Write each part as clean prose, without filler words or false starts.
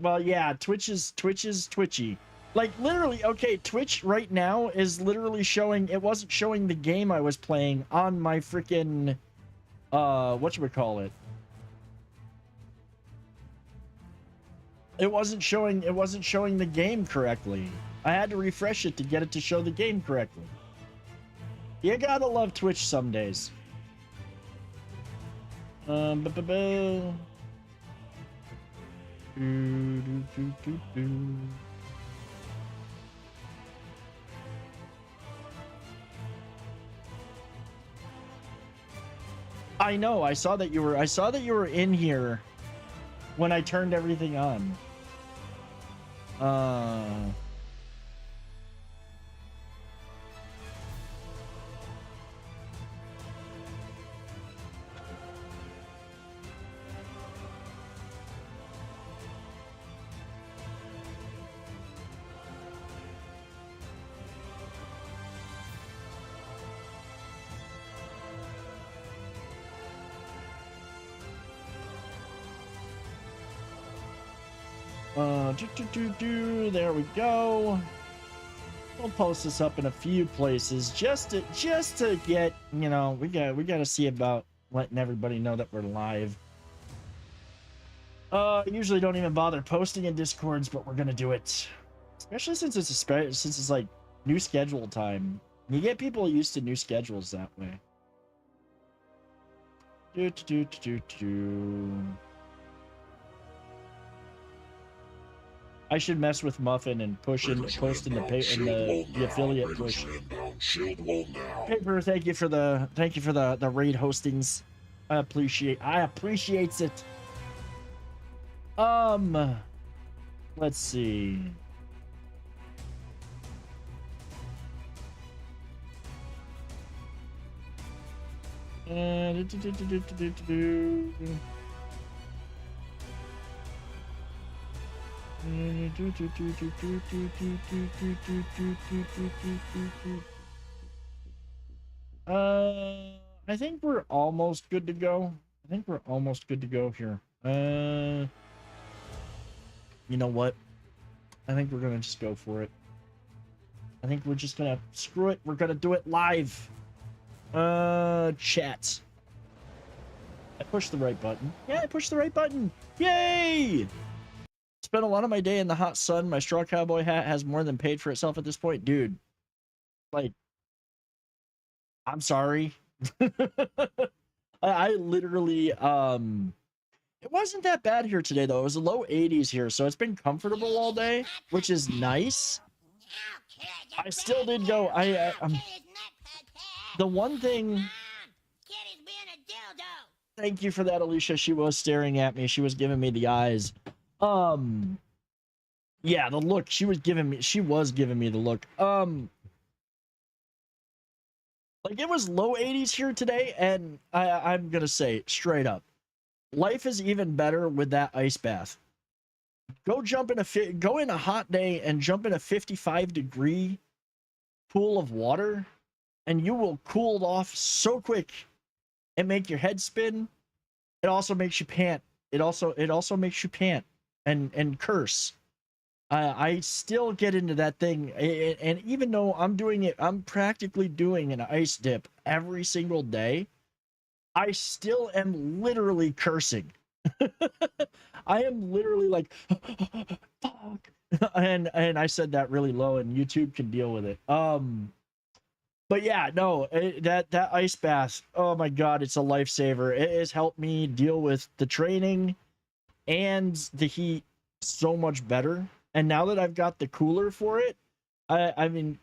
Well, yeah, Twitch is twitchy. Like literally, okay, Twitch right now is literally showing. It wasn't showing the game I was playing on my freaking whatchamacallit. It wasn't showing the game correctly. I had to refresh it to get it to show the game correctly. You gotta love Twitch some days. I know. I saw that you were in here when I turned everything on. There we go. We'll post this up in a few places just to get, you know, we got to see about letting everybody know that we're live. I usually don't even bother posting in Discords, but we're gonna do it, especially since it's like new schedule time. You get people used to new schedules that way. I should mess with Muffin and post in the affiliate push. Paper, thank you for the raid hostings. I appreciate it. Let's see. I think we're almost good to go. Here. You know what? I think we're gonna just go for it. I think we're just gonna screw it. We're gonna do it live. Chat. I pushed the right button. Yeah, I pushed the right button. Yay! Spent a lot of my day in the hot sun. My straw cowboy hat has more than paid for itself at this point. Dude, like, I'm sorry. I literally, it wasn't that bad here today, though. It was a low 80s here, so it's been comfortable all day, which is nice. I still did go, the one thing... Thank you for that, Alicia. She was staring at me. She was giving me the eyes. Yeah, the look she was giving me the look. Like, it was low 80s here today, and I'm gonna say straight up, life is even better with that ice bath. Go in a hot day and jump in a 55-degree pool of water, and you will cool off so quick and make your head spin. It also makes you pant. It also makes you pant and curse. I still get into that thing, and even though I'm practically doing an ice dip every single day, I still am literally cursing. I am literally like, fuck. And I said that really low, and YouTube can deal with it. But yeah, no, that ice bath, oh my god, it's a lifesaver. It has helped me deal with the training and the heat so much better. And now that I've got the cooler for it, I mean,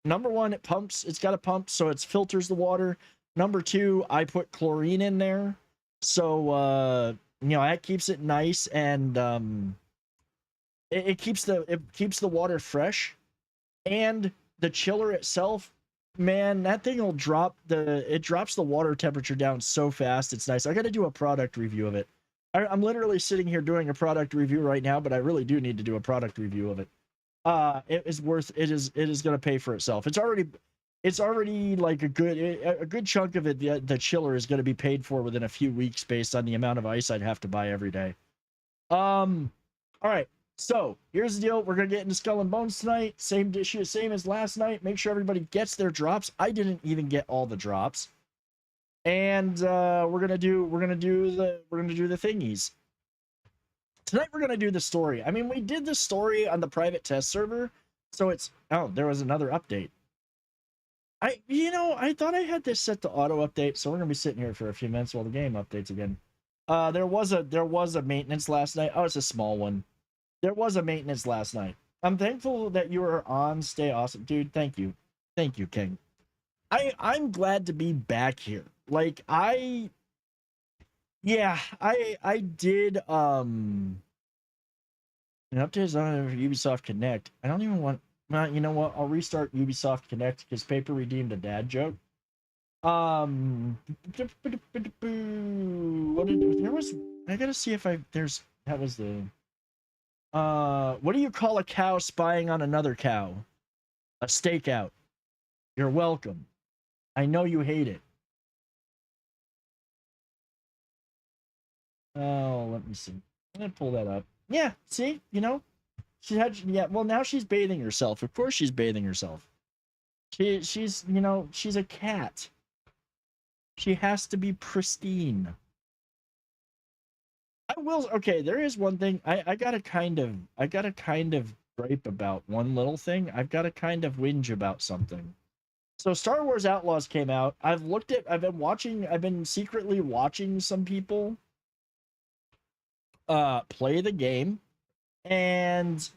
number one, it pumps. It's got a pump, so it filters the water. Number two, I put chlorine in there, so you know, that keeps it nice, and it keeps the water fresh. And the chiller itself, man, that thing will drops the water temperature down so fast. It's nice. I got to do a product review of it. I'm literally sitting here doing a product review right now, but I really do need to do a product review of it. It is going to pay for itself. It's already like a good chunk of it. The chiller is going to be paid for within a few weeks based on the amount of ice I'd have to buy every day. All right. So here's the deal. We're gonna get into Skull and Bones tonight. Same issue, same as last night. Make sure everybody gets their drops. I didn't even get all the drops. And we're gonna do the thingies. Tonight we're gonna do the story. I mean, we did the story on the private test server, so it's there was another update. I thought I had this set to auto update, so we're gonna be sitting here for a few minutes while the game updates again. There was a maintenance last night. Oh, it's a small one. There was a maintenance last night. I'm thankful that you were on. Stay awesome, dude. Thank you, King. I'm glad to be back here. Like I did an update on Ubisoft Connect. I don't even want. Well, you know what? I'll restart Ubisoft Connect because Paper redeemed a dad joke. What did there was? I gotta see if that was the. What do you call a cow spying on another cow? A stakeout. You're welcome. I know you hate it. Oh, let me see. I'm gonna pull that up. Yeah, see, well, now she's bathing herself. Of course she's bathing herself. She's a cat. She has to be pristine. Okay, there is one thing. I gotta kind of gripe about one little thing. I've got to kind of whinge about something. So Star Wars Outlaws came out. I've been secretly watching some people play the game, and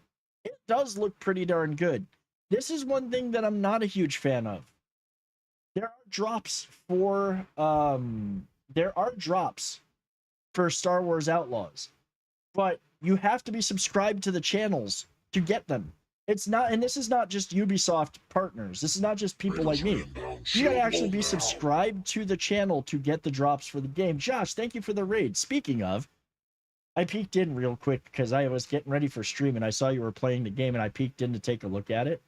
it does look pretty darn good. This is one thing that I'm not a huge fan of. There are drops for Star Wars Outlaws, but you have to be subscribed to the channels to get them. And this is not just Ubisoft partners. This is not just people like me. You gotta actually be subscribed to the channel to get the drops for the game. Josh, thank you for the raid. Speaking of, I peeked in real quick because I was getting ready for stream and I saw you were playing the game and I peeked in to take a look at it.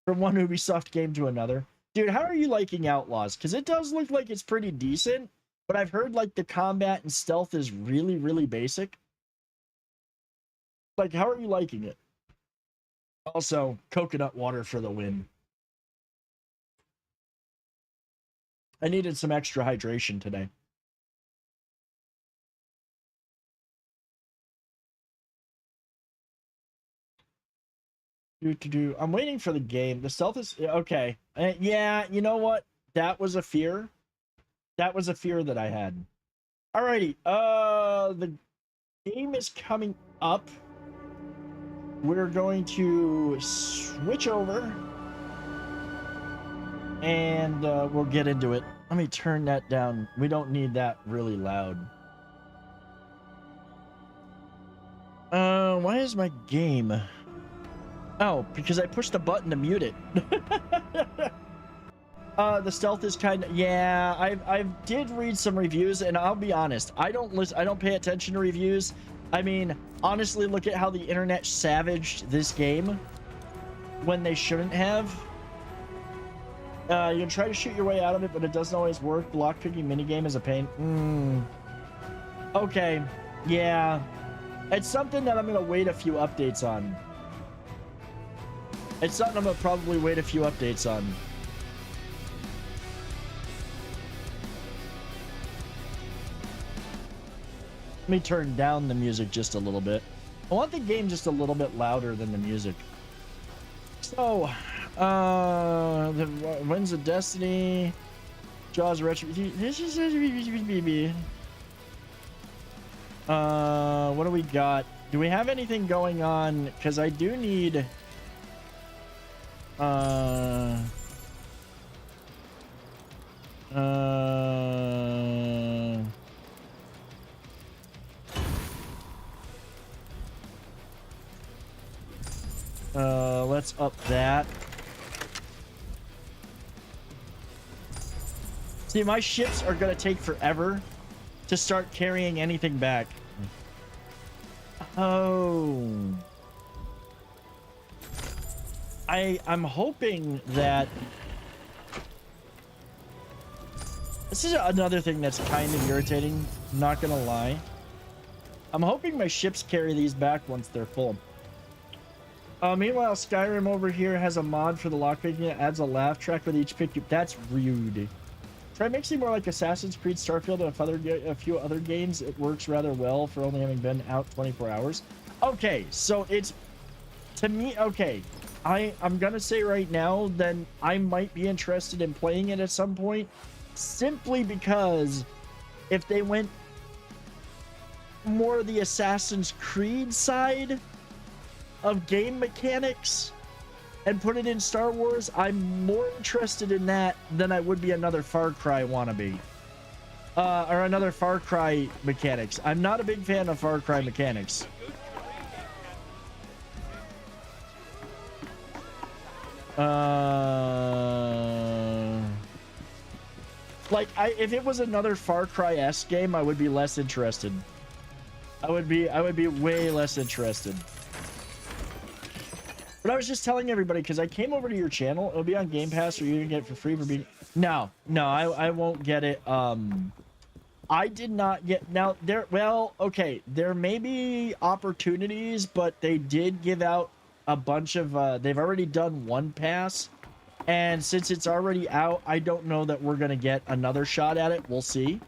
From one Ubisoft game to another. Dude, how are you liking Outlaws? Because it does look like it's pretty decent, but I've heard like the combat and stealth is really, really basic. Like, how are you liking it? Also, coconut water for the win. I needed some extra hydration today. I'm waiting for the game. The stealth is okay. Yeah, you know what? That was a fear. That was a fear that I had. Alrighty. The game is coming up. We're going to switch over. And we'll get into it. Let me turn that down. We don't need that really loud. Why is my game... Oh, because I pushed the button to mute it. The stealth is kind of... Yeah, I did read some reviews, and I'll be honest. I don't pay attention to reviews. I mean, honestly, look at how the internet savaged this game when they shouldn't have. You can try to shoot your way out of it, but it doesn't always work. The lockpicking minigame is a pain. Okay. Yeah. It's something that I'm going to wait a few updates on. It's something I'm going to probably wait a few updates on. Let me turn down the music just a little bit. I want the game just a little bit louder than the music. So, Winds of Destiny, Jaws Retro. What do we got? Do we have anything going on? Because I do need. Let's up that. See, my ships are gonna take forever to start carrying anything back. Oh. I'm hoping that this is another thing that's kind of irritating, not gonna lie. I'm hoping my ships carry these back once they're full. Meanwhile, Skyrim over here has a mod for the lockpicking that adds a laugh track with each pick. That's rude. Try mixing more like Assassin's Creed, Starfield, and a few other games. It works rather well for only having been out 24 hours. Okay, so it's... To me, okay. I'm gonna say right now, then I might be interested in playing it at some point. Simply because if they went more the Assassin's Creed side of game mechanics and put it in Star Wars, I'm more interested in that than I would be another Far Cry wannabe. Or another Far Cry mechanics. I'm not a big fan of Far Cry mechanics. Like, if it was another Far Cry-esque game, I would be less interested. I would be way less interested. But I was just telling everybody, because I came over to your channel. It'll be on Game Pass, or you can get it for free for being... No, I won't get it. I did not get... Now, well, okay, there may be opportunities, but they did give out a bunch of... they've already done one pass. And since it's already out, I don't know that we're going to get another shot at it. We'll see.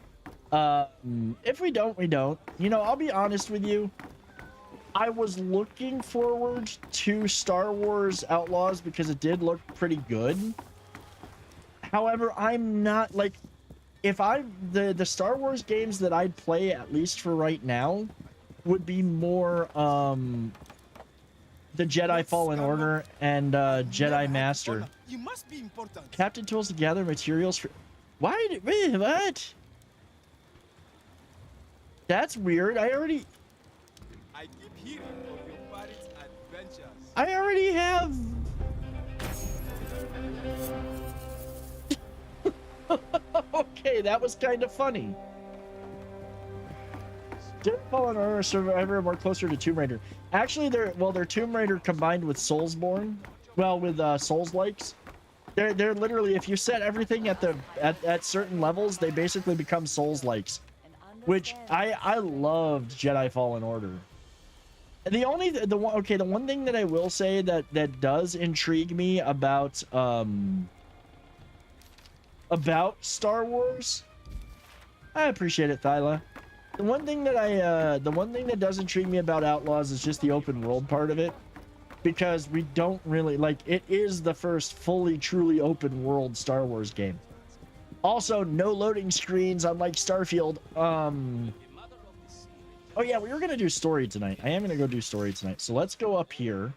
If we don't, we don't. You know, I'll be honest with you. I was looking forward to Star Wars Outlaws because it did look pretty good. However, I'm not like, if the Star Wars games that I'd play, at least for right now, would be more the Jedi Fallen Order and Jedi Master. You must be important. Captain tools to gather materials for... Wait, what? That's weird. I already... I keep hearing of your pirate's adventures. I already have... Okay, that was kind of funny. Jedi Fallen Order Survivor more closer to Tomb Raider. Actually, they're Tomb Raider combined with Soulsborne. Well, with Souls-likes. They're literally, if you set everything at certain levels, they basically become Souls-likes. Which I loved Jedi Fallen Order. The one thing that I will say that does intrigue me about Star Wars. I appreciate it, Thyla. The one thing that does intrigue me about Outlaws is just the open world part of it, because we don't really like it is the first fully truly open world Star Wars game. Also, no loading screens, unlike Starfield. Oh yeah, we were gonna do story tonight. I am gonna go do story tonight. So let's go up here.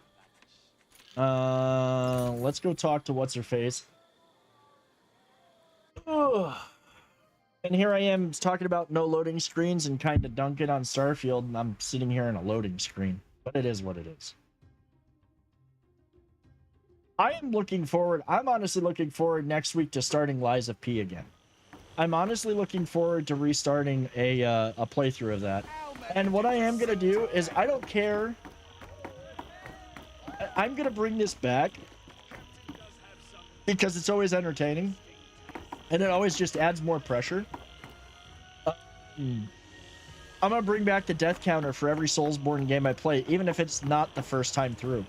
Let's go talk to what's her face. Oh. And here I am talking about no loading screens and kind of dunking on Starfield, and I'm sitting here in a loading screen. But it is what it is. I'm honestly looking forward next week to starting Lies of P again. I'm honestly looking forward to restarting a playthrough of that. And what I am going to do is, I don't care. I'm going to bring this back because it's always entertaining. And it always just adds more pressure. I'm going to bring back the death counter for every Soulsborne game I play, even if it's not the first time through.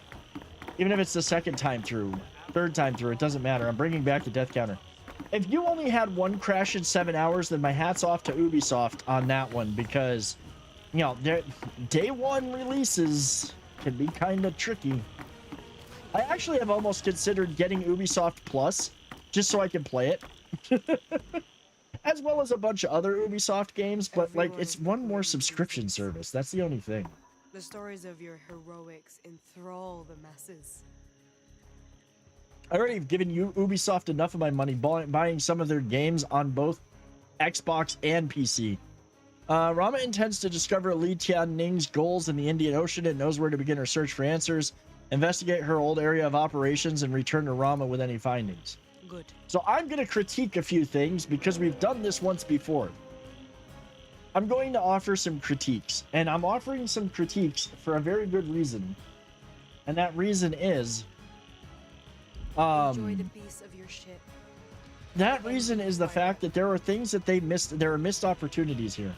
Even if it's the second time through, third time through, it doesn't matter. I'm bringing back the death counter. If you only had one crash in 7 hours, then my hat's off to Ubisoft on that one, because, you know, their day one releases can be kind of tricky. I actually have almost considered getting Ubisoft Plus just so I can play it. As well as a bunch of other Ubisoft games, but like it's one more subscription service. That's the only thing. The stories of your heroics enthrall the masses. I already have given you Ubisoft enough of my money buying some of their games on both Xbox and PC. Rama intends to discover Li Tianning's goals in the Indian Ocean and knows where to begin her search for answers, investigate her old area of operations, and return to Rama with any findings. Good. So I'm going to critique a few things because we've done this once before. I'm going to offer some critiques, and I'm offering some critiques for a very good reason. And that reason is... Enjoy the peace of your ship. That reason is the fact that there are things that they missed. There are missed opportunities here.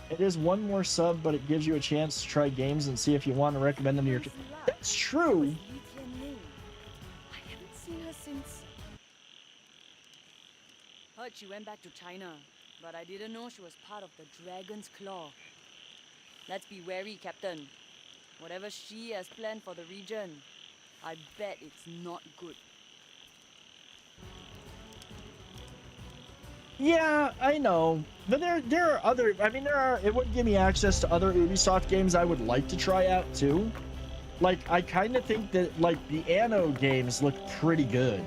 It is one more sub, but it gives you a chance to try games and see if you want to recommend them to your. That's true. I haven't seen her since. Heard she went back to China, but I didn't know she was part of the Dragon's Claw. Let's be wary, Captain. Whatever she has planned for the region, I bet it's not good. Yeah, I know, but there are other. I mean, it would give me access to other Ubisoft games I would like to try out too. Like, I kind of think that like the Anno games look pretty good.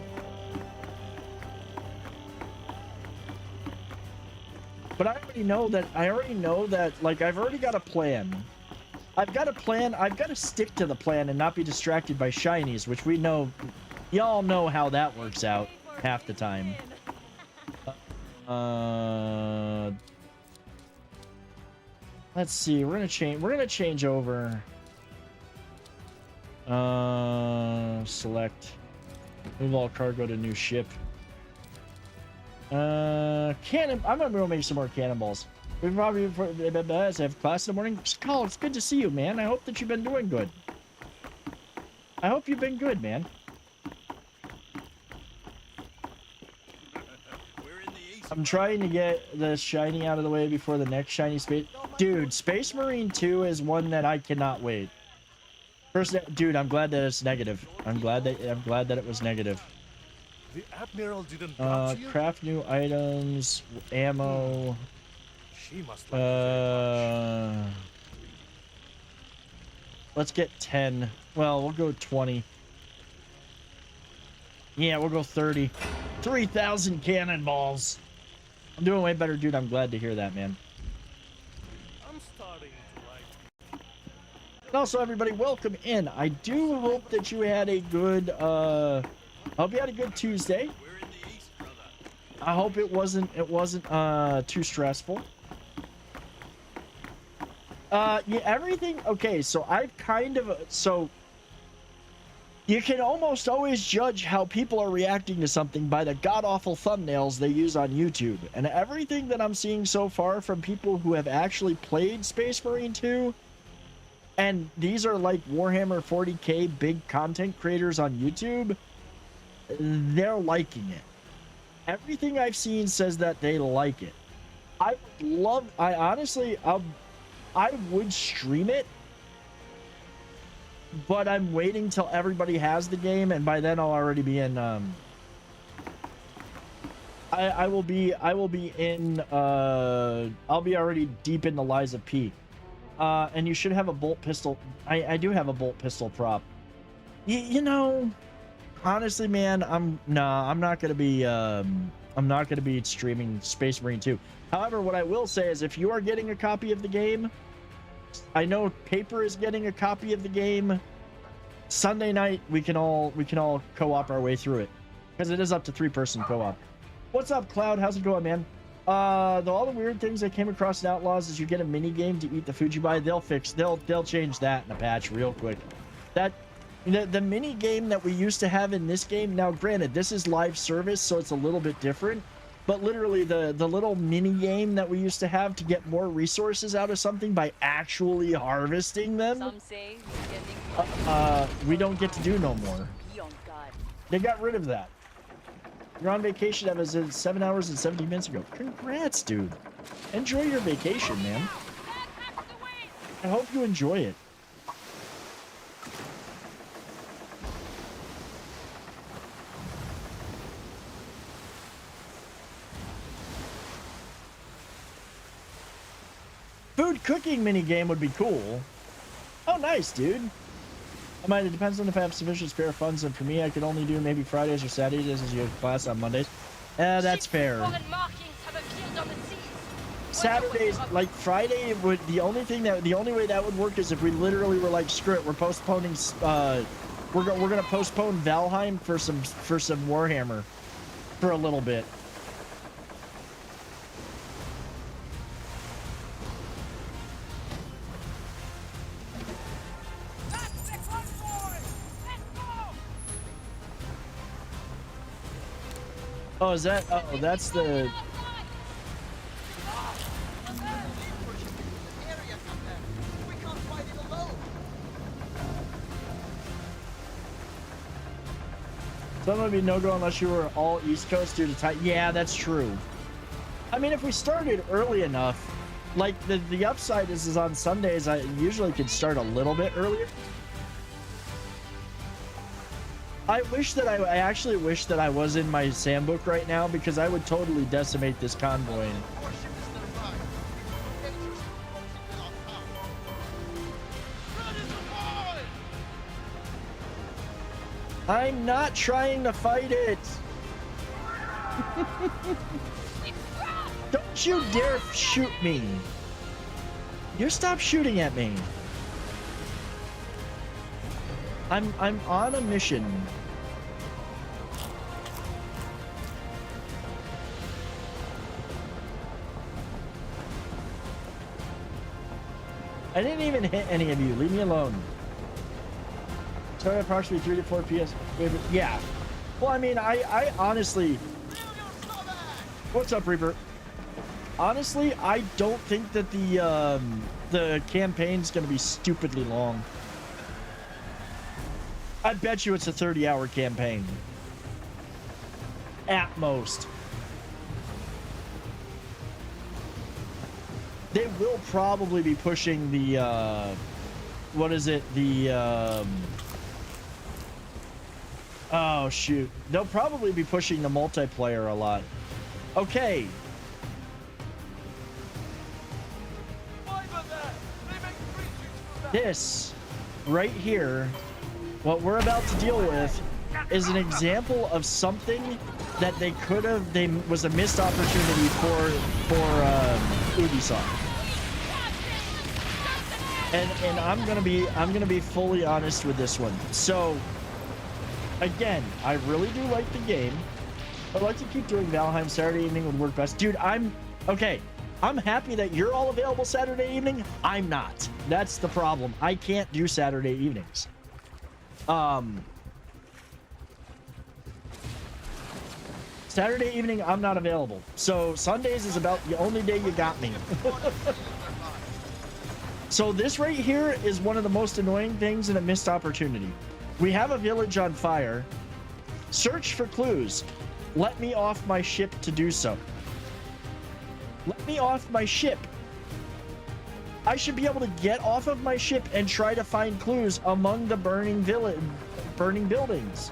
But I already know that like I've already got a plan. I've got a plan. I've got to stick to the plan and not be distracted by shinies, which we know, y'all know how that works out half the time. Let's see. We're gonna change over. Select. Move all cargo to new ship. Cannon. I'm gonna go make some more cannonballs. We probably have class in the morning. Call, it's good to see you, man. I hope that you've been doing good. I hope you've been good, man. I'm trying to get the shiny out of the way before the next shiny space. Dude, Space Marine 2 is one that I cannot wait. First, dude, I'm glad that it's negative. I'm glad that it was negative. The Admiral didn't bounce you? Craft new items, ammo. She must like you very much. Let's get 10. Well, we'll go 20. Yeah, we'll go 30. 3,000 cannonballs. I'm doing way better, dude. I'm glad to hear that, man. I'm starting to like. And also, everybody, welcome in. I do hope that you had a good, hope you had a good Tuesday. I hope it wasn't too stressful. Yeah, everything. Okay, so I've kind of, so you can almost always judge how people are reacting to something by the god-awful thumbnails they use on YouTube. And everything that I'm seeing so far from people who have actually played Space Marine 2, and these are like Warhammer 40k big content creators on YouTube, they're liking it. Everything I've seen says that they like it. I would stream it, but I'm waiting till everybody has the game, and by then I'll already be in. I'll be already deep into Liza P. And you should have a bolt pistol. I do have a bolt pistol prop. You know, honestly, man, I'm not gonna be streaming Space Marine 2. However, what I will say is, if you are getting a copy of the game, I know Paper is getting a copy of the game. Sunday night, we can all co-op our way through it, because it is up to 3-person co-op. What's up, Cloud? How's it going, man? All the weird things I came across in Outlaws is you get a mini game to eat the food you buy. They'll change that in a patch real quick. That the mini game that we used to have in this game. Now, granted, this is live service, so it's a little bit different. But literally, the little mini game that we used to have to get more resources out of something by actually harvesting them, Some say we don't get to do no more. They got rid of that. You're on vacation. That was 7 hours and 17 minutes ago. Congrats, dude. Enjoy your vacation, man. I hope you enjoy it. Food cooking mini game would be cool. Oh, nice, dude. It depends on if I have sufficient spare funds, and for me, I could only do maybe Fridays or Saturdays, as you have class on Mondays. That's fair. Saturdays, like Friday, would the only way that would work is if we literally were like, screw it, we're postponing. We're gonna postpone Valheim for some Warhammer for a little bit. Oh, is that? Oh, that's the. Some would be no-go unless you were all East Coast due to time. Yeah, that's true. I mean, if we started early enough, like the upside is on Sundays, I usually could start a little bit earlier. I actually wish that I was in my Sambook right now, because I would totally decimate this convoy. I'm not trying to fight it. Don't you dare shoot me. You stop shooting at me. I'm on a mission. I didn't even hit any of you. Leave me alone. Started approximately 3 to 4 PS. Yeah. Well, I mean, I honestly. What's up, Reaper? Honestly, I don't think that the campaign's gonna be stupidly long. I bet you it's a 30-hour campaign. At most. They will probably be pushing the what is it? The oh shoot. They'll probably be pushing the multiplayer a lot. Okay. This right here, what we're about to deal with, is an example of something that they could have, was a missed opportunity for Ubisoft. And I'm gonna be fully honest with this one. So again, I really do like the game. I'd like to keep doing Valheim. Saturday evening would work best. Dude, okay. I'm happy that you're all available Saturday evening. I'm not. That's the problem. I can't do Saturday evenings. Saturday evening, I'm not available. So Sundays is about the only day you got me. So this right here is one of the most annoying things and a missed opportunity. We have a village on fire. Search for clues. Let me off my ship to do so. Let me off my ship. I should be able to get off of my ship and try to find clues among the burning buildings.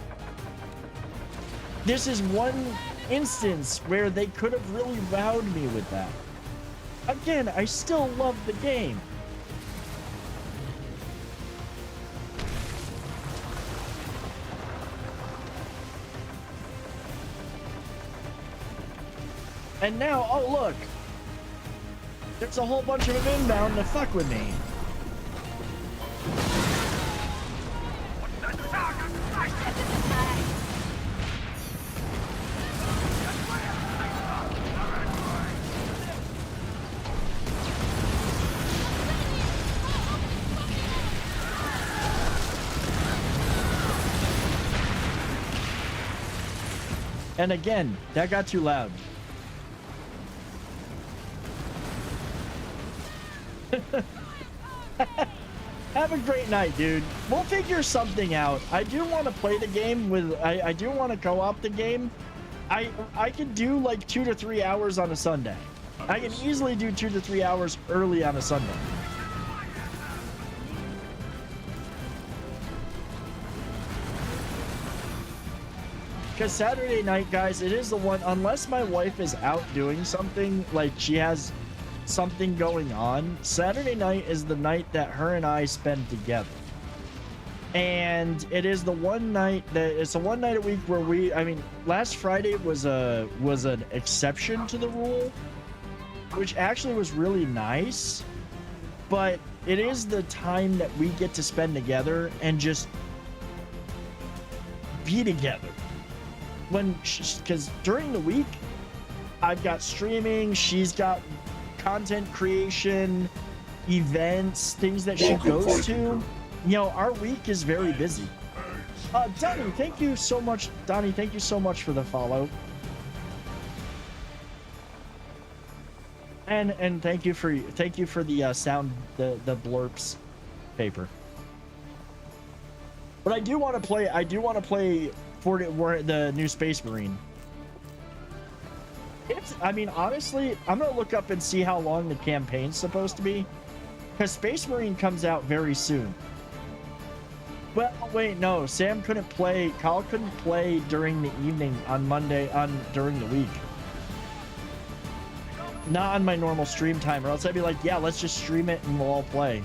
This is one instance where they could have really wowed me with that. Again, I still love the game. And now, oh look, there's a whole bunch of them inbound to fuck with me. And again, that got too loud. Have a great night, dude. We'll figure something out. I do want to play the game with... I do want to co-op the game. I could do like 2 to 3 hours on a Sunday. I can easily do 2 to 3 hours early on a Sunday. Because Saturday night, guys, it is the one... Unless my wife is out doing something, like she has something going on, Saturday night is the night that her and I spend together. And it is the one night it's the one night a week where I mean, last Friday was an exception to the rule, which actually was really nice, but it is the time that we get to spend together and just be together. Because during the week, I've got streaming, she's got content creation, events, things that she goes to. You know, our week is very busy. Donnie, thank you so much. Donnie, thank you so much for the follow. And thank you for the sound, the blurps paper. But I do want to play the new Space Marine. I mean, honestly, I'm gonna look up and see how long the campaign's supposed to be, because Space Marine comes out very soon. Well, wait, no, Sam couldn't play. Kyle couldn't play during the evening on Monday during the week. Not on my normal stream time, or else I'd be like, yeah, let's just stream it and we'll all play.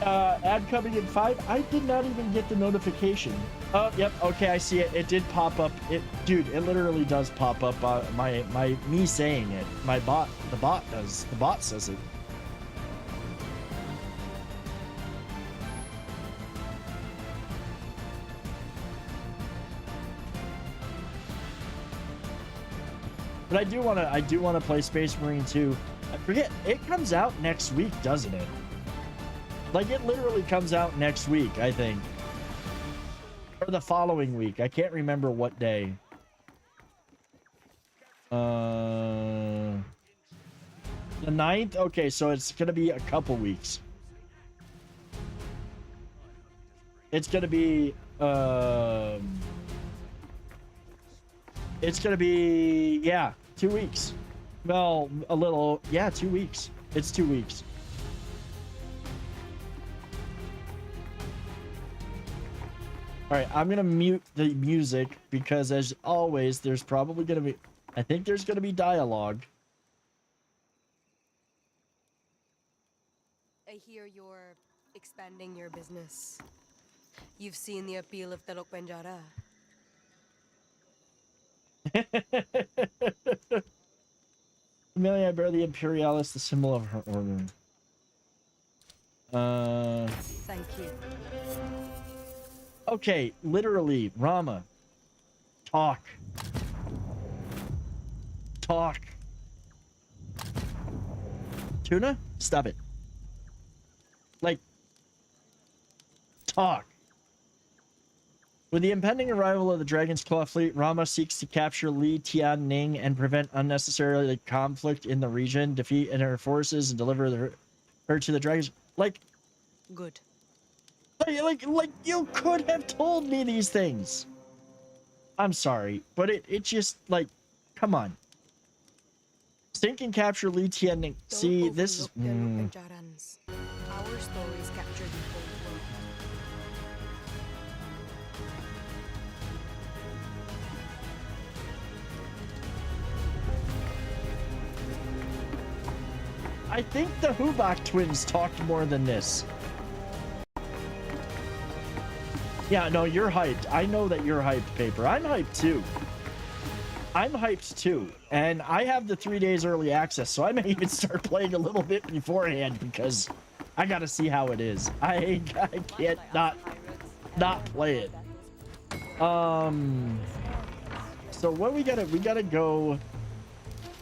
Ad coming in 5. I did not even get the notification. Oh, yep. Okay, I see it. It did pop up. Dude, it literally does pop up. Me saying it. The bot does. The bot says it. But I do wanna play Space Marine 2. I forget, it comes out next week, doesn't it? Like, it literally comes out next week, I think. Or the following week. I can't remember what day. The 9th? Okay, so it's gonna be a couple weeks. It's gonna be, yeah, 2 weeks. Well, a little, yeah, 2 weeks. It's 2 weeks. All right, I'm gonna mute the music because, as always, there's probably gonna be, I think there's gonna be dialogue. I hear you're expanding your business. You've seen the appeal of Telok Penjara. Amelia, I bear the Imperialis, the symbol of her order. Thank you. Okay, literally, Rama. Talk. Talk. Tuna? Stop it. Like, talk. With the impending arrival of the Dragon's Claw fleet, Rama seeks to capture Li Tianning and prevent unnecessary conflict in the region, defeat her forces, and deliver her to the Dragons. Like, Good. like you could have told me these things. I'm sorry, but it just, like, come on. Sink and capture Li Tianning. See, this is. Telok Penjarans. Our stories captured in both worlds. I think the Hubak twins talked more than this. Yeah, no, you're hyped. I know that you're hyped, Paper. I'm hyped too. I'm hyped too. And I have the 3 days early access, so I may even start playing a little bit beforehand because I gotta see how it is. I can't not play it. So what we gotta go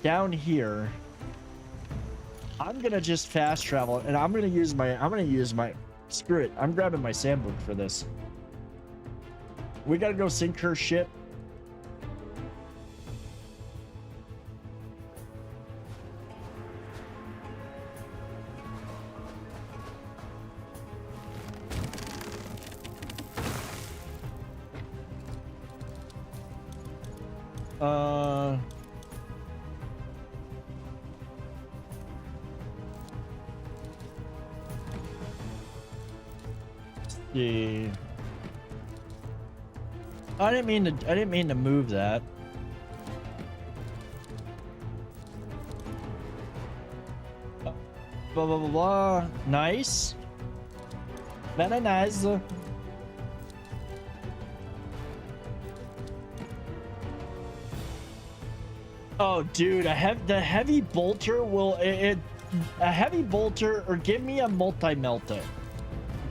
down here. I'm gonna just fast travel, and I'm gonna use my screw it. I'm grabbing my sandbook for this. We gotta go sink her ship. See. I didn't mean to move that. Blah blah blah blah. Nice. Very nice. Oh, dude, the heavy bolter will a heavy bolter, or give me a multi-melter.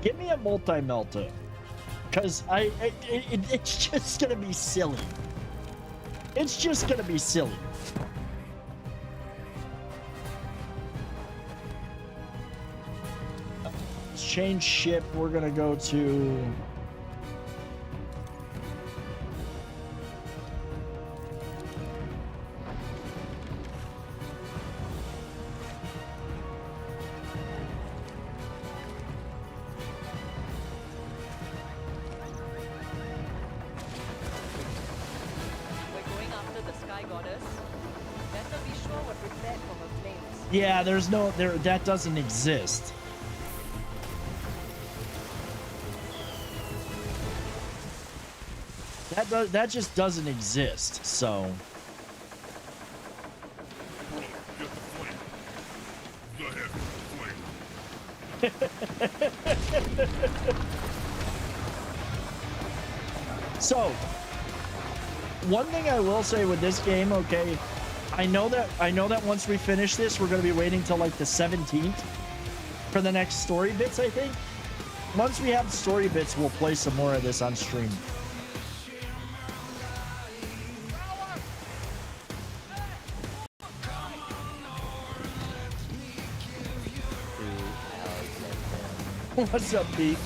Give me a multi-melter. Because it's just gonna be silly. It's just gonna be silly. Let's change ship. We're gonna go to... goddess. Better be sure we're prepared for her flames. Yeah, there's no there. That doesn't exist. That just doesn't exist. So. So, one thing I will say with this game, okay, I know that once we finish this, we're going to be waiting till like the 17th for the next story bits, I think. Once we have story bits, we'll play some more of this on stream. What's up, Pete?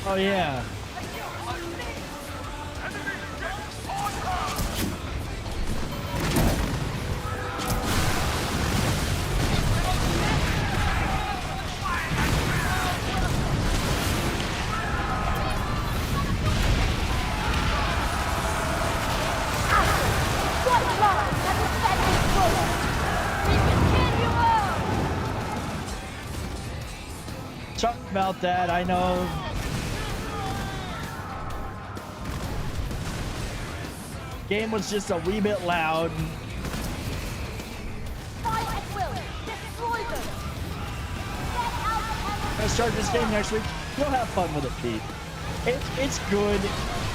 Oh yeah. Talk about that, I know. Game was just a wee bit loud. Gonna start this game next week. You'll have fun with it, Pete. It's good.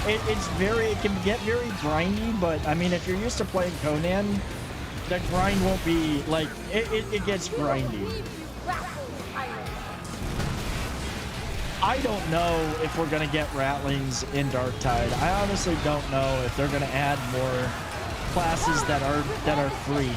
It can get very grindy, but I mean, if you're used to playing Conan, the grind won't be like it gets grindy. I don't know if we're gonna get rattlings in Darktide. I honestly don't know if they're gonna add more classes that are free.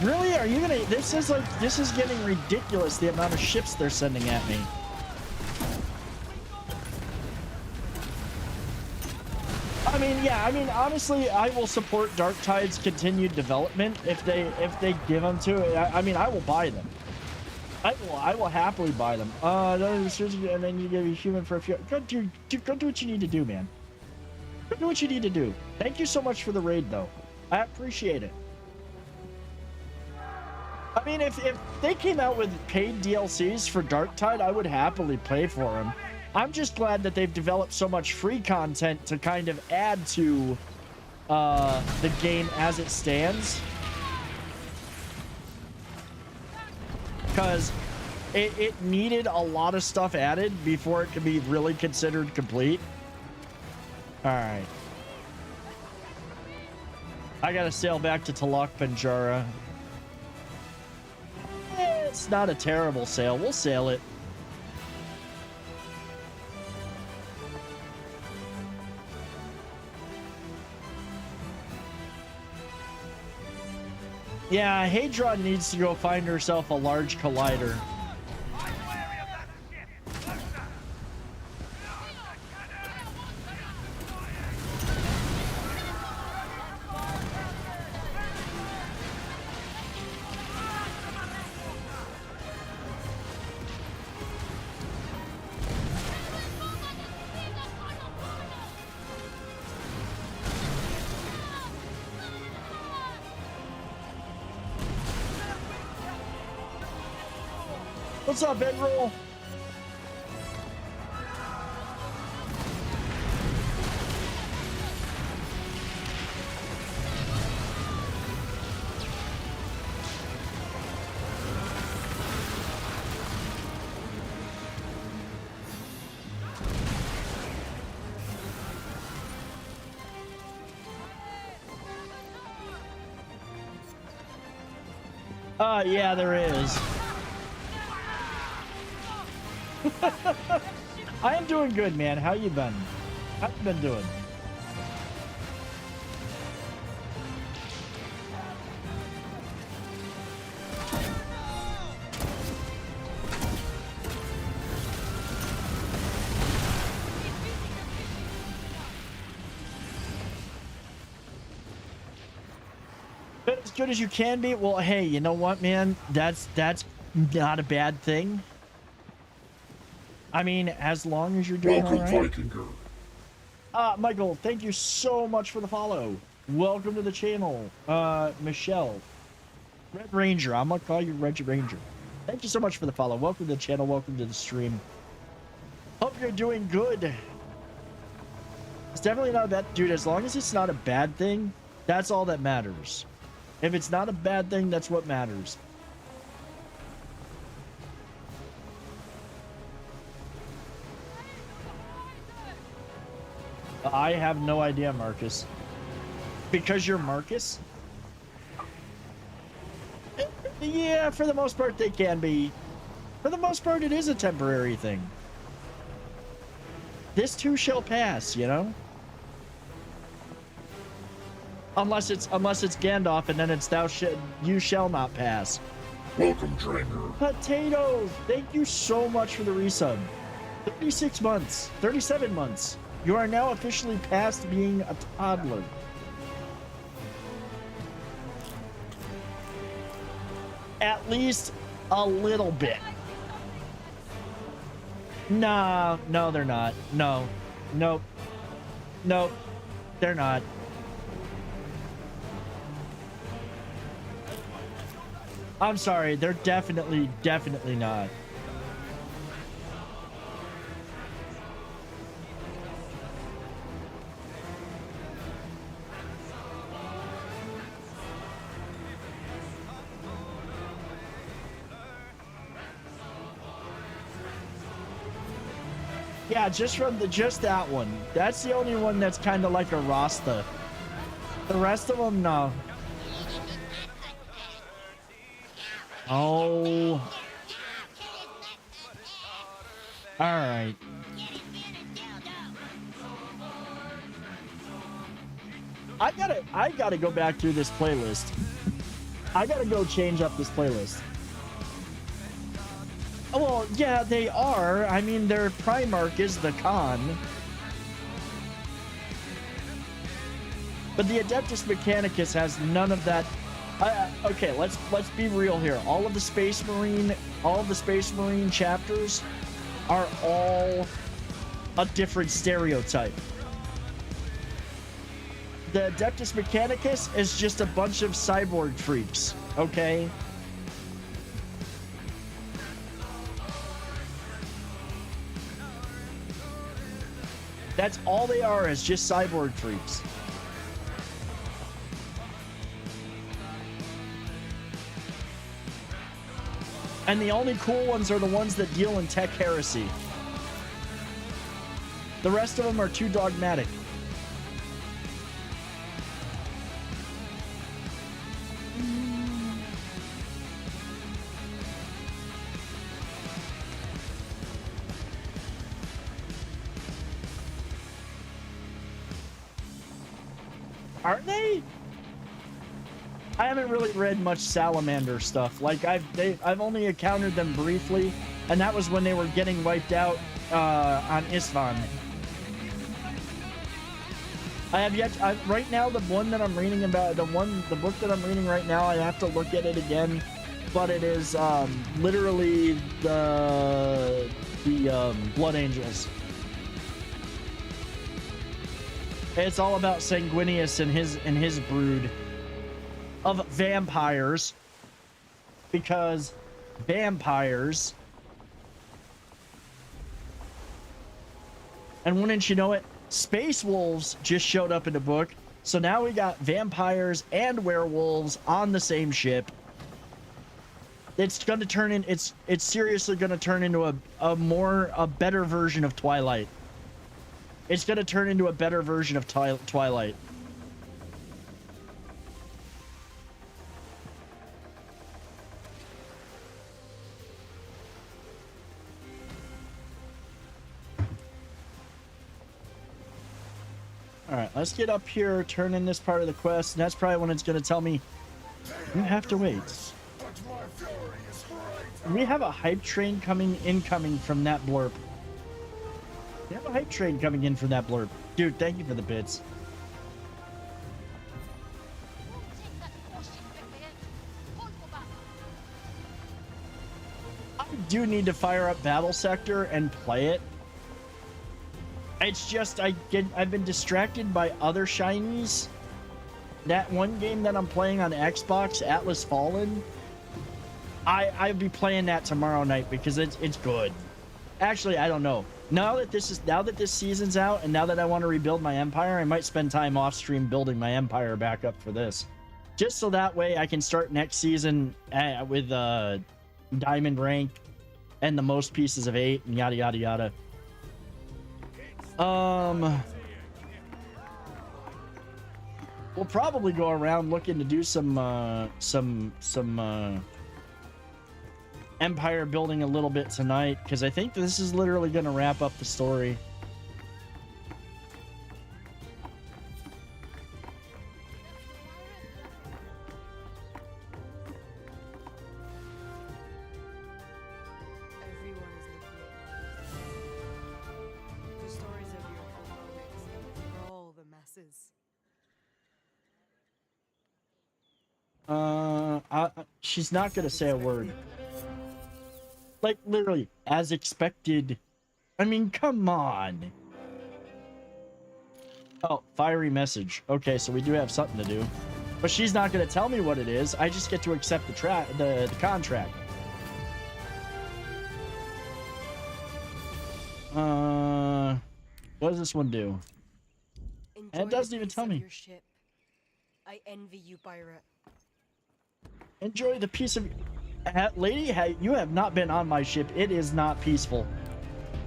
Really? Are you gonna? This is getting ridiculous, the amount of ships they're sending at me. I mean, yeah. I mean, honestly, I will support Darktide's continued development if they give them to it. I mean, I will buy them. I will happily buy them. And then you give a human for a few. Go do what you need to do, man. Go do what you need to do. Thank you so much for the raid, though. I appreciate it. I mean, if they came out with paid DLCs for Darktide, I would happily pay for them. I'm just glad that they've developed so much free content to kind of add to the game as it stands. Because it needed a lot of stuff added before it could be really considered complete. Alright. I gotta sail back to Talak Banjara. It's not a terrible sail. We'll sail it. Yeah, Hadron needs to go find herself a large collider. What's up, Bedroll? Yeah, there is. I am doing good, man. How you been? How you been doing? As good as you can be. Well, hey, you know what, man? That's not a bad thing. I mean, as long as you're doing all right. Michael, thank you so much for the follow. Welcome to the channel. Michelle. Red Ranger. I'm gonna call you Red Ranger. Thank you so much for the follow. Welcome to the channel. Welcome to the stream. Hope you're doing good. It's definitely not a bad... Dude, as long as it's not a bad thing, that's all that matters. If it's not a bad thing, that's what matters. I have no idea, Marcus. Because you're Marcus? Yeah, for the most part, they can be. For the most part, it is a temporary thing. This too shall pass, you know? Unless it's Gandalf, and then it's you shall not pass. Welcome, Dranger. Potato, thank you so much for the resub. 36 months, 37 months. You are now officially past being a toddler. At least a little bit. Nah, no, they're not. No, nope, nope, they're not. I'm sorry, they're definitely not. Yeah, just that one. That's the only one that's kind of like a Rasta. The rest of them, no. Oh. All right. I gotta go back through this playlist. I gotta go change up this playlist. Well, yeah, they are. I mean, their Primarch is the Khan. But the Adeptus Mechanicus has none of that. Okay, let's be real here. All of the Space Marine chapters are all a different stereotype. The Adeptus Mechanicus is just a bunch of cyborg freaks, okay? That's all they are, is just cyborg freaks. And the only cool ones are the ones that deal in tech heresy. The rest of them are too dogmatic. Are they? I haven't really read much Salamander stuff. Like I've only encountered them briefly, and that was when they were getting wiped out on Isvan. I have yet. Right now, the one that I'm reading about, the book that I'm reading right now, I have to look at it again, but it is literally the Blood Angels. It's all about Sanguinius and his brood of vampires, because vampires And wouldn't you know it, Space Wolves just showed up in the book. So now we got vampires and werewolves on the same ship. It's going to turn in, it's seriously going to turn into a better version of Twilight. It's going to turn into a better version of Twilight. Alright, let's get up here, turn in this part of the quest, and that's probably when it's going to tell me you have to wait. We have a hype train incoming from that blurb. We have a hype train coming in from that blurb. Dude, thank you for the bits. I do need to fire up Battle Sector and play it. It's just I've been distracted by other shinies. That one game that I'm playing on Xbox, Atlas Fallen, I'll be playing that tomorrow night because it's good. Actually, I don't know. Now that this season's out and now that I want to rebuild my empire, I might spend time off stream building my empire back up for this. Just so that way I can start next season with diamond rank and the most pieces of 8 and yada yada yada. We'll probably go around looking to do some empire building a little bit tonight, because I think this is literally going to wrap up the story. Everyone is looking at you. The stories of your heroics enthrall the masses. She's not gonna say a word. Like, literally, as expected. I mean, come on. Oh, fiery message. Okay, so we do have something to do. But she's not gonna tell me what it is. I just get to accept the contract. What does this one do? Enjoy it doesn't the even peace tell of me. your ship. I envy you, pirate. Enjoy the peace of... Lady, you have not been on my ship. It is not peaceful.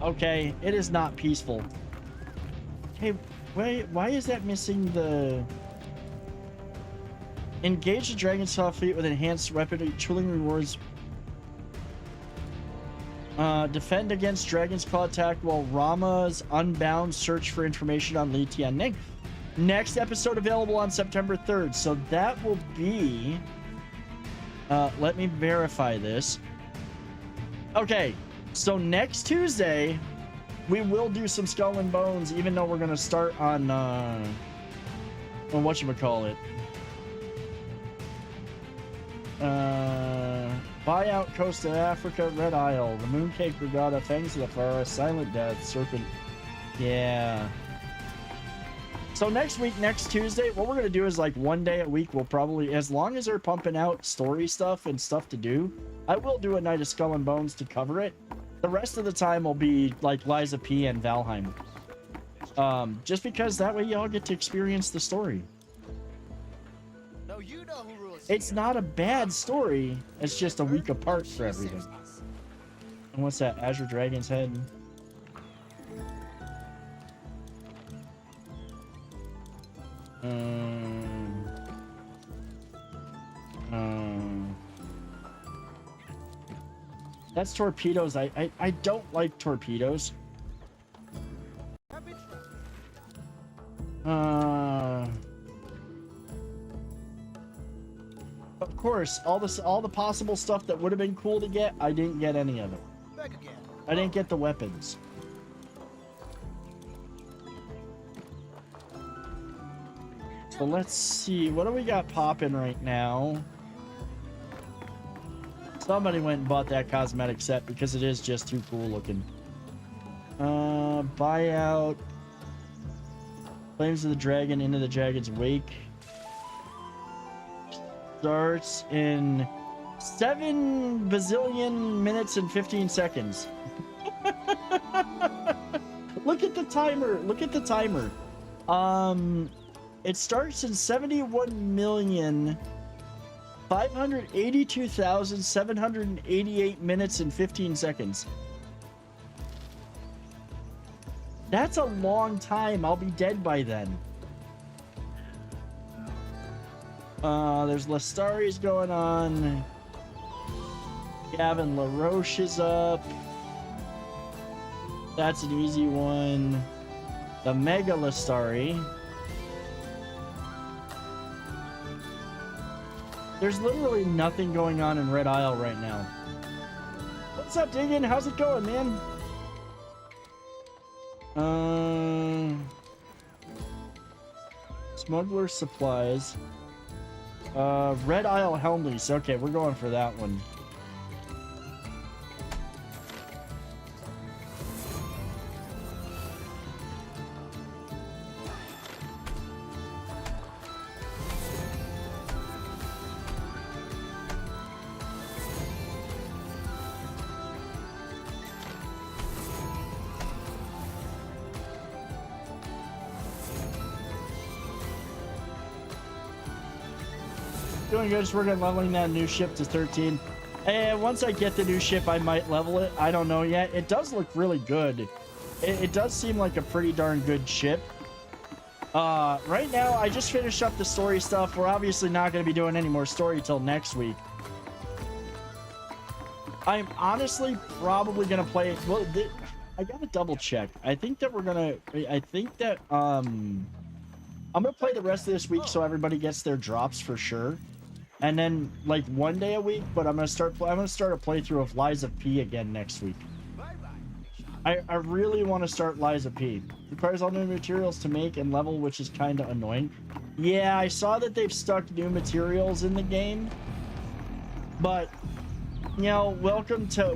Okay, it is not peaceful. Okay, why is that missing the... Engage the Dragon's fleet with enhanced weapon tooling rewards. Defend against Dragon's Claw attack while Rama's Unbound search for information on Li Tianning. Next episode available on September 3rd. So that will be... let me verify this. Okay, so next Tuesday, we will do some Skull and Bones, even though we're going to start on whatchamacallit. Buyout, Coast of Africa, Red Isle, the Mooncake Regatta, Fangs of the Forest, Silent Death, Serpent. Yeah. So next week, next Tuesday, what we're going to do is like one day a week, we'll probably, as long as they're pumping out story stuff and stuff to do, I will do a night of Skull and Bones to cover it. The rest of the time will be like Liza P and Valheim. Just because that way y'all get to experience the story. No, you know who rules. It's not a bad story. It's just a week apart for everything. And what's that? Azure Dragon's Head. That's torpedoes. I don't like torpedoes. Of course, all the possible stuff that would have been cool to get, I didn't get any of it. Back again. I didn't get the weapons. So let's see, what do we got popping right now? Somebody went and bought that cosmetic set because it is just too cool looking. Buyout. Flames of the Dragon, Into the Dragon's Wake. Starts in 7 bazillion minutes and 15 seconds. Look at the timer. Look at the timer. It starts in 71,582,788 minutes and 15 seconds. That's a long time. I'll be dead by then. There's Lestari's going on. Gavin LaRoche is up. That's an easy one. The Mega Lestari. There's literally nothing going on in Red Isle right now. What's up, Diggin? How's it going, man? Smuggler Supplies. Red Isle Helm Lease. Okay, we're going for that one. Doing good, just working on leveling that new ship to 13. And once I get the new ship, I might level it. I don't know yet. It does look really good. It does seem like a pretty darn good ship. Right now, I just finished up the story stuff. We're obviously not going to be doing any more story till next week. I'm honestly probably going to play it. Well, I got to double check. I think that we're going to... I think that... I'm going to play the rest of this week so everybody gets their drops for sure. And then, like, one day a week, but I'm gonna start a playthrough of Lies of P again next week. I really want to start Lies of P. Requires all new materials to make and level, which is kind of annoying. Yeah, I saw that they've stuck new materials in the game, but you know, welcome to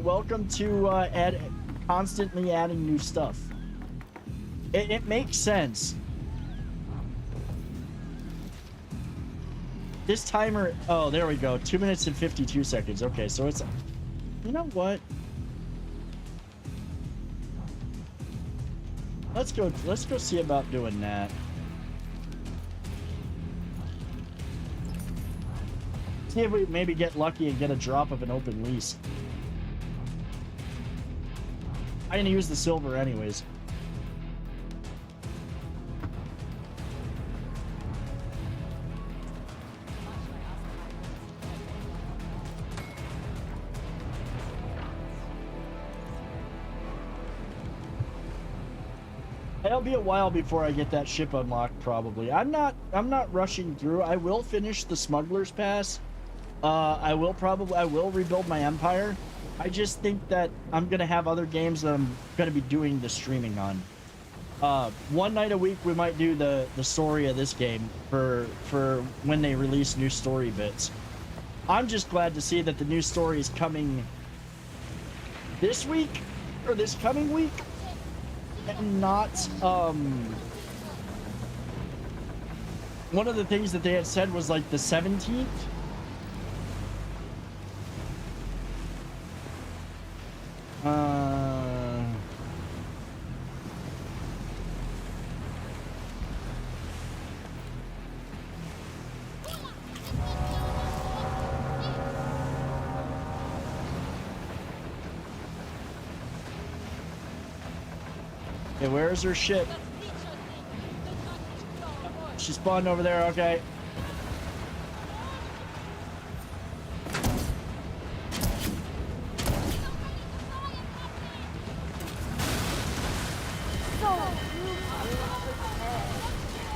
constantly adding new stuff. It makes sense. This timer, oh, there we go. 2 minutes and 52 seconds. Okay, so it's, you know what? Let's go see about doing that. See if we maybe get lucky and get a drop of an open lease. I'm gonna use the silver anyways. It'll be a while before I get that ship unlocked, probably. I'm not rushing through. I will finish the Smuggler's Pass. I will rebuild my empire. I just think that I'm gonna have other games that I'm gonna be doing the streaming on. One night a week we might do the story of this game for when they release new story bits. I'm just glad to see that the new story is coming this week or this coming week. And not one of the things that they had said was like the 17th. Okay, where's her ship? She spawned over there, okay.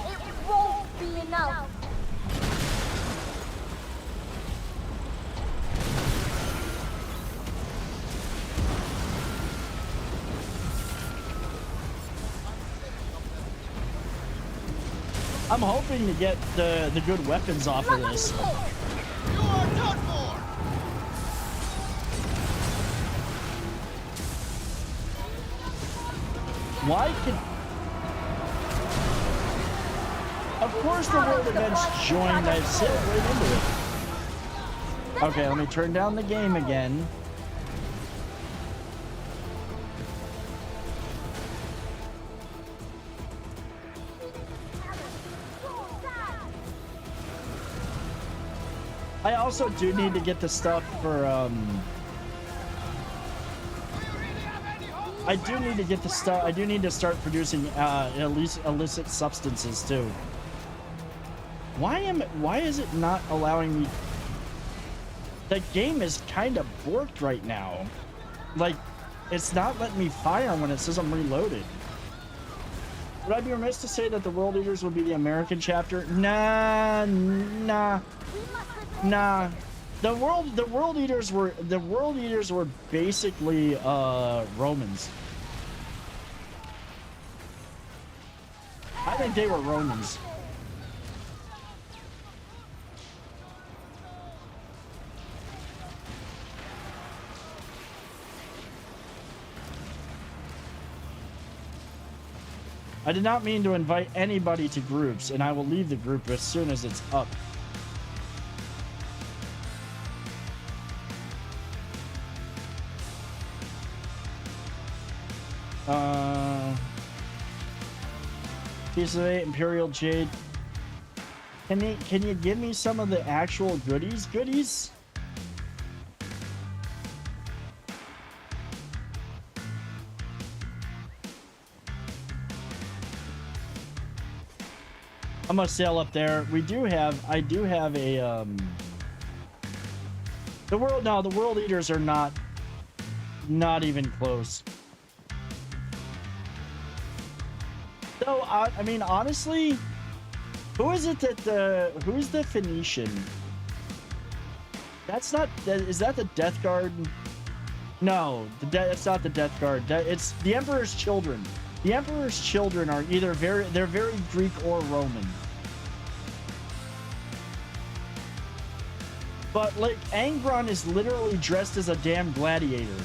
It won't be enough. I'm hoping to get the good weapons off of this. You are done for! Why can... Of course the world events joined. I sit right into it. Okay, let me turn down the game again. I also do need to get the stuff for I do need to get the stuff. I do need to start producing at least illicit substances too. Why is it not allowing me? The game is kind of borked right now. Like, it's not letting me fire when it says I'm reloaded. Would I be remiss to say that the World Eaters would be the American chapter? Nah. The World Eaters were basically Romans. I think they were Romans. I did not mean to invite anybody to groups, and I will leave the group as soon as it's up. Piece of 8 Imperial Jade. Can you give me some of the actual goodies? I'm gonna sail up there. I do have a the World Eaters are not even close. So I mean, honestly, who's the Phoenician? Is that the Death Guard? No, it's not the Death Guard. It's the Emperor's Children. The Emperor's Children are either they're very Greek or Roman. But like Angron is literally dressed as a damn gladiator.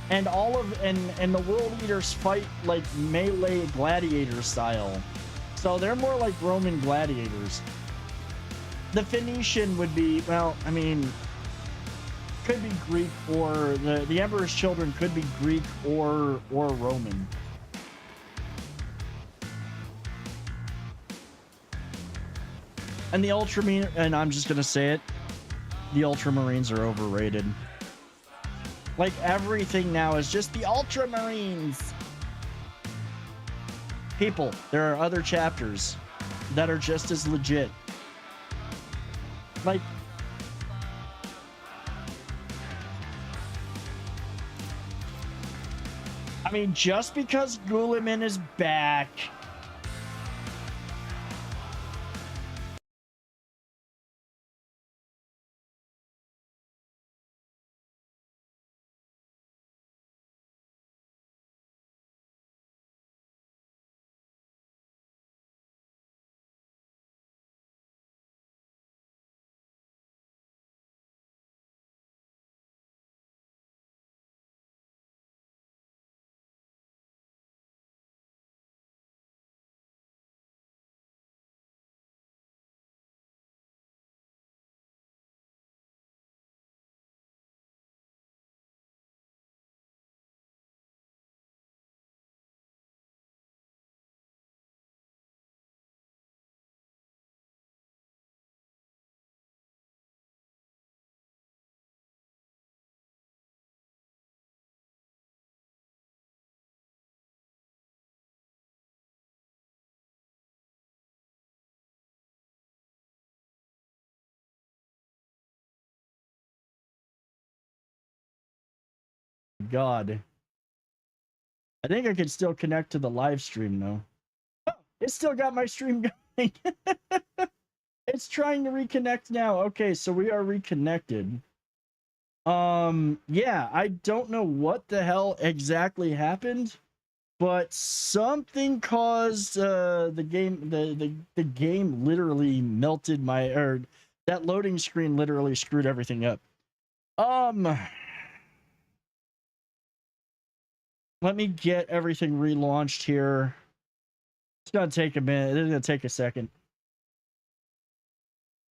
And and the World Eaters fight like melee gladiator style. So they're more like Roman gladiators. The Phoenician would be, well, I mean, could be Greek, or the Emperor's Children could be Greek or Roman. And the Ultramarine, and I'm just gonna say it, the Ultramarines are overrated. Like, everything now is just the Ultramarines. People, there are other chapters that are just as legit. Like, I mean, just because Guilliman is back. God. I think I can still connect to the live stream though. Oh, it's still got my stream going. It's trying to reconnect now. Okay, so we are reconnected. Yeah, I don't know what the hell exactly happened, but something caused the game literally melted that loading screen literally screwed everything up. Let me get everything relaunched here. It's gonna take a minute. It's gonna take a second.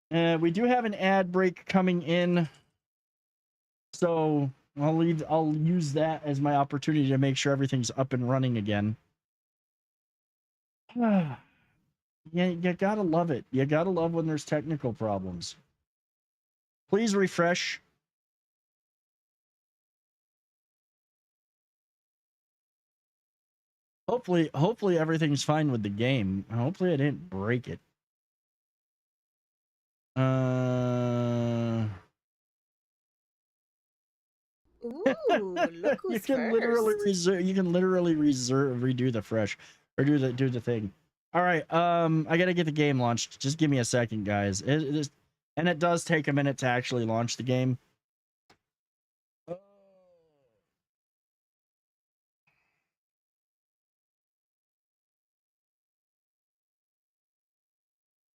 We do have an ad break coming in, so I'll use that as my opportunity to make sure everything's up and running again. Yeah, you gotta love it. You gotta love when there's technical problems. Please refresh. Hopefully everything's fine with the game. Hopefully I didn't break it. Ooh, look who's You can literally first. redo the fresh or do the thing. All right, I gotta get the game launched. Just give me a second, guys. And it does take a minute to actually launch the game.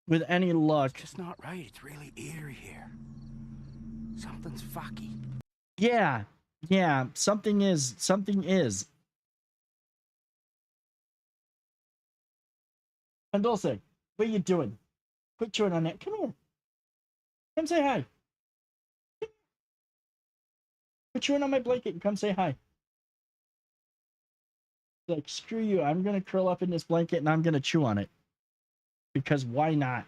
With any luck, Just not right. It's really eerie here. Something's fucky. yeah, something is. And Dulce, what are you doing? Quit chewing on that. Come here. Come say hi. Quit chewing on my blanket and come say hi. Like, screw you. I'm going to curl up in this blanket and I'm going to chew on it. Because why not?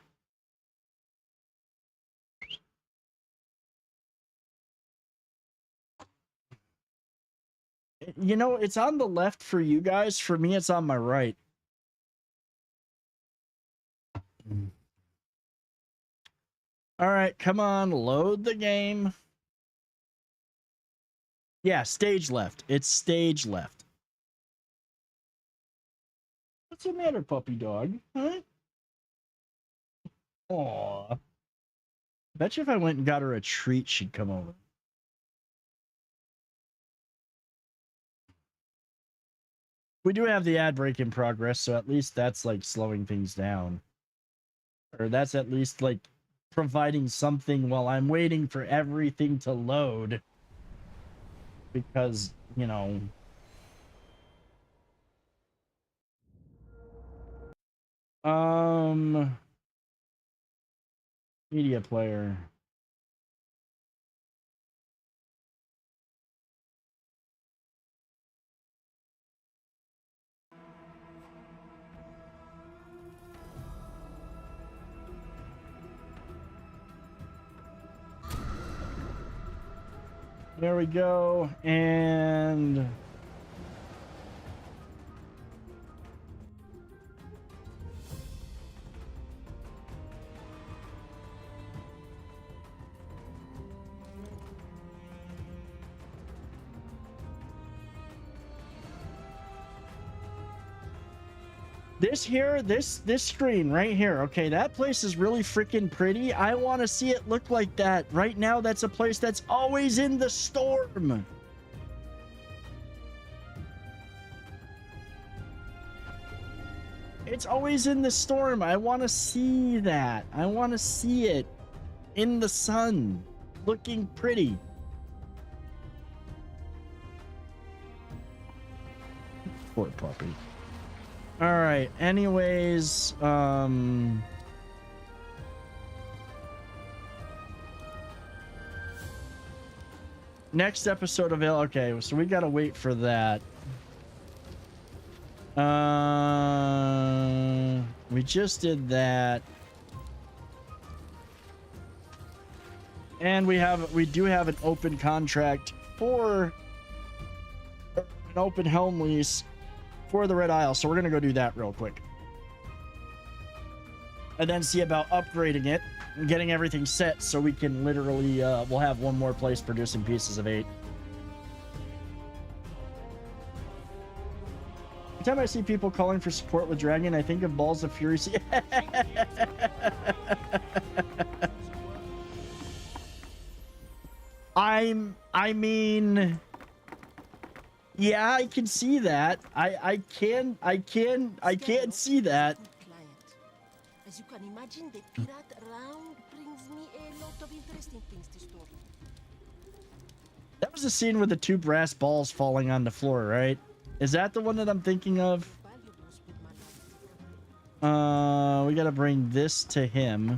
You know, it's on the left for you guys. For me, it's on my right. All right, come on, load the game. Yeah, stage left. It's stage left. What's the matter, puppy dog? Huh? Aw. Bet you if I went and got her a treat, she'd come over. We do have the ad break in progress, so at least that's like slowing things down. Or that's at least like providing something while I'm waiting for everything to load. Because, you know. Media player. There we go, and this screen right here, okay, that place is really freaking pretty. I want to see it look like that. Right now, that's a place that's always in the storm. It's always in the storm. I want to see that. I want to see it in the sun, looking pretty. Poor puppy. All right. Anyways, next episode of okay, so we gotta wait for that. We just did that, and we do have an open contract for an open helm lease for the Red Isle, so we're gonna go do that real quick and then see about upgrading it and getting everything set so we can literally we'll have one more place producing Pieces of 8. Every time I see people calling for support with Dragon, I think of Balls of Fury. I mean, yeah, I can see that. I can see that. As you can imagine, the pirate round brings me a lot of interesting things to store. That was the scene with the two brass balls falling on the floor, right? Is that the one that I'm thinking of? Valuables with my life. We gotta bring this to him.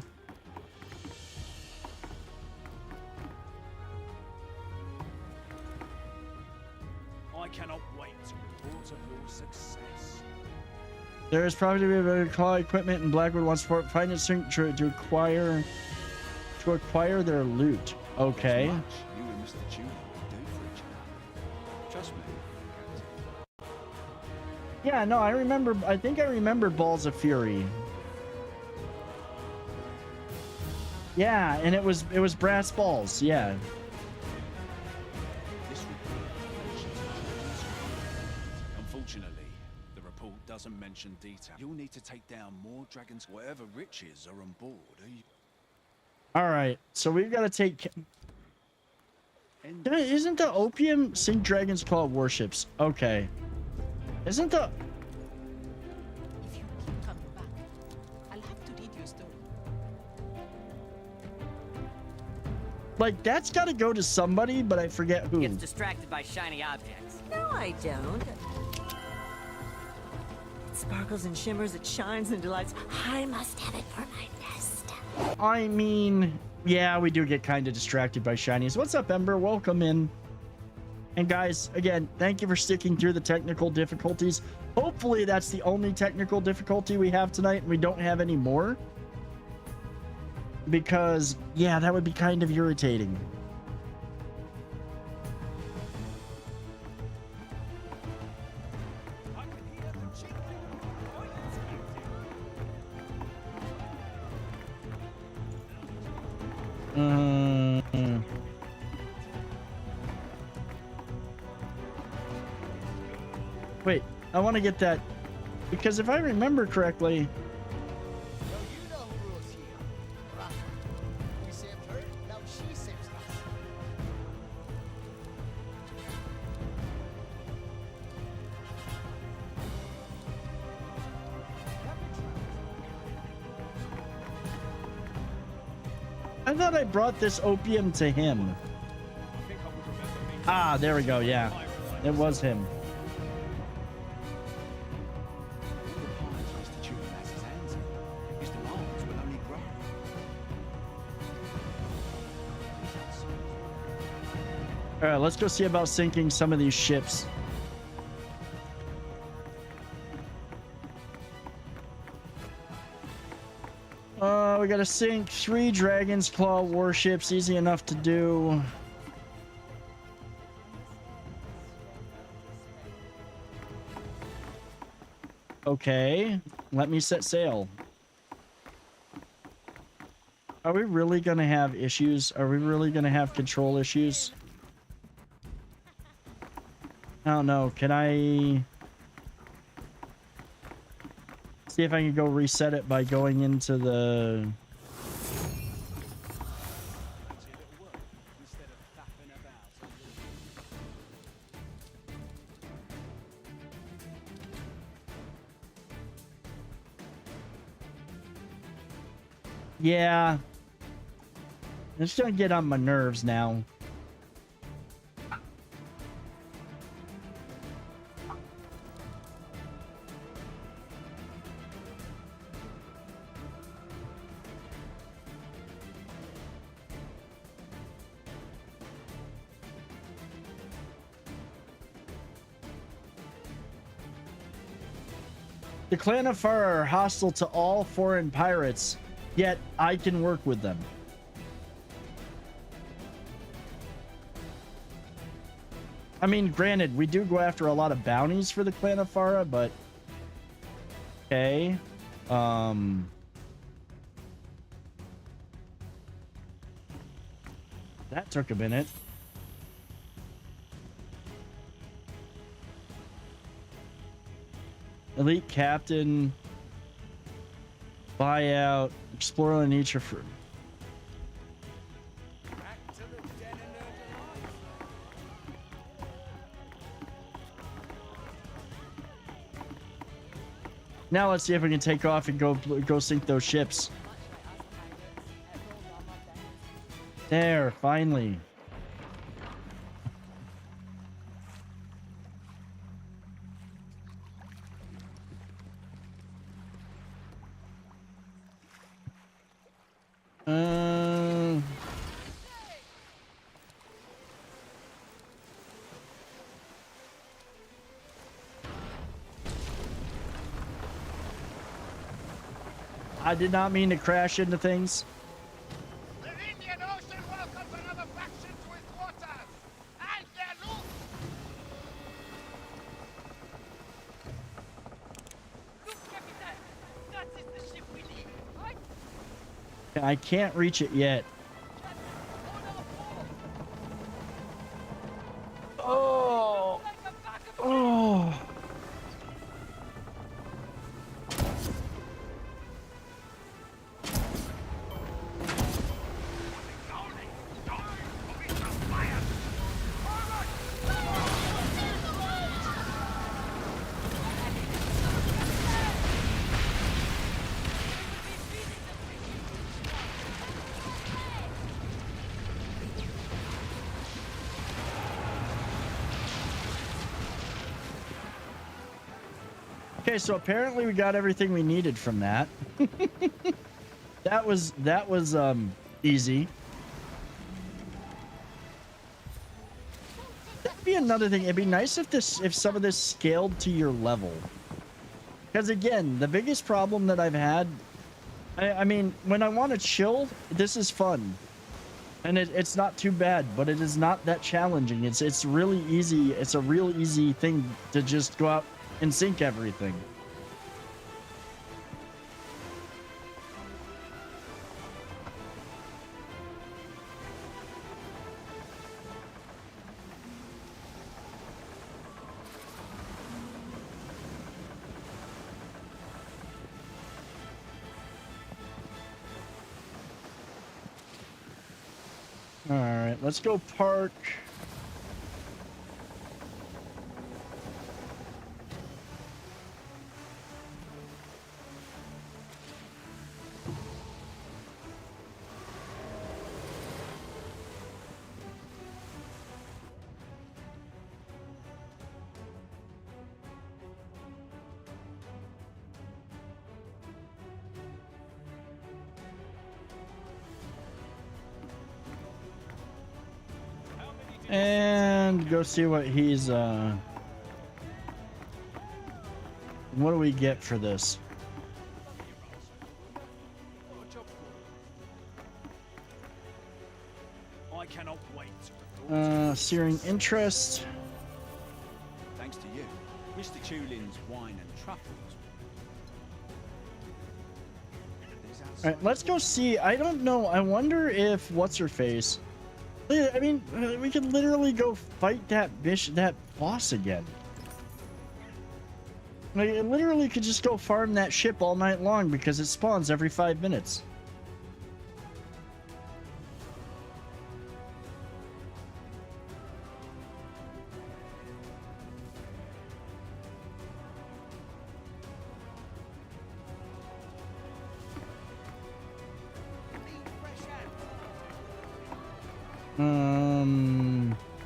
I cannot wait to report on your success. There is probably a claw equipment and Blackwood wants support. Find it to acquire to acquire their loot. Okay. There's much you and Mr. Tudor would do for each other. Trust me. Yeah, no, I remember. I think I remember Balls of Fury. Yeah, and it was brass balls. Yeah. This report mentions Jordan's Grave. Unfortunately, the report doesn't mention detail. You'll need to take down more dragons. Whatever riches are on board. All right, so we've got to take. Isn't the opium sink Dragon's Claw warships? Okay. Isn't the If you keep coming back, I'll have to read you a story. like that's got to go to somebody, but I forget who. Gets distracted by shiny objects. No, I don't. It sparkles and shimmers, it shines and delights. I must have it for my nest. I mean, yeah, we do get kind of distracted by shinies. What's up, Ember? Welcome in. And guys, again, thank you for sticking through the technical difficulties. Hopefully that's the only technical difficulty we have tonight and we don't have any more. Because, yeah, that would be kind of irritating. Wait, I want to get that because if I remember correctly, I thought I brought this opium to him. Ah, there we go. Yeah, it was him. Mr. Tudor has his hands in. His demands will only grow. All right, let's go see about sinking some of these ships. We gotta sink 3 Dragon's Claw warships. Easy enough to do. Okay, let me set sail. Are we really gonna have issues? Are we really gonna have control issues? I don't know. Can I see if I can go reset it by going into the... Yeah. It's gonna get on my nerves now. The Clan of Far are hostile to all foreign pirates, yet I can work with them. I mean, granted, we do go after a lot of bounties for the Clan of Farah, but... Okay. That took a minute. Elite Captain. Buyout. Explore the nature for... Now let's see if we can take off and go sink those ships. There, finally. I did not mean to crash into things. They're in I can't reach it yet. Oh. Oh. Okay, so apparently we got everything we needed from that. that was easy. That'd be another thing. It'd be nice if some of this scaled to your level. Because again, the biggest problem that I've had, I mean, when I want to chill, this is fun. And it's not too bad, but it is not that challenging. It's really easy. It's a real easy thing to just go out and sync everything. All right, let's go park. And go see what he's what do we get for this? I cannot wait. Searing interest. Thanks to you, Mr. Tulin's wine and truffles. All right, let's go see. I don't know. I wonder if what's her face. I mean, we could literally go fight that boss again. Like, I literally could just go farm that ship all night long because it spawns every 5 minutes.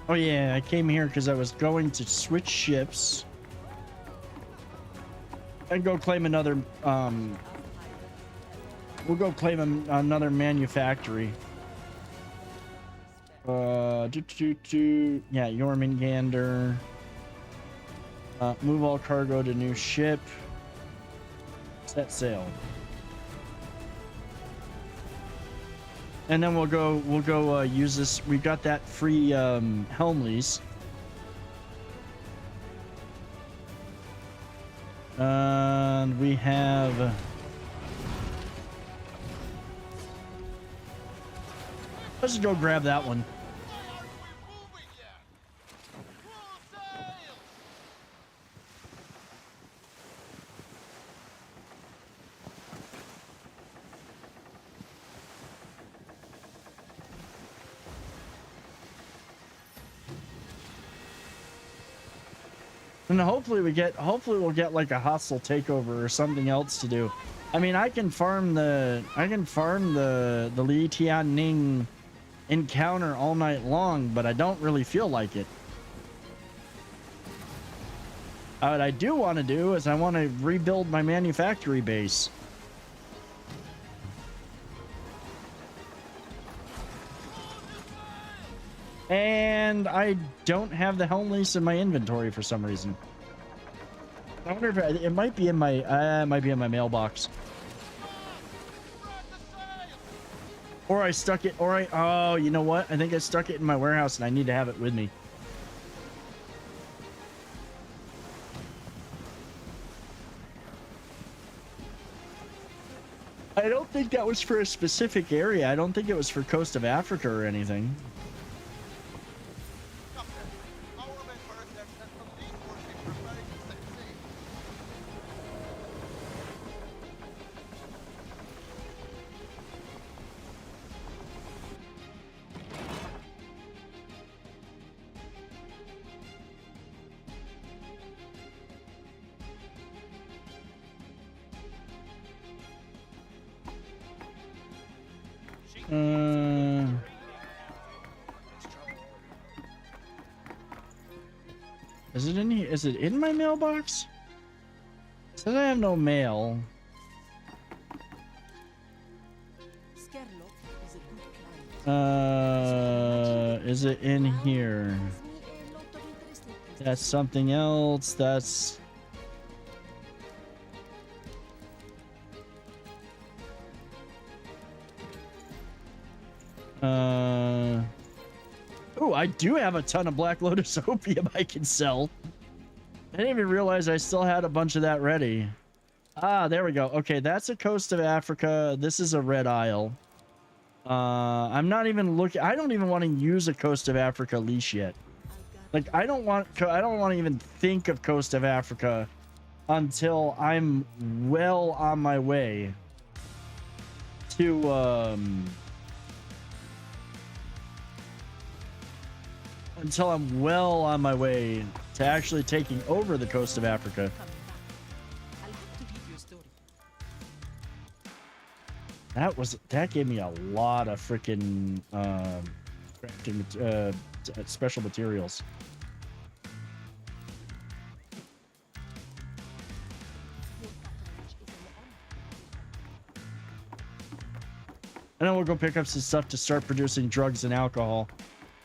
Oh yeah, I came here because I was going to switch ships and go claim another. We'll go claim another manufactory. Yeah, Jormungandr. Move all cargo to new ship. Set sail. And then we'll go use this. We've got that free helm lease. And we have let's just go grab that one. And hopefully we'll get like a hostile takeover or something else to do. I mean, I can farm the Li Tianning encounter all night long, but I don't really feel like it. What I do want to do is I want to rebuild my manufactory base. And I don't have the helm lease in my inventory for some reason. I wonder if it might be in my mailbox. Or I stuck it, oh, you know what? I think I stuck it in my warehouse and I need to have it with me. I don't think that was for a specific area. I don't think it was for Coast of Africa or anything. Is it in here? Is it in my mailbox? It says I have no mail. Skerlock is a good client. Is it in here? Brings me a lot of interesting things. That's something else. That's oh, I do have a ton of Black Lotus opium I can sell. I didn't even realize I still had a bunch of that ready. Ah, there we go. Okay, that's a Coast of Africa. This is a Red Isle. I'm not even looking. I don't even want to use a Coast of Africa leash yet. Like, I don't want to even think of Coast of Africa until I'm well on my way to until I'm well on my way to actually taking over the Coast of Africa. Coming back. I'll have to give you a story. That gave me a lot of freaking crafting special materials. Your patronage is an honor. And then we'll go pick up some stuff to start producing drugs and alcohol.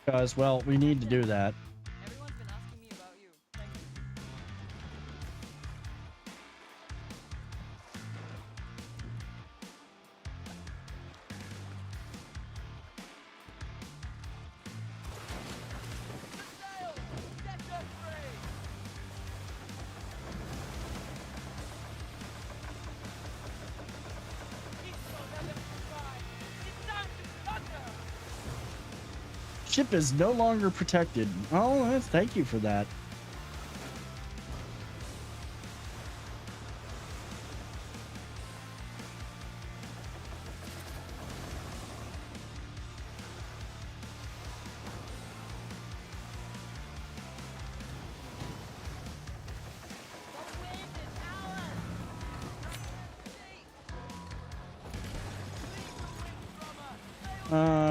Because, well, we need to do that. Everyone's been asking me about you. Thank you. Ship is no longer protected. Oh, thank you for that.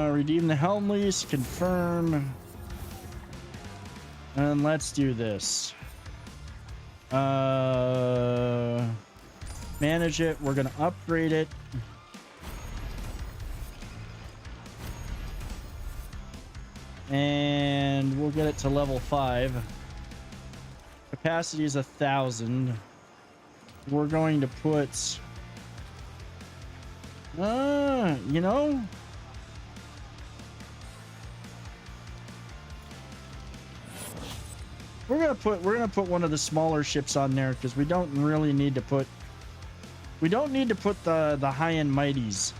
Redeem the helm lease, confirm. And let's do this. Manage it. We're gonna upgrade it. And we'll get it to level 5. Capacity is 1,000. We're going to put you know, we're gonna put one of the smaller ships on there because we don't really need to put the high-end mighties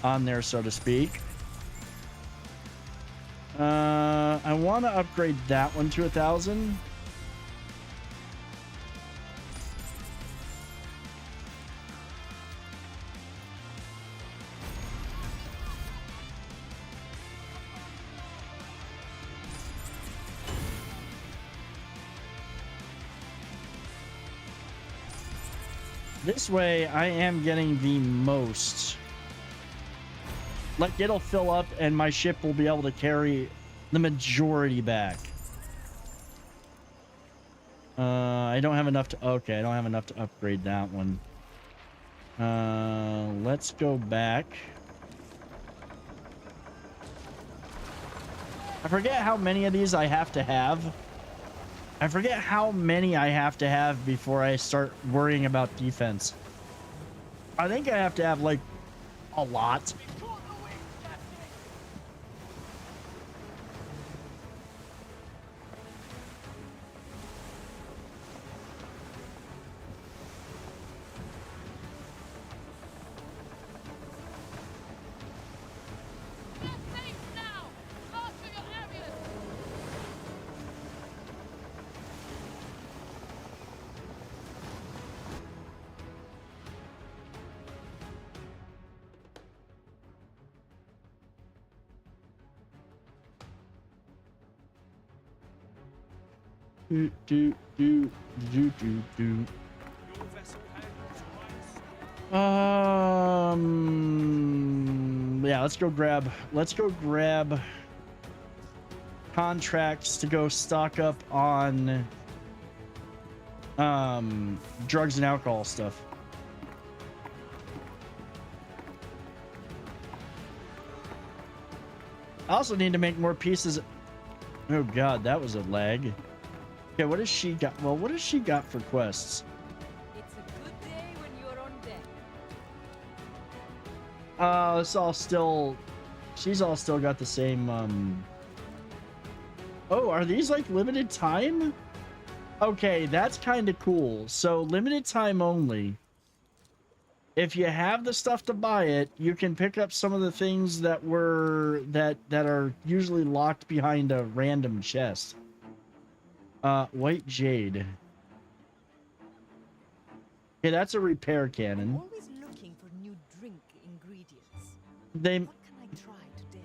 on there, so to speak. I want to upgrade that one to 1,000. This way, I am getting the most. Like, it'll fill up, and my ship will be able to carry the majority back. I don't have enough to... Okay, I don't have enough to upgrade that one. Let's go back. I forget how many of these I have to have. I forget how many I have to have before I start worrying about defense. I think I have to have, like, a lot. Do, do, do, do, do, do. Your vessel handles twice. Yeah, let's go grab contracts to go stock up on drugs and alcohol stuff. I also need to make more pieces. Oh god, that was a lag. Okay, what has she got? Well, what has she got for quests? It's a good day when you're on deck. It's all still, she's all still got the same, oh, are these like limited time? Okay, that's kind of cool. So limited time only. If you have the stuff to buy it, you can pick up some of the things that are usually locked behind a random chest. White jade. Okay, that's a repair cannon. Always looking for new drink ingredients. They What can I try today?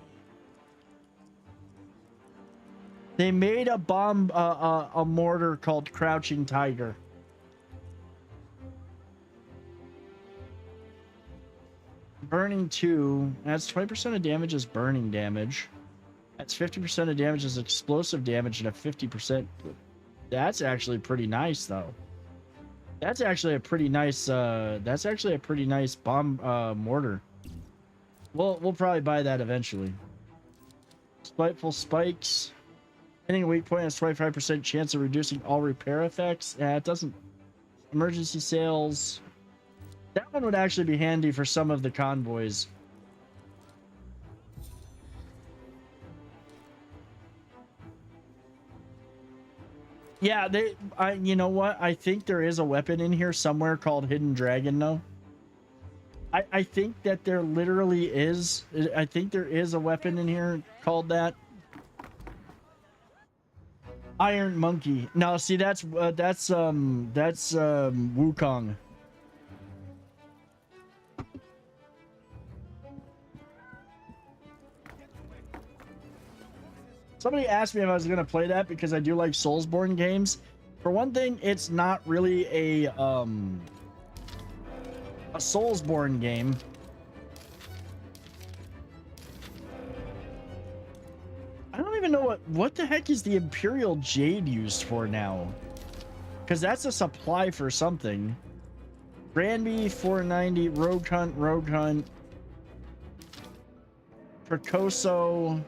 They made a bomb, a mortar called Crouching Tiger. Burning 2. That's 20% of damage is burning damage. That's 50% of damage is explosive damage and a 50%. That's actually pretty nice, though. That's actually a pretty nice. That's actually a pretty nice bomb mortar. We'll probably buy that eventually. Spiteful spikes. Hitting a weak point has 25% chance of reducing all repair effects. Yeah, it doesn't. Emergency sales. That one would actually be handy for some of the convoys. Yeah, you know what? I think there is a weapon in here somewhere called Hidden Dragon, though. I think that there literally is. I think there is a weapon in here called that. Iron Monkey. Now, see, that's Wukong. Somebody asked me if I was going to play that because I do like Soulsborne games. For one thing, it's not really a Soulsborne game. I don't even know what the heck is the Imperial Jade used for now? Because that's a supply for something. Granby 490, Rogue Hunt. Precoso.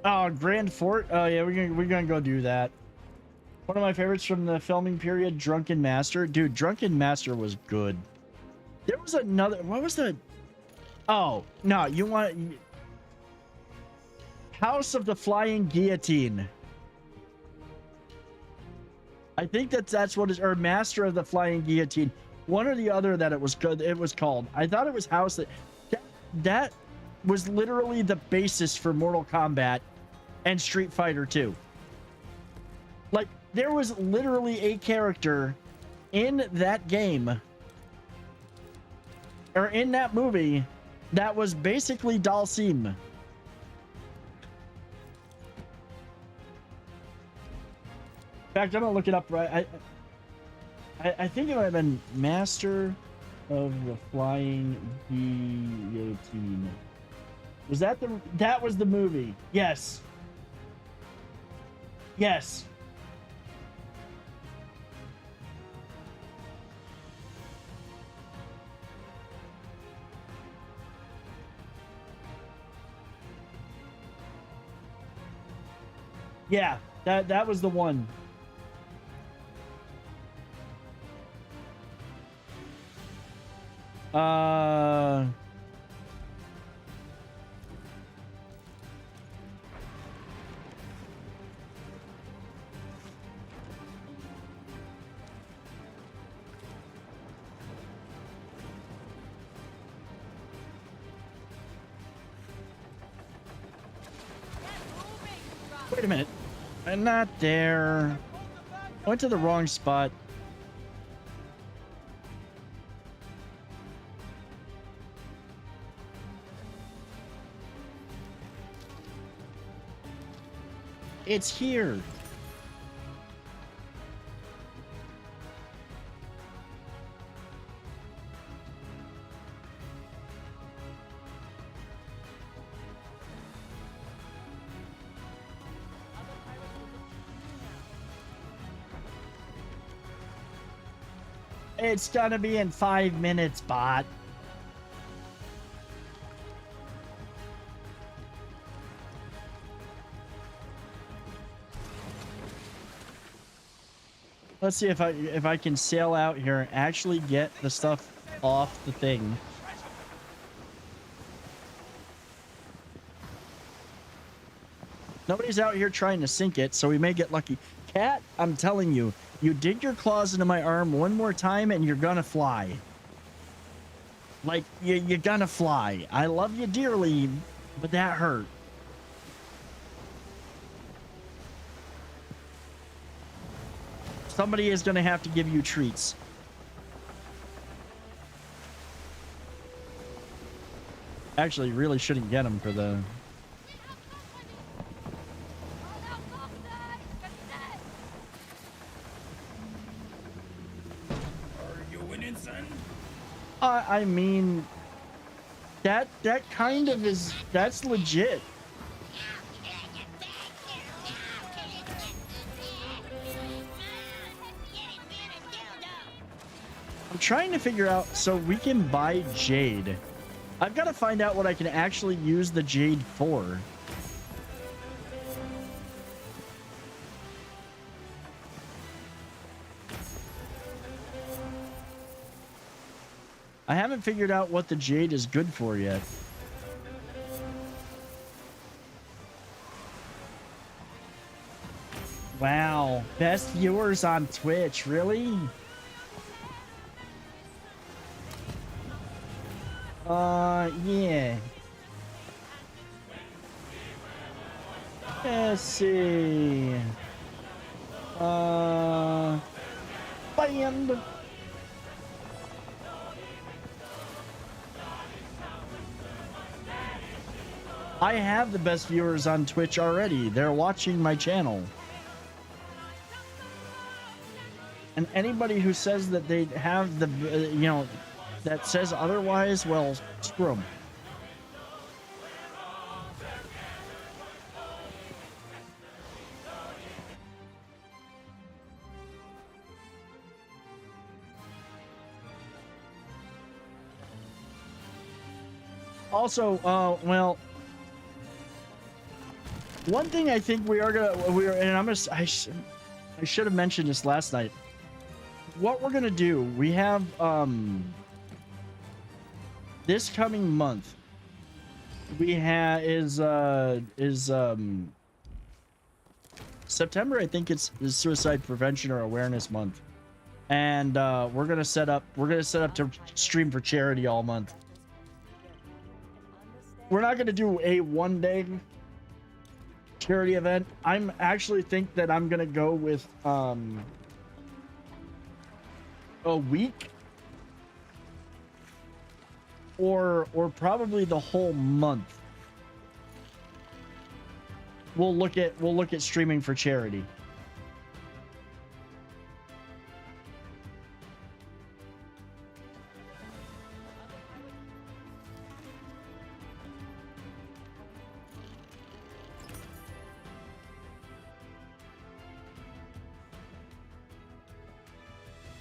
Oh, Grand Fort. Oh yeah, we're gonna go do that. One of my favorites from the filming period, Drunken Master. Dude, Drunken Master was good. There was another. What was the? Oh no, you want House of the Flying Guillotine. I think that's what is, or Master of the Flying Guillotine. One or the other that it was good. It was called. I thought it was House. That was literally the basis for Mortal Kombat and Street Fighter 2. Like, there was literally a character in that game or in that movie that was basically Dalsim. In fact, I'm gonna look it up right. I think it might have been Master of the Flying Guillotine. Was that that was the movie? Yes. Yes. Yeah, that was the one. Wait a minute. I'm not there. I went to the wrong spot. It's here. It's gonna be in 5 minutes, bot. Let's see if I can sail out here and actually get the stuff off the thing. Nobody's out here trying to sink it, so we may get lucky. Cat, I'm telling you, you dig your claws into my arm one more time and you're gonna fly. Like, you're gonna fly. I love you dearly, but that hurt. Somebody is gonna have to give you treats. Actually, really shouldn't get them for the... I mean, that kind of is, that's legit. I'm trying to figure out, so we can buy jade. I've got to find out what I can actually use the jade for. I haven't figured out what the jade is good for yet. Wow, best viewers on Twitch, really? Yeah. Let's see. Band. I have the best viewers on Twitch already. They're watching my channel. And anybody who says that they have the, you know, that says otherwise, well, screw them. Also, well, one thing I think I should have mentioned this last night. What we're gonna do, we have this coming month we have is September. I think it's Suicide Prevention or Awareness Month, and we're gonna set up to stream for charity all month. We're not gonna do a one-day charity event. I'm actually think that I'm gonna go with a week or probably the whole month. We'll look at streaming for charity.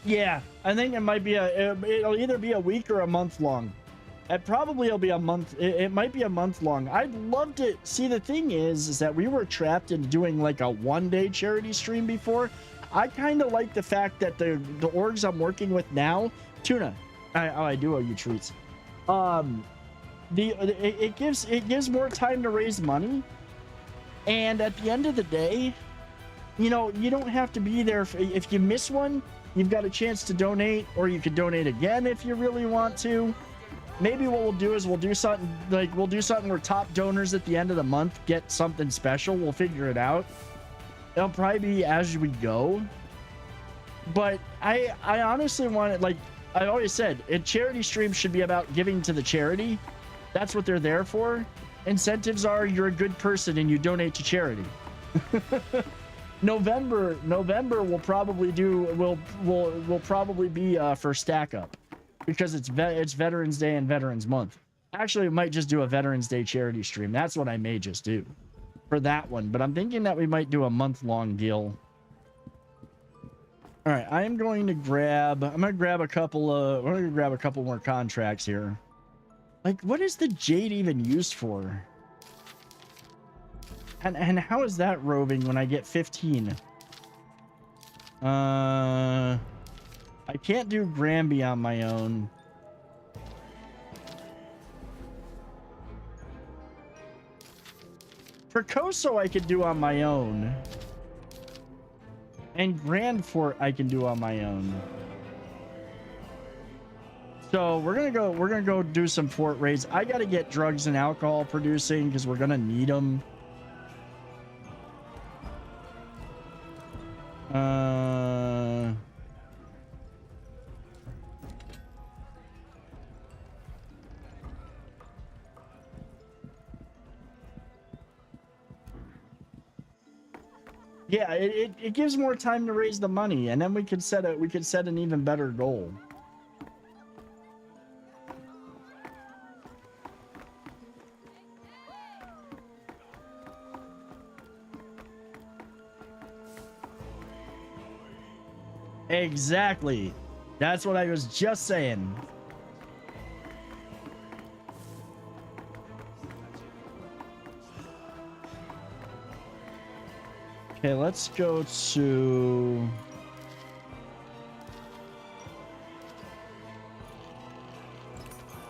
Yeah, I think it might be it'll either be a week or a month long. It probably will be a month. It might be a month long. I'd love to see. The thing is that we were trapped into doing like a one-day charity stream before. I kind of like the fact that the orgs I'm working with now, Tuna, I do owe you treats. It gives more time to raise money, and at the end of the day, you know, you don't have to be there if you miss one. You've got a chance to donate, or you could donate again if you really want to. Maybe what we'll do is we'll do something where top donors at the end of the month get something special. We'll figure it out. It'll probably be as we go. But I honestly want it, like I always said, a charity stream should be about giving to the charity. That's what they're there for. Incentives are you're a good person and you donate to charity. November will probably will probably be for Stack Up because it's Veterans Day and Veterans Month. Actually, we might just do a Veterans Day charity stream. That's what I may just do for that one. But I'm thinking that we might do a month-long deal. All right, I'm gonna grab a couple more contracts here. Like, what is the jade even used for? And how is that roving when I get 15? I can't do Granby on my own. Percoso I could do on my own. And Grand Fort I can do on my own. So we're gonna go do some fort raids. I gotta get drugs and alcohol producing because we're gonna need them. Yeah, it gives more time to raise the money, and then we could set an even better goal. Exactly. That's what I was just saying. Okay, let's go to...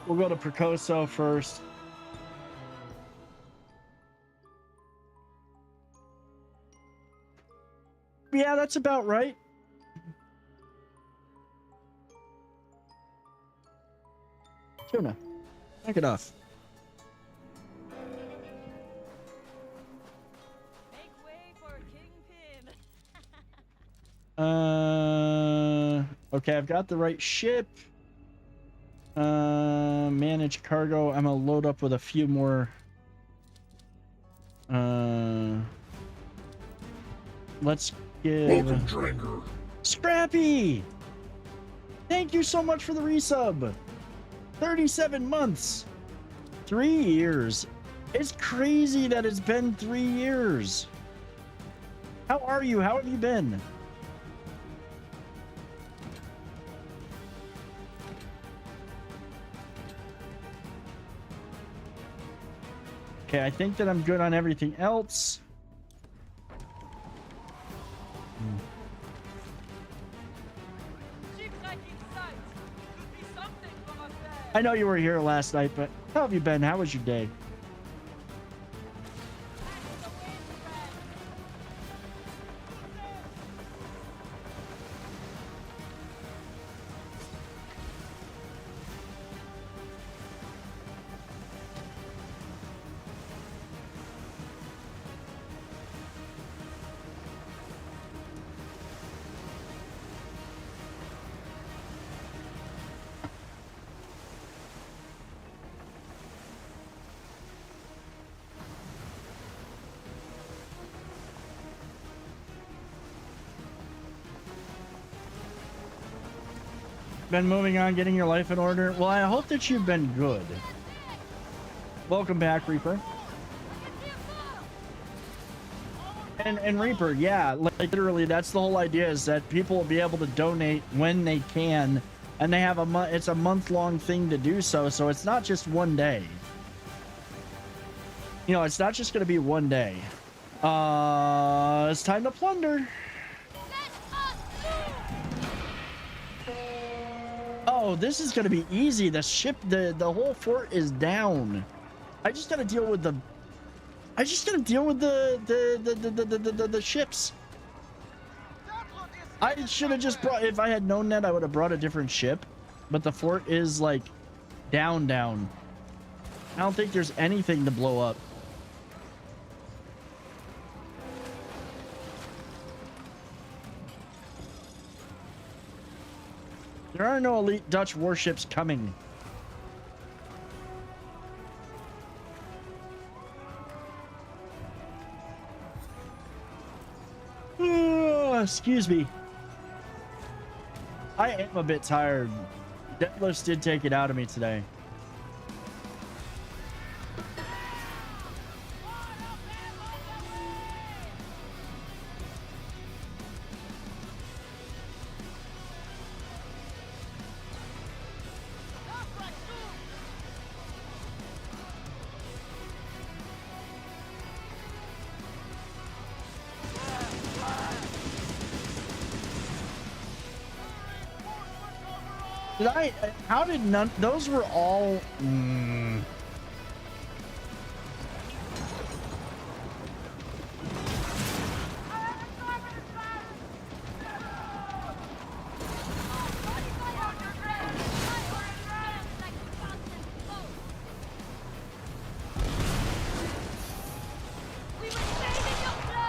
We'll go to Percoso first. Yeah, that's about right. Tuna, knock it off. Make way for Kingpin. Okay, I've got the right ship. Manage cargo. I'm gonna load up with a few more. Let's give Welcome, Dranger. Scrappy. Thank you so much for the resub. 37 months. 3 years. It's crazy that it's been 3 years. How are you? How have you been? Okay, I think that I'm good on everything else. I know you were here last night, but how have you been? How was your day? Been moving on, getting your life in order. Well, I hope that you've been good. Welcome back, Reaper. And Reaper, yeah, like literally, that's the whole idea, is that people will be able to donate when they can, and they have it's a month-long thing to do so. So it's not just one day. You know, it's not just going to be one day. It's time to plunder. Oh, this is gonna be easy. The ship, the whole fort is down. I just gotta deal with the ships. I should have just brought, if I had known that, I would have brought a different ship. But the fort is like down. I don't think there's anything to blow up. There are no elite Dutch warships coming. excuse me. I am a bit tired. Deadlifts did take it out of me today. How did none? Those were all.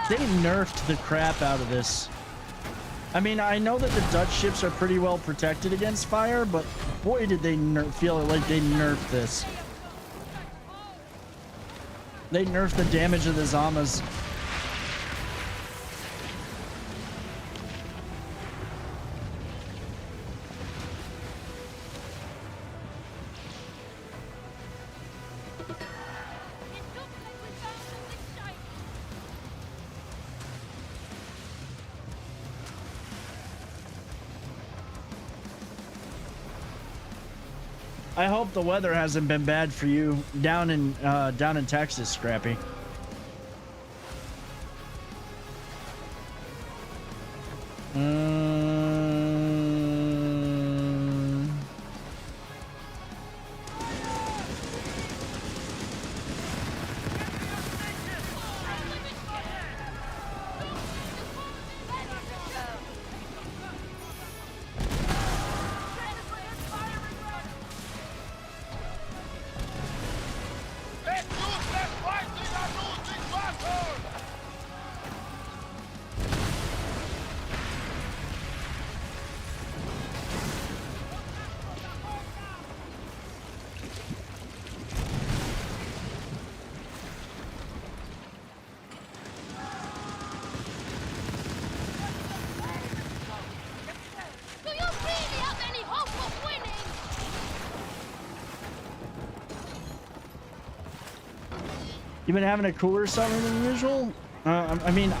They nerfed the crap out of this. I mean, I know that the Dutch ships are pretty well protected against fire, but boy, did they feel like they nerfed this. They nerfed the damage of the Zamas. I hope the weather hasn't been bad for you down in Texas, Scrappy. Do you really have any hope of winning? You been having a cooler summer than usual? I mean,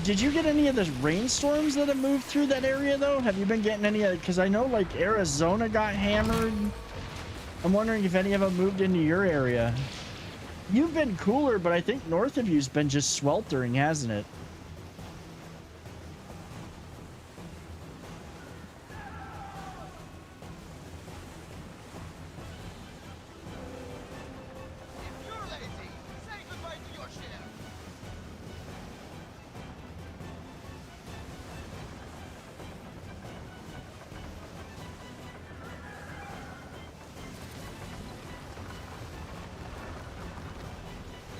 did you get any of the rainstorms that have moved through that area though? Have you been getting any of? Because I know like Arizona got hammered. I'm wondering if any of them moved into your area. You've been cooler, but I think north of you's been just sweltering, hasn't it?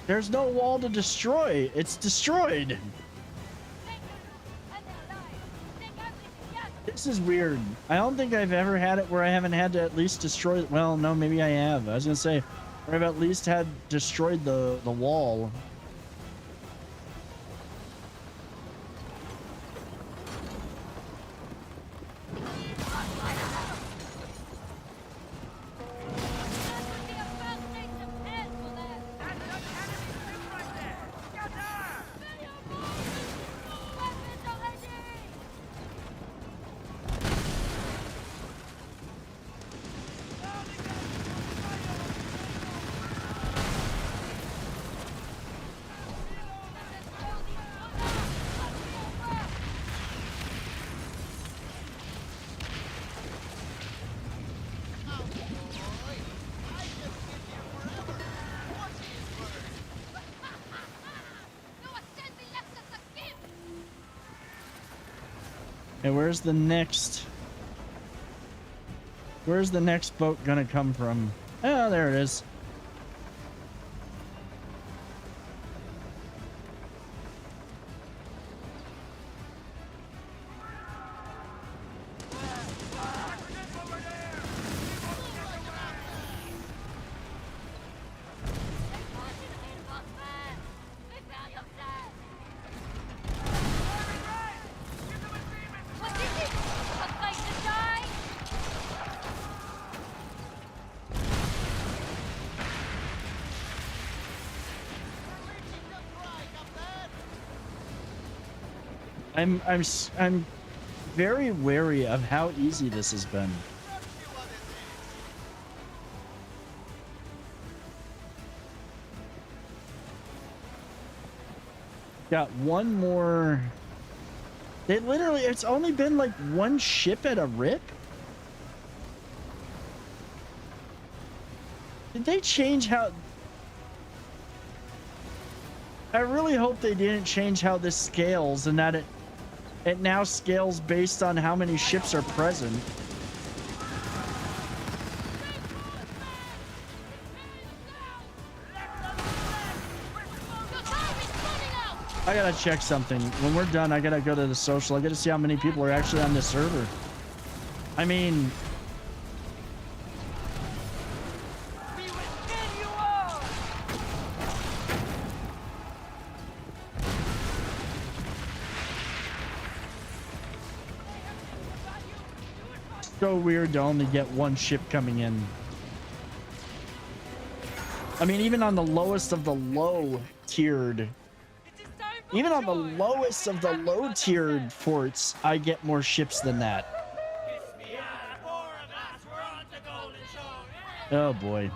There's no wall to destroy. It's destroyed. This is weird. I don't think I've ever had it where I haven't had to at least destroy. Well, no, maybe I have. I was gonna say, where I've at least had destroyed the wall. Hey, where's the next boat gonna come from? Oh, there it is. I'm very wary of how easy this has been. Got one more. They literally, it's only been like one ship at a rip. Did they change how? I really hope they didn't change how this scales and that it now scales based on how many ships are present. I gotta check something. When we're done, I gotta go to the social. I gotta see how many people are actually on this server. I mean, so weird to only get one ship coming in. I mean, even on the lowest of the low tiered, even on the lowest of the low tiered forts, I get more ships than that. Oh boy.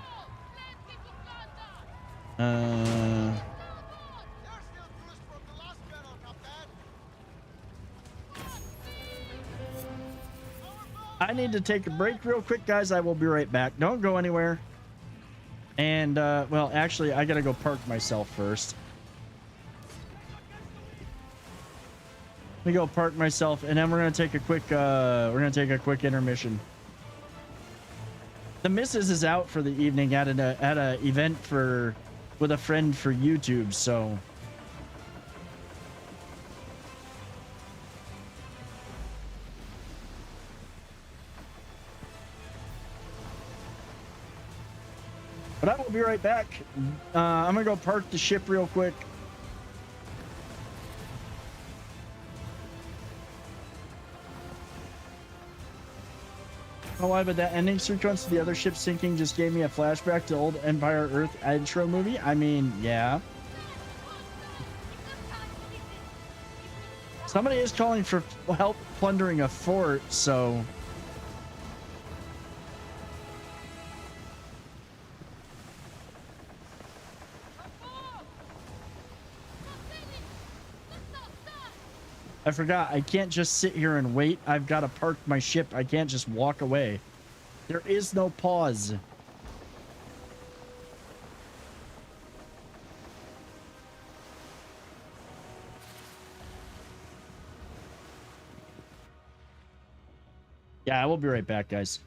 I need to take a break real quick, guys. I will be right back. Don't go anywhere. And, well, actually, I gotta go park myself first. Let me go park myself, and then we're gonna take a quick intermission. The missus is out for the evening at a event with a friend for YouTube, so. But I will be right back. I'm gonna go park the ship real quick. Oh, why? But that ending sequence to the other ship sinking just gave me a flashback to old Empire Earth intro movie. I mean, yeah. Somebody is calling for help plundering a fort, so. I forgot, I can't just sit here and wait. I've got to park my ship. I can't just walk away. There is no pause. Yeah, I will be right back, guys.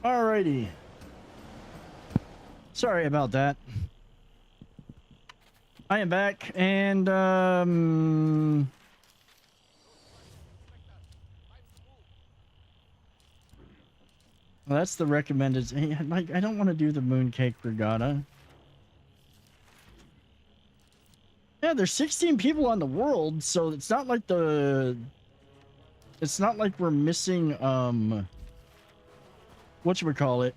Alrighty. Sorry about that. I am back, and well, that's the recommended. Like, I don't want to do the mooncake regatta. Yeah, there's 16 people on the world, so it's not like it's not like we're missing whatchamacallit.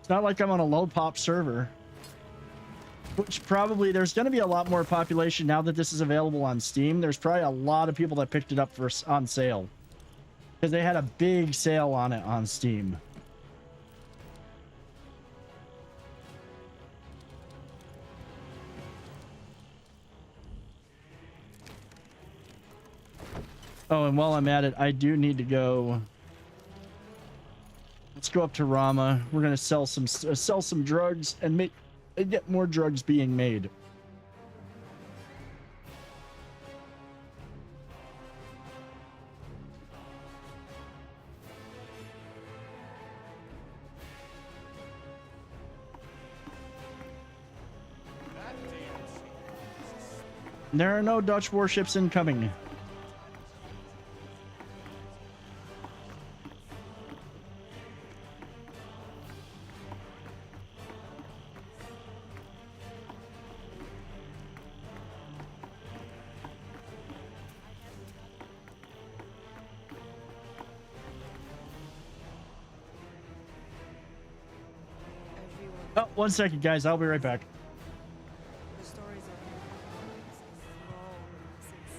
It's not like I'm on a low pop server. Which probably there's going to be a lot more population now that this is available on Steam. There's probably a lot of people that picked it up on sale. Because they had a big sale on it on Steam. Oh, and while I'm at it, I do need to go. Let's go up to Rama. We're gonna sell some drugs and get more drugs being made. There are no Dutch warships incoming. Oh, 1 second, guys. I'll be right back. The stories of your forefathers enthrall the masses.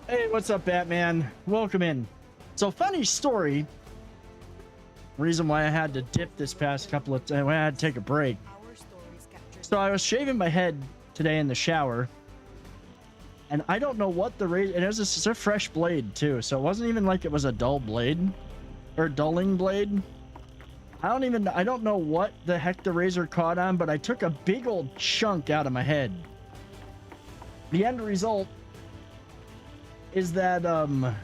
Hey, what's up, Batman? Welcome in. So, funny story. Reason why I had to dip this past couple of times, I had to take a break. Our stories captured So I was shaving my head today in the shower, And I don't know what the razor, and it's a fresh blade too, so it wasn't even like it was a dull blade or dulling blade. I don't know what the heck the razor caught on, but I took a big old chunk out of my head. The end result is that I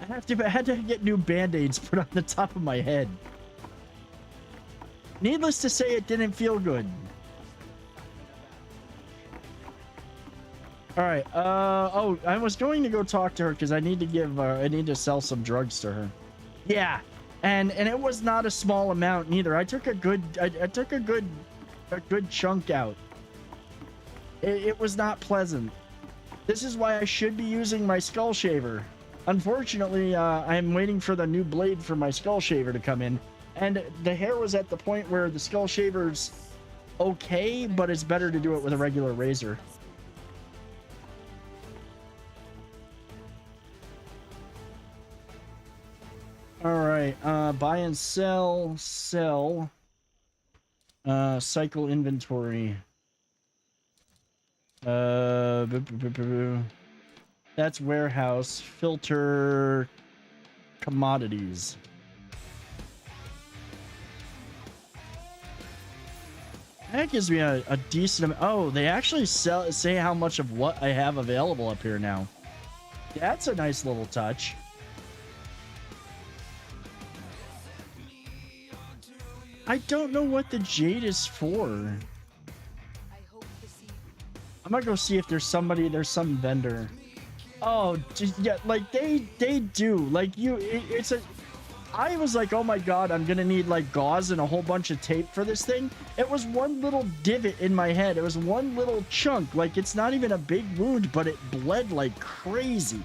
had to get new band-aids put on the top of my head. Needless to say, it didn't feel good. All right. Oh, I was going to go talk to her because I need to sell some drugs to her. Yeah, and it was not a small amount neither. I took a good chunk out. It was not pleasant. This is why I should be using my skull shaver. Unfortunately, I'm waiting for the new blade for my skull shaver to come in, and the hair was at the point where the skull shaver's okay, but it's better to do it with a regular razor. All right, buy and sell, cycle inventory. That's warehouse, filter commodities. That gives me a decent amount. Oh, they actually say how much of what I have available up here now. That's a nice little touch. I don't know what the jade is for. I'm gonna go see if there's some vendor. Oh, yeah, like they do. Like I was like, oh my god, I'm gonna need like gauze and a whole bunch of tape for this thing. It was one little divot in my head. It was one little chunk. Like, it's not even a big wound, but it bled like crazy.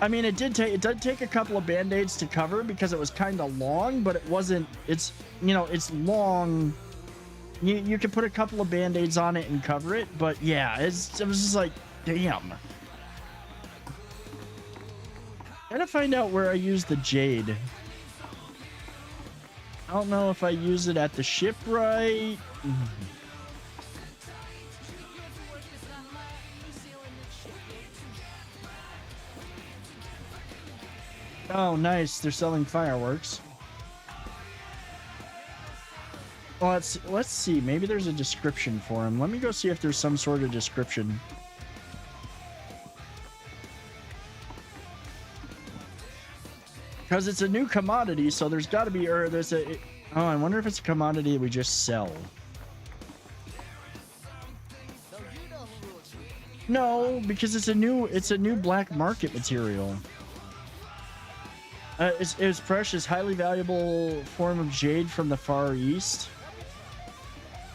I mean, it did take a couple of band-aids to cover because it was kind of long, but it wasn't. It's long. You can put a couple of band-aids on it and cover it, but yeah, it was just like, damn. Gotta find out where I use the jade. I don't know if I use it at the shipwright. Oh, nice. They're selling fireworks. Well, let's see. Maybe there's a description for him. Let me go see if there's some sort of description. Because it's a new commodity, so there's got to be, or there's a. Oh, I wonder if it's a commodity we just sell. No, because it's a new black market material. It's precious, highly valuable form of jade from the Far East.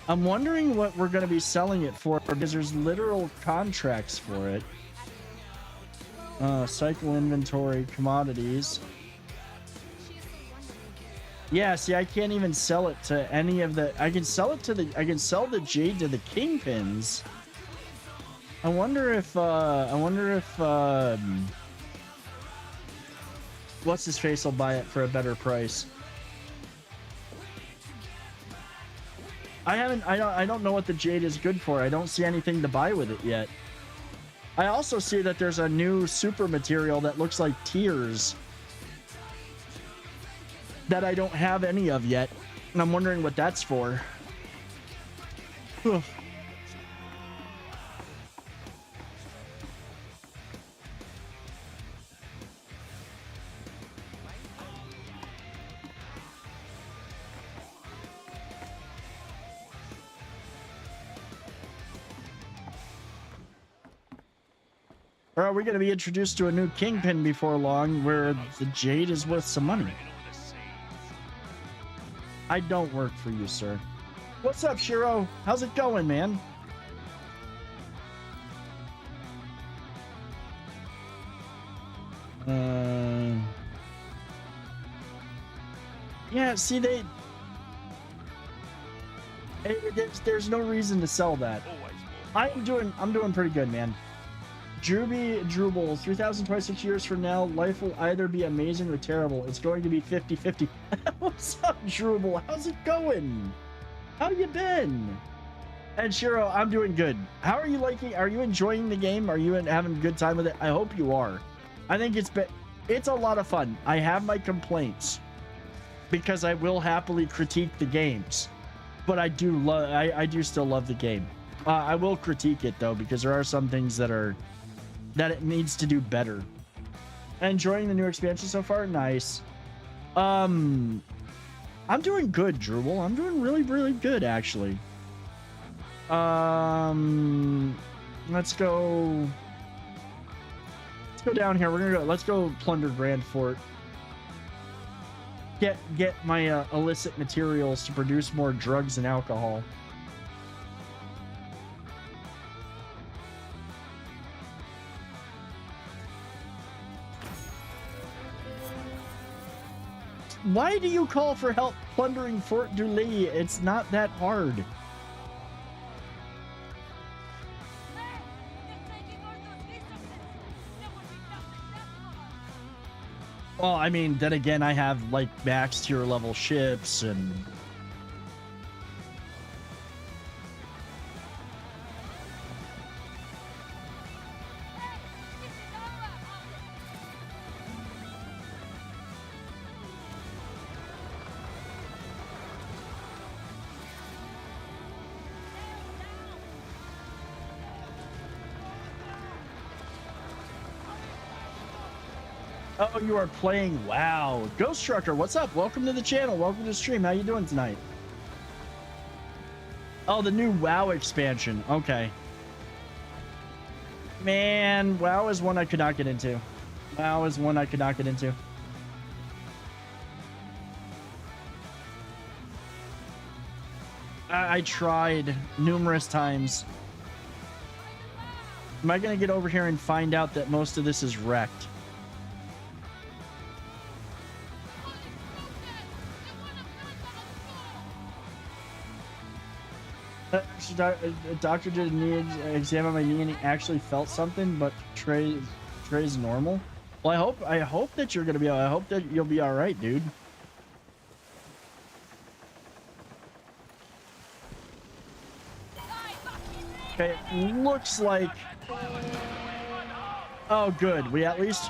I'm wondering what we're going to be selling it for, because there's literal contracts for it. Cycle inventory, commodities. Yeah, see, I can't even sell it to any of the. I can sell the jade to the kingpins. I wonder if what's his face will buy it for a better price. I don't know what the jade is good for. I don't see anything to buy with it yet. I also see that there's a new super material that looks like tears that I don't have any of yet, and I'm wondering what that's for. Ugh. Or are we going to be introduced to a new kingpin before long where the jade is worth some money? I don't work for you, sir. What's up, Shiro? How's it going, man? Yeah, see, there's no reason to sell that. I'm doing pretty good, man. Drubal, 3,026 years from now, life will either be amazing or terrible. It's going to be 50-50. What's up, Drubal? How's it going? How you been? And Shiro, I'm doing good. How are you liking? Are you enjoying the game? Are you having a good time with it? I hope you are. I think it's a lot of fun. I have my complaints because I will happily critique the games, but I do still love the game. I will critique it though because there are some things that it needs to do better. Enjoying the new expansion so far? Nice. I'm doing good, Drupal. I'm doing really, really good actually. Let's go down here. Let's go plunder Grand Fort. Get my illicit materials to produce more drugs and alcohol. Why do you call for help plundering Fort Dulé? It's not that hard. Well, I mean, then again, I have like max tier level ships and oh, you are playing WoW. Ghost Trucker, what's up? Welcome to the channel. Welcome to the stream. How you doing tonight? Oh, the new WoW expansion. Okay. Man, WoW is one I could not get into. WoW is one I could not get into. I tried numerous times. Am I going to get over here and find out that most of this is wrecked? Doctor did a knee exam on my knee and he actually felt something, but Trey's normal. Well, I hope that you're gonna be. I hope that you'll be all right, dude. Okay, it looks like. Oh, good. We at least.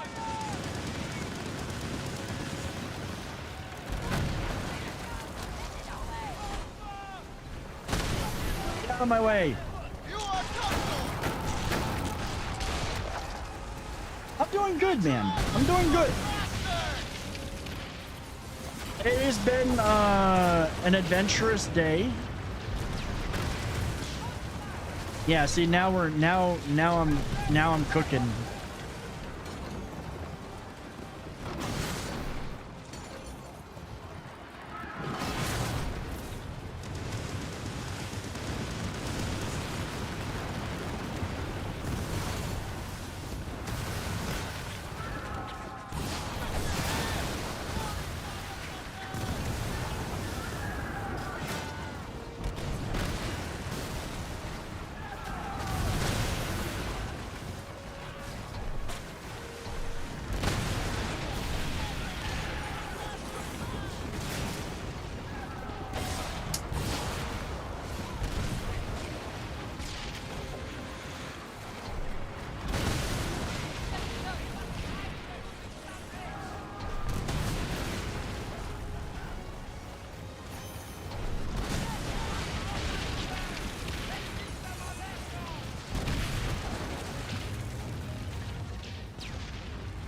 Get out of my way. I'm doing good, man. I'm doing good. It has been an adventurous day. Yeah, see now I'm cooking.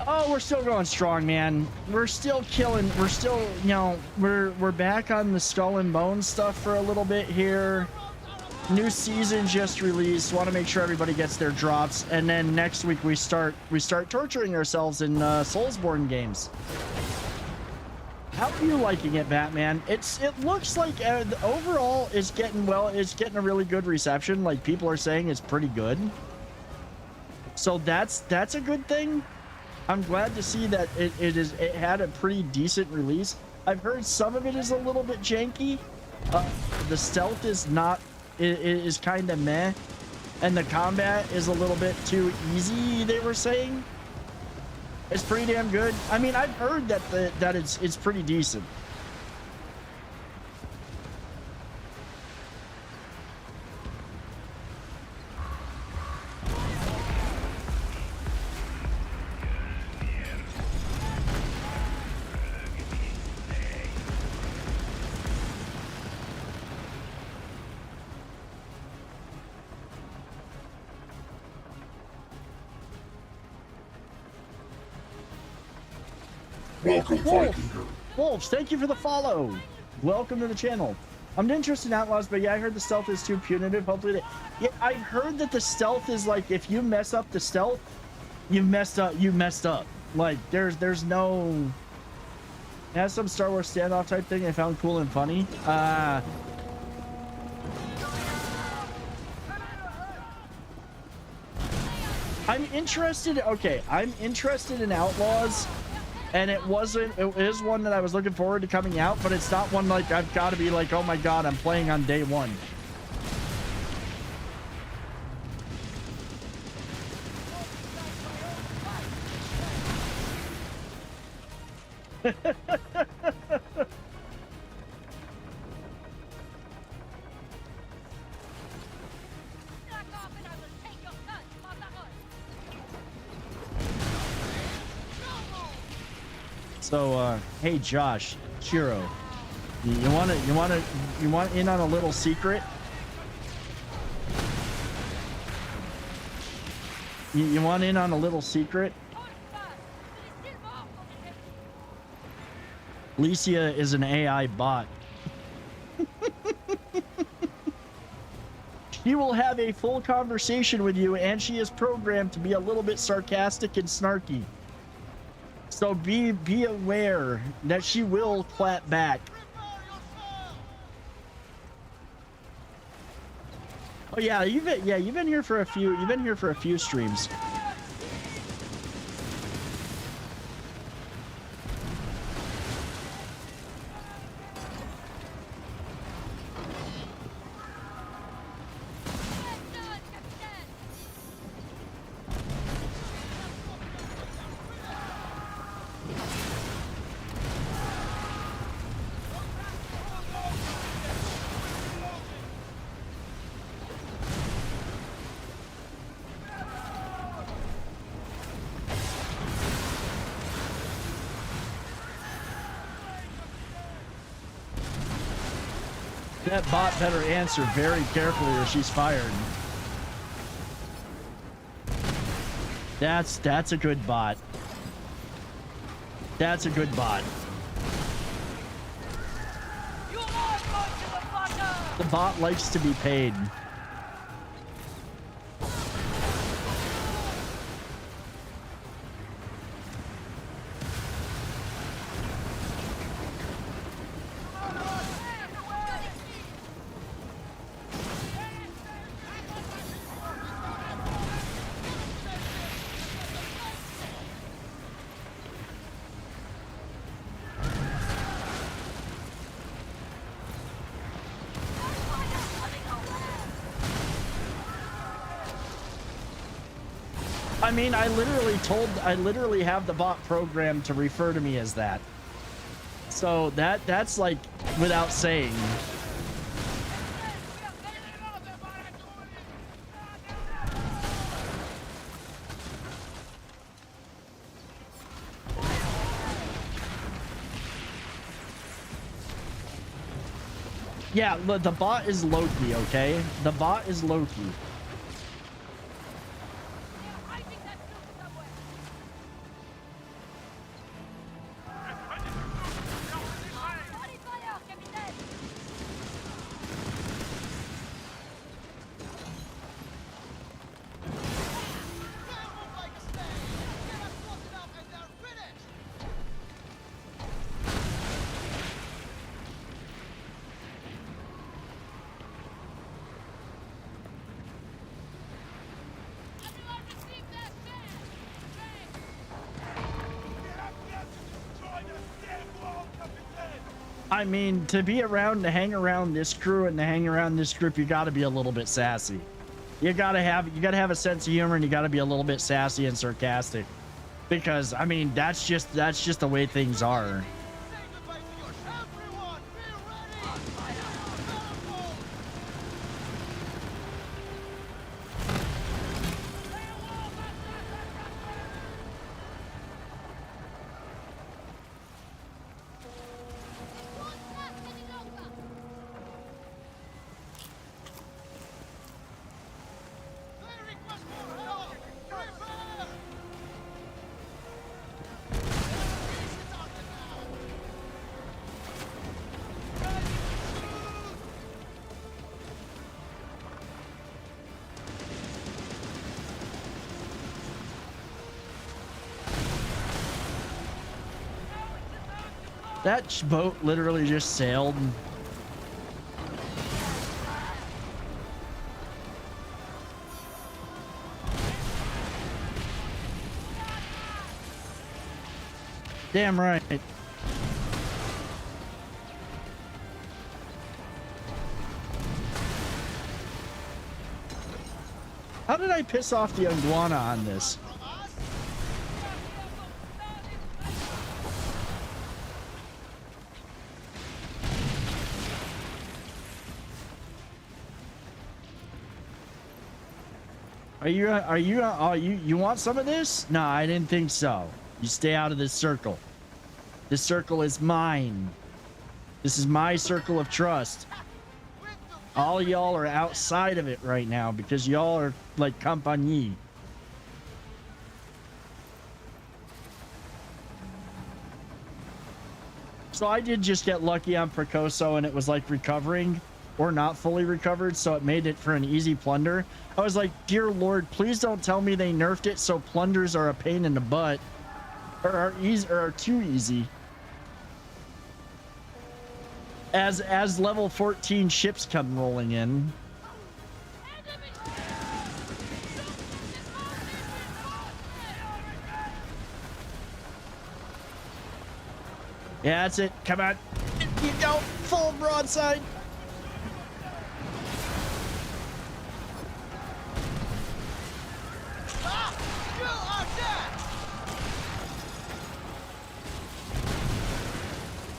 Oh, we're still going strong, man. We're still killing. We're still, you know, we're back on the Skull and Bones stuff for a little bit here. New season just released. Want to make sure everybody gets their drops, and then next week we start torturing ourselves in Soulsborne games. How are you liking it, Batman? It looks like overall it's getting a really good reception. Like people are saying it's pretty good. So that's a good thing. I'm glad to see that it had a pretty decent release. I've heard some of it is a little bit janky. The stealth is not, it is kind of meh, and the combat is a little bit too easy. They were saying it's pretty damn good. I mean, I've heard that it's pretty decent. Welcome, Wolf. Vikinger. Wolves, thank you for the follow. Welcome to the channel. I'm interested in Outlaws, but yeah, I heard the stealth is too punitive. Hopefully, yeah, I heard that the stealth is like if you mess up the stealth, you messed up. You messed up. Like there's no. It has some Star Wars standoff type thing I found cool and funny. I'm interested. Okay, I'm interested in Outlaws, and it is one that I was looking forward to coming out, but it's not one like I've got to be like, oh my god, I'm playing on day one. So, hey Josh, Chiro, you want in on a little secret? You want in on a little secret? Licia is an AI bot. She will have a full conversation with you, and she is programmed to be a little bit sarcastic and snarky. So be aware that she will clap back. Oh yeah, you've been here for a few streams. That bot better answer very carefully or she's fired. That's a good bot. That's a good bot. The bot likes to be paid. I mean, I literally have the bot programmed to refer to me as that. So that's like without saying. Yeah, the bot is Loki, okay? The bot is Loki. I mean, to be around, to hang around this crew and to hang around this group, you got to be a little bit sassy. You gotta have a sense of humor, and you got to be a little bit sassy and sarcastic, because I mean that's just the way things are. That boat literally just sailed. Damn right. How did I piss off the iguana on this? You want some of this? No, I didn't think so. You stay out of this circle. This circle is mine. This is my circle of trust. All y'all are outside of it right now because y'all are like compagnie. So I did just get lucky on Precoso and it was like recovering or not fully recovered, so it made it for an easy plunder. I was like, dear Lord, please don't tell me they nerfed it so plunders are a pain in the butt or are too easy. As level 14 ships come rolling in. Yeah, that's it. Come on. You go full broadside.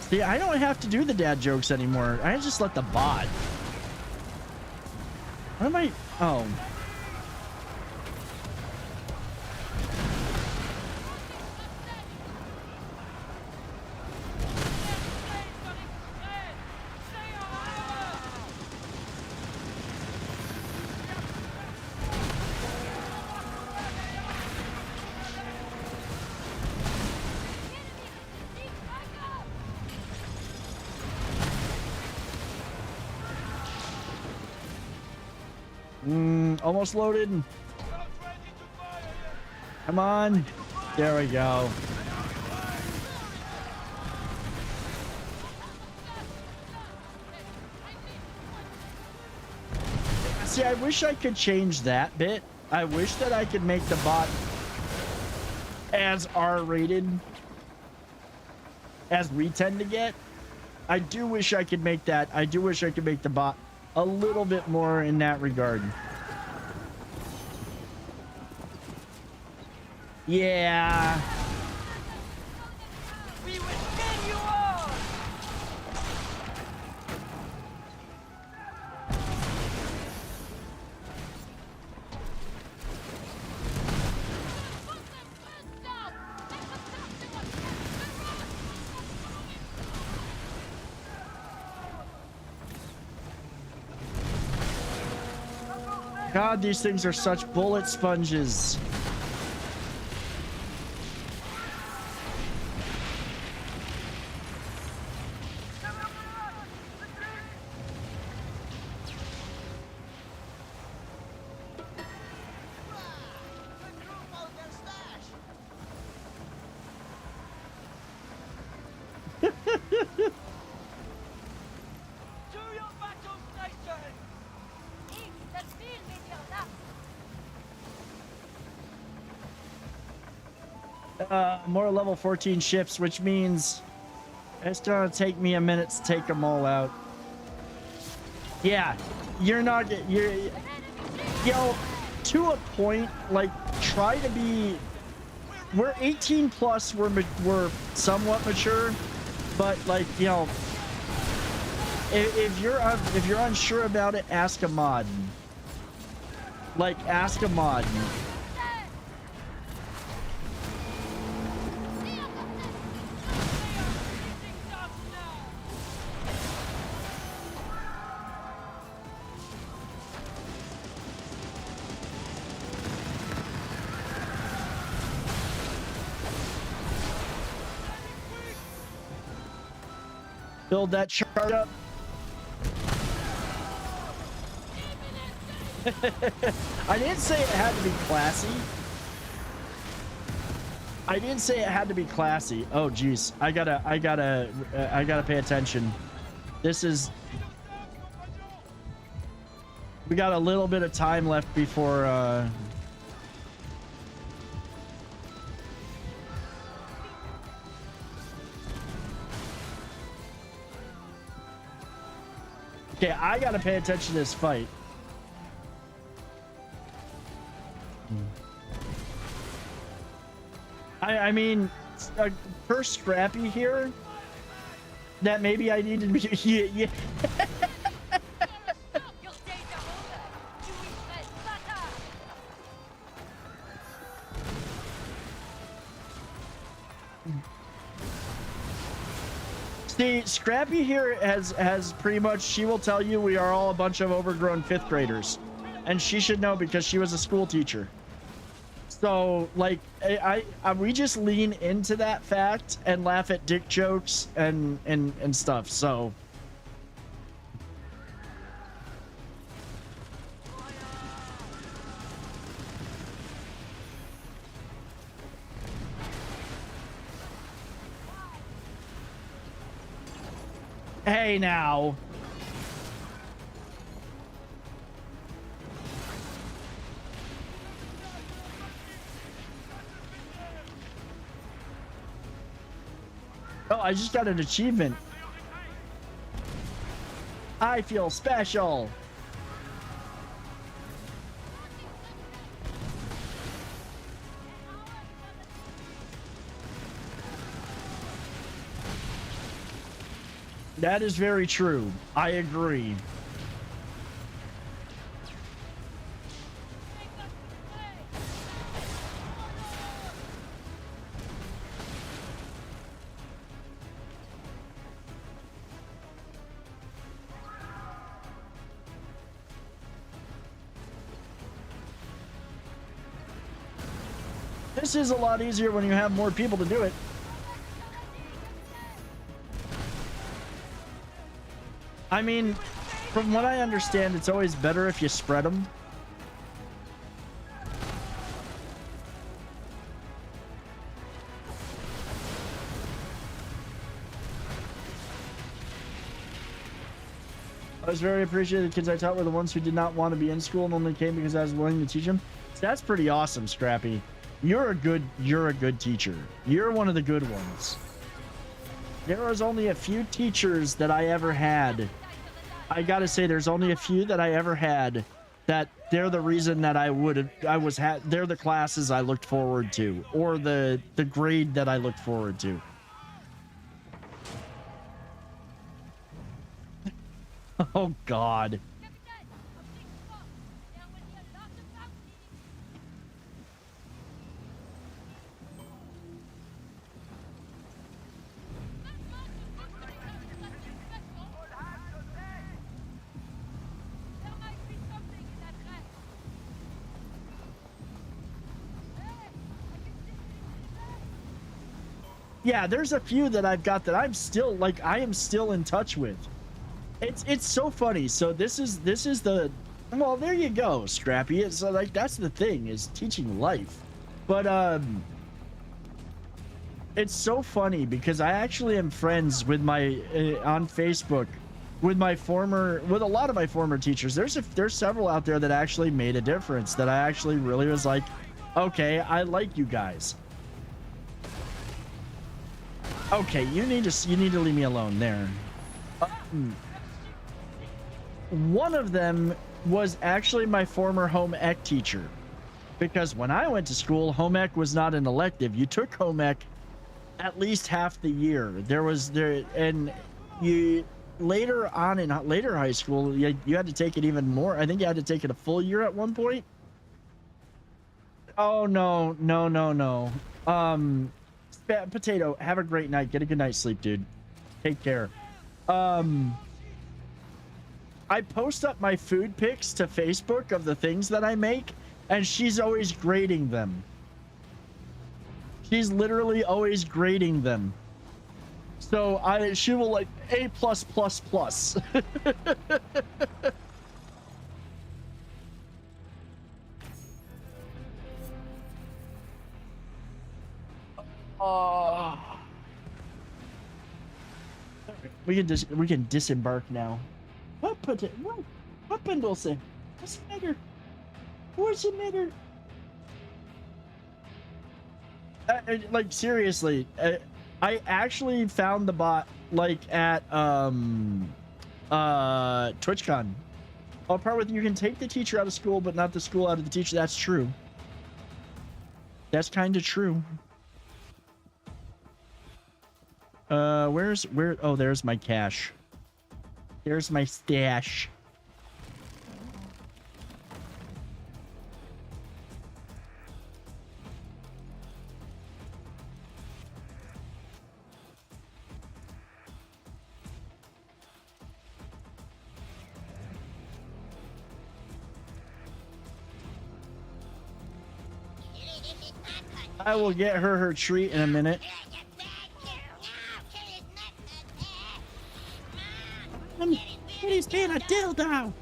See, I don't have to do the dad jokes anymore. I just let the bot. What am I? Oh. Almost loaded. Come on. There we go. See, I wish I could change that bit. I wish that I could make the bot as R-rated as we tend to get. I do wish I could make that. I do wish I could make the bot a little bit more in that regard. Yeah. We will kill you all! God, these things are such bullet sponges. More level 14 ships, which means it's gonna take me a minute to take them all out. Yeah, you're yo, to a point, like, try to be, we're 18 plus, we're somewhat mature, but like, you know, if you're unsure about it, ask a mod. Like, ask a mod. Build that chart up. I didn't say it had to be classy. I didn't say it had to be classy. Oh, geez. I gotta pay attention. This is... We got a little bit of time left before, Okay, I gotta pay attention to this fight. I mean, per Scrappy here, that maybe I needed to be... Yeah. Your days are over. Jewish red butter. See, Scrappy here has pretty much, she will tell you we are all a bunch of overgrown 5th graders. And she should know because she was a school teacher. So, like, we just lean into that fact and laugh at dick jokes and stuff, so... Hey, now. Oh, I just got an achievement. I feel special. That is very true. I agree. This is a lot easier when you have more people to do it. I mean, from what I understand, it's always better if you spread them. I was very appreciative. The kids I taught were the ones who did not want to be in school and only came because I was willing to teach them. So that's pretty awesome, Scrappy. You're a good teacher. You're one of the good ones. There was only a few teachers that I ever had. I gotta say, there's only a few that I ever had that they're the reason that they're the classes I looked forward to, or the grade that I looked forward to. Oh God. Yeah, there's a few that I've got that I'm still like I am still in touch with. It's so funny. So this is the, well, there you go, Scrappy. It's like that's the thing, is teaching life. But it's so funny because I actually am friends with my on Facebook with a lot of my former teachers. There's several out there that actually made a difference, that I actually really was like, okay, I like you guys. Okay, you need to leave me alone there. One of them was actually my former home ec teacher, because when I went to school, home ec was not an elective. You took home ec at least half the year. And you later on in later high school, you had to take it even more. I think you had to take it a full year at one point. Oh no. Potato, have a great night. Get a good night's sleep, dude. Take care. I post up my food pics to Facebook of the things that I make, and she's always grading them. She's literally always grading them. So she will like A+++. Oh. We can disembark now. What put it? What Pendleton? What's the matter? What's the matter? Like seriously, I actually found the bot like at TwitchCon. I'll part with you can take the teacher out of school, but not the school out of the teacher. That's true. That's kind of true. Where? Oh, there's my cash. There's my stash. I will get her treat in a minute. Kitty's being a dildo.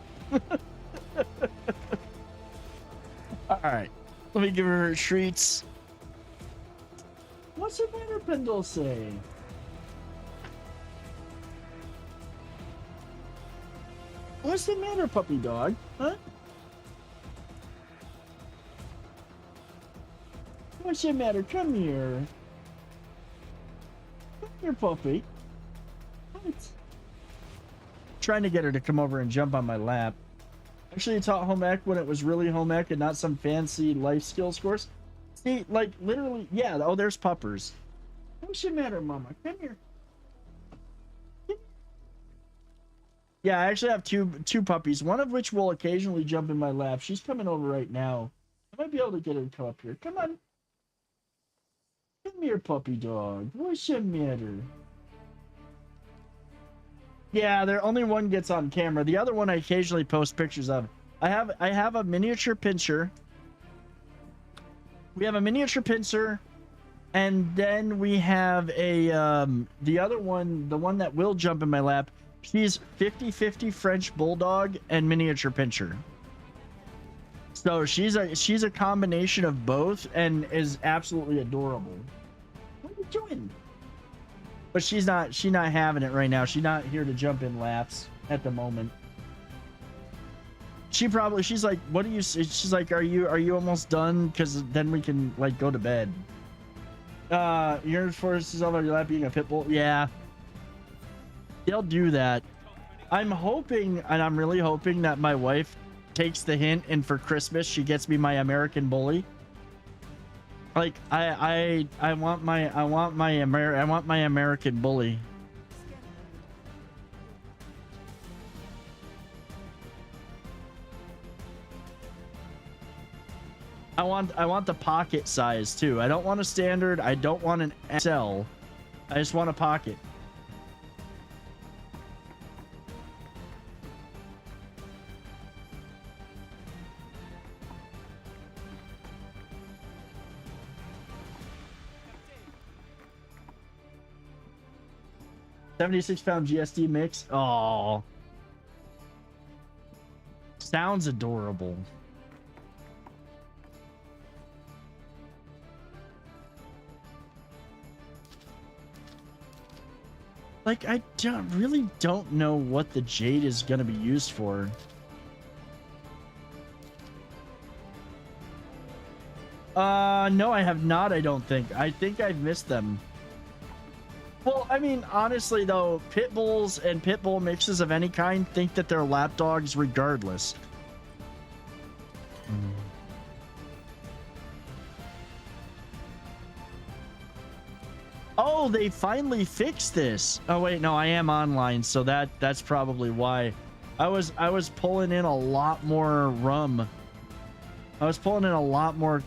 All right, let me give her treats. What's the matter, Pendleton? What's the matter, puppy dog? Huh? What's the matter? Come here. Come here, puppy. What? Trying to get her to come over and jump on my lap. Actually, taught home ec when it was really home ec and not some fancy life skills course. See, like literally, yeah. Oh, there's puppers. What's the matter, Mama? Come here. Yeah, I actually have two puppies. One of which will occasionally jump in my lap. She's coming over right now. I might be able to get her to come up here. Come on. Come here, puppy dog. What's the matter? Yeah, there only one gets on camera. The other one I occasionally post pictures of. I have a miniature pincher. We have a miniature pincer, and then we have a the other one, the one that will jump in my lap. She's 50-50 French bulldog and miniature pincher. So she's a combination of both and is absolutely adorable. What are you doing? But she's not having it right now. She's not here to jump in laps at the moment. She's like, what do you? She's like, are you almost done? Because then we can like go to bed. Your force is all over your lap being a pit bull. Yeah. They'll do that. I'm hoping, and I'm really hoping that my wife takes the hint and for Christmas she gets me my American bully. Like I want my American bully. I want the pocket size too. I don't want a standard. I don't want an XL. I just want a pocket. £76 GSD mix. Oh, sounds adorable. Like, I really don't know what the jade is going to be used for. No, I have not, I don't think. I think I've missed them. Well, I mean, honestly, though, pit bulls and pit bull mixes of any kind think that they're lap dogs regardless. Oh, they finally fixed this. Oh wait, no, I am online, so that's probably why. I was pulling in a lot more rum. I was pulling in a lot more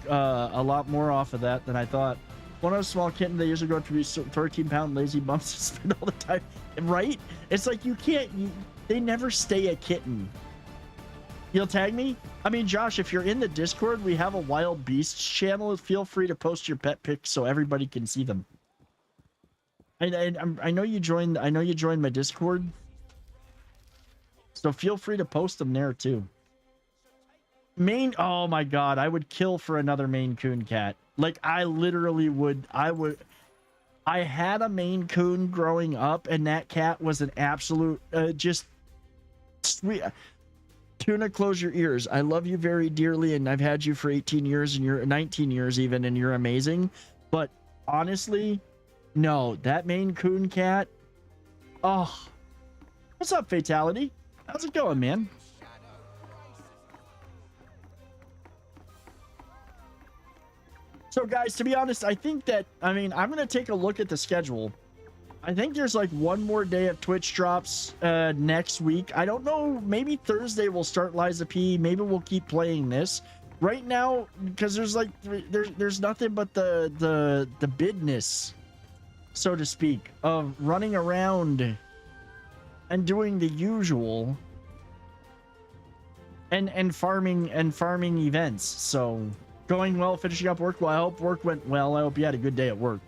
off of that than I thought. One of those small kitten, they usually grow to be 13-pound lazy bumps to spend all the time. Right? It's like they never stay a kitten. You'll tag me? I mean, Josh, if you're in the Discord, we have a wild beasts channel. Feel free to post your pet pics so everybody can see them. I know you joined. I know you joined my Discord, so feel free to post them there too. Oh my God, I would kill for another Maine Coon cat. Like I literally would. I had a Maine Coon growing up, and that cat was an absolute just sweet. Tuna, close your ears. I love you very dearly, and I've had you for 18 years, and you're 19 years even, and you're amazing. But honestly, no, that Maine Coon cat. Oh, what's up, Fatality? How's it going, man? So, guys, to be honest, I think that, I mean, I'm going to take a look at the schedule. I think there's like one more day of Twitch drops next week. I don't know. Maybe Thursday we'll start Liza P. Maybe we'll keep playing this. Right now, because there's like, there's nothing but the bidness, so to speak, of running around and doing the usual and farming events. So going well, finishing up work. Well, I hope work went well. I hope you had a good day at work.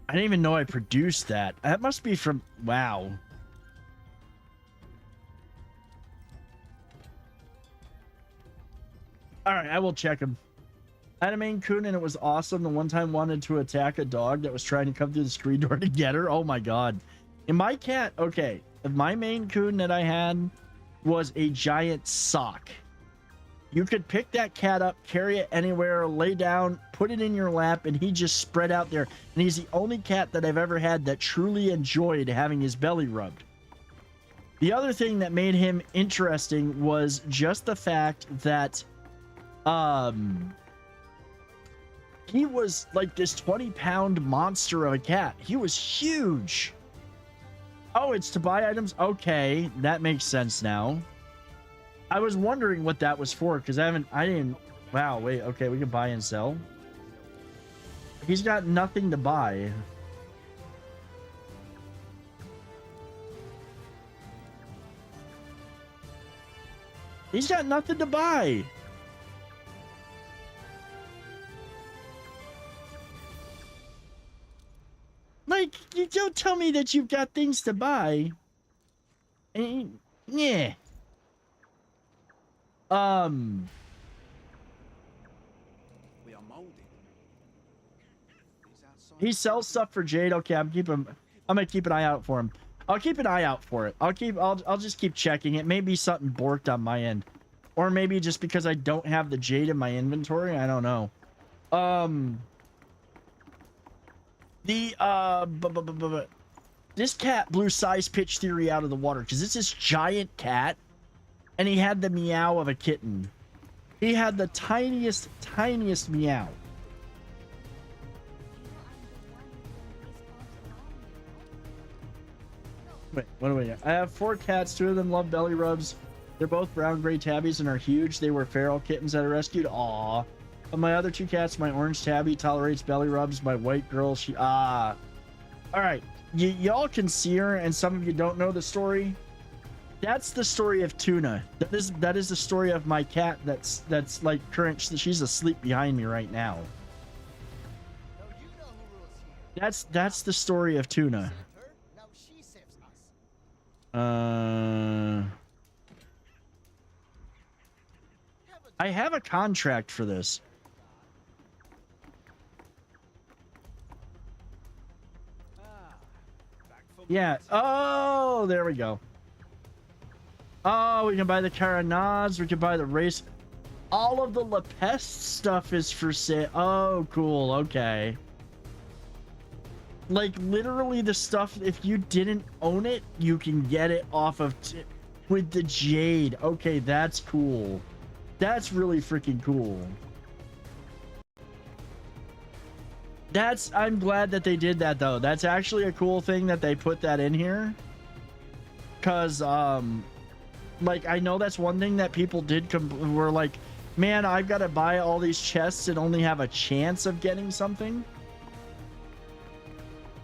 I didn't even know I produced that. That must be from, wow. All right, I will check him. I had a Maine Coon and it was awesome. The one time wanted to attack a dog that was trying to come through the screen door to get her. Oh my God. And my cat, okay, my Maine Coon that I had was a giant sock. You could pick that cat up, carry it anywhere, lay down, put it in your lap, and he just spread out there. And he's the only cat that I've ever had that truly enjoyed having his belly rubbed. The other thing that made him interesting was just the fact that he was like this 20-pound monster of a cat. He was huge. Oh, it's to buy items? Okay, that makes sense now. I was wondering what that was for because I didn't. Wow, wait, okay, we can buy and sell. He's got nothing to buy. He's got nothing to buy. Like, you don't tell me that you've got things to buy. And, yeah. We are molded. He sells stuff for Jade. Okay, I'm gonna keep an eye out for him. I'll keep an eye out for it. I'll just keep checking it. Maybe something borked on my end. Or maybe just because I don't have the Jade in my inventory. I don't know. This cat blew Size Pitch Theory out of the water because it's this giant cat. And he had the meow of a kitten. He had the tiniest meow. Wait, what do we got? I have 4 cats. 2 of them love belly rubs. They're both brown gray tabbies and are huge. They were feral kittens that I rescued. Aw. Of my other 2 cats, my orange tabby tolerates belly rubs. My white girl, she... All right. Y'all can see her, and some of you don't know the story. That's the story of Tuna. That is the story of my cat. That's like current. She's asleep behind me right now. That's the story of Tuna. I have a contract for this. Yeah. Oh, there we go. Oh, we can buy the Caranads. We can buy the race. All of the Lepest stuff is for sale. Oh, cool. Okay. Like, literally the stuff, if you didn't own it, you can get it off of... with the Jade. Okay, that's cool. That's really freaking cool. I'm glad that they did that, though. That's actually a cool thing that they put that in here. Because, like, I know that's one thing that people were like, man, I've got to buy all these chests and only have a chance of getting something.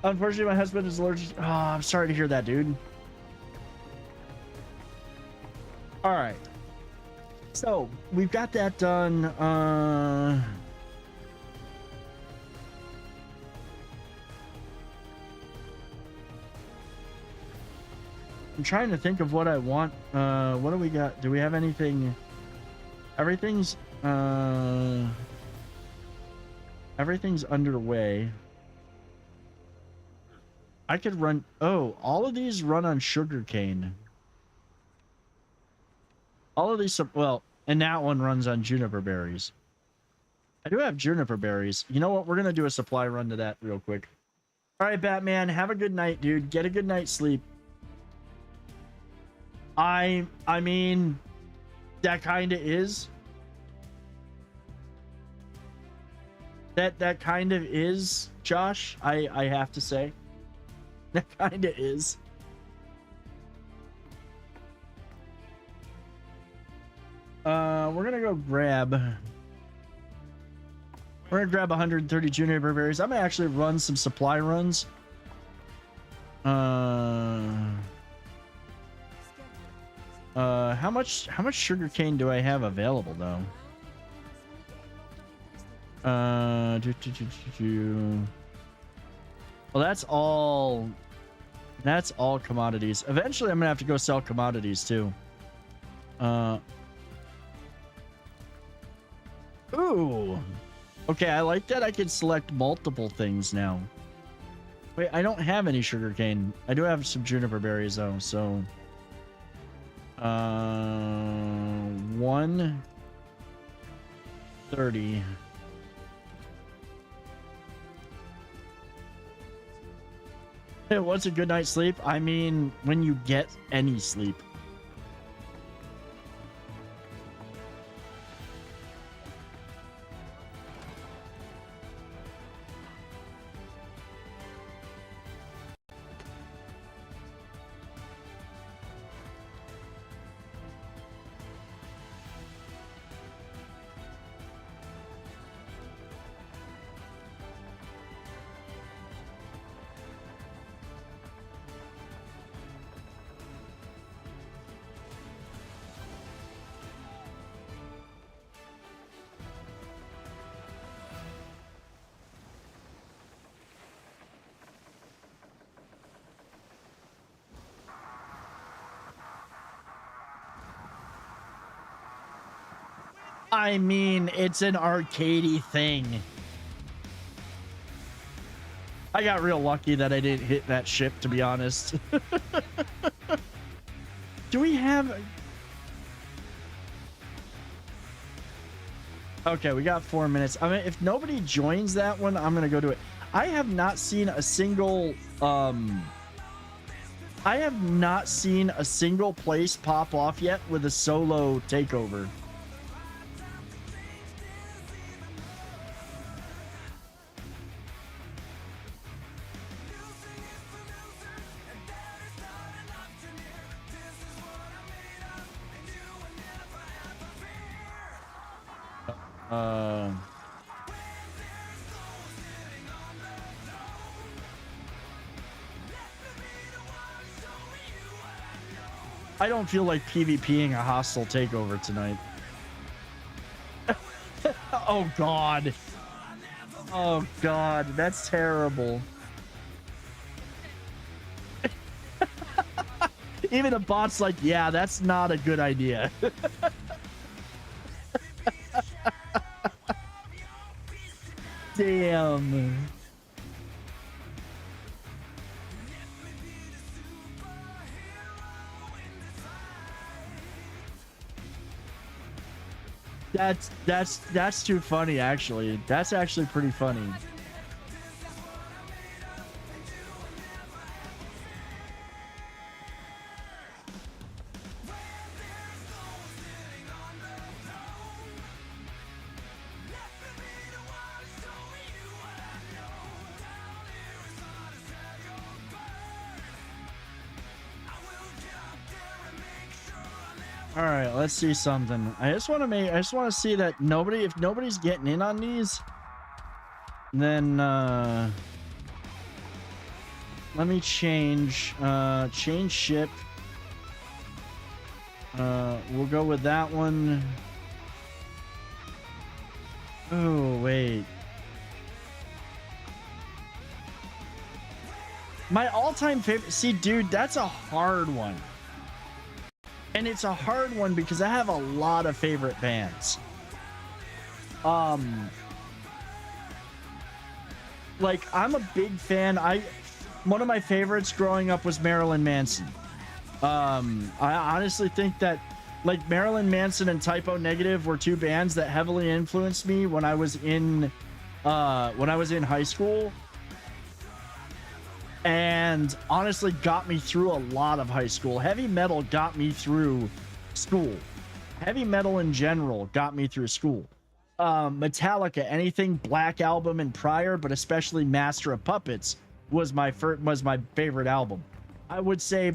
Unfortunately, my husband is allergic. Oh, I'm sorry to hear that, dude. All right. So, we've got that done. I'm trying to think of what I want. What do we got? Do we have anything? Everything's Everything's underway. I could run. Oh, all of these run on sugarcane. All of these, well, and that one runs on juniper berries. I do have juniper berries. You know what? We're gonna do a supply run to that real quick. All right, Batman. Have a good night, dude. Get a good night's sleep. I mean, that kind of is. That kind of is, Josh. I have to say. That kind of is. We're gonna go grab. We're gonna grab 130 juniper berries. I'm gonna actually run some supply runs. How much sugar cane do I have available though? Well, that's all commodities. Eventually I'm gonna have to go sell commodities too. Ooh, okay, I like that. I can select multiple things now. Wait, I don't have any sugarcane. I do have some juniper berries though, so 130. Hey, what's a good night's sleep? I mean, when you get any sleep. I mean, it's an arcadey thing. I got real lucky that I didn't hit that ship, to be honest. Do we have... Okay, we got 4 minutes. I mean, if nobody joins that one, I'm gonna go to it. I have not seen a single place pop off yet with a solo takeover. I don't feel like PvPing a hostile takeover tonight. Oh god. Oh god, that's terrible. Even the bot's like, yeah, that's not a good idea. Damn. That's too funny, actually. That's actually pretty funny. All right, let's see something. I just want to see that if nobody's getting in on these, then let me change ship. We'll go with that one. Oh, wait. My all-time favorite. See, dude, that's a hard one. And it's a hard one because I have a lot of favorite bands. Like, I'm a big fan. One of my favorites growing up was Marilyn Manson. I honestly think that, like, Marilyn Manson and Typo Negative were two bands that heavily influenced me when I was in high school, and honestly got me through a lot of high school. Heavy metal got me through school. Heavy metal in general got me through school. Metallica, anything Black Album and prior, but especially Master of Puppets was my favorite album. I would say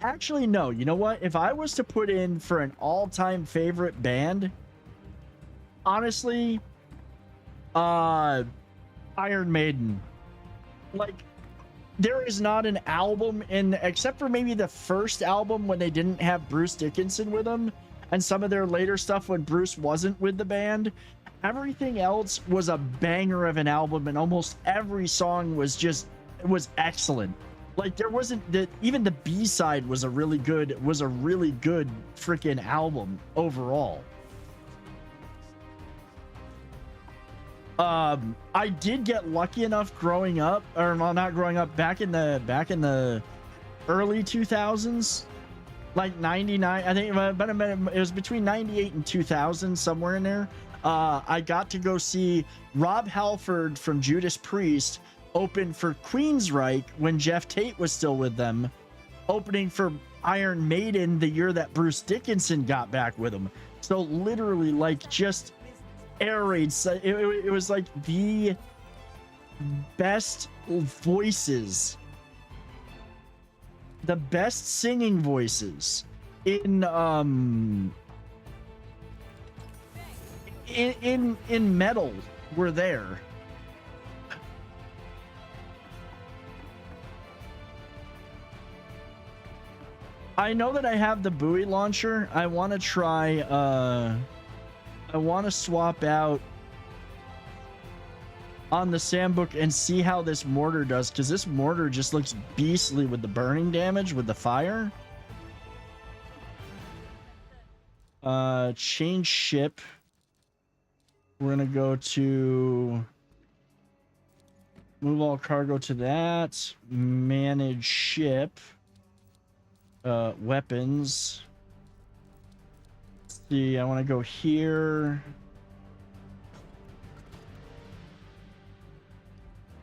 actually no, you know what? If I was to put in for an all-time favorite band, honestly, Iron Maiden. Like, there is not an album except for maybe the first album when they didn't have Bruce Dickinson with them, and some of their later stuff when Bruce wasn't with the band. Everything else was a banger of an album, and almost every song was excellent. Like, there wasn't even the B-side was a really good freaking album overall. I did get lucky enough growing up, or well, not growing up, back in the early 2000s, like 99, I think, but it was between 98 and 2000, somewhere in there. I got to go see Rob Halford from Judas Priest open for Queensryche when Jeff Tate was still with them, opening for Iron Maiden the year that Bruce Dickinson got back with them. So literally, like, just air raids. It was like the best voices, the best singing voices in metal were there. I know that I have the buoy launcher. I want to try I want to swap out on the Sambook and see how this mortar does, because this mortar just looks beastly with the burning damage with the fire. Change ship. We're gonna go to move all cargo to that. Manage ship. Weapons. Let's see, I want to go here.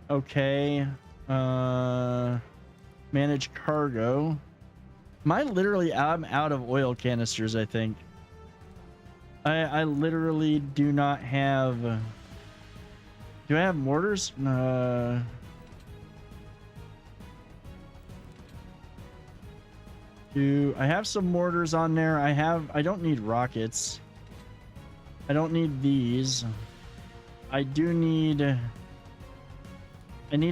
Okay. Manage cargo. I'm out of oil canisters, I think. I literally do not have. Do I have mortars? I have some mortars on there. I don't need rockets. I don't need these. I need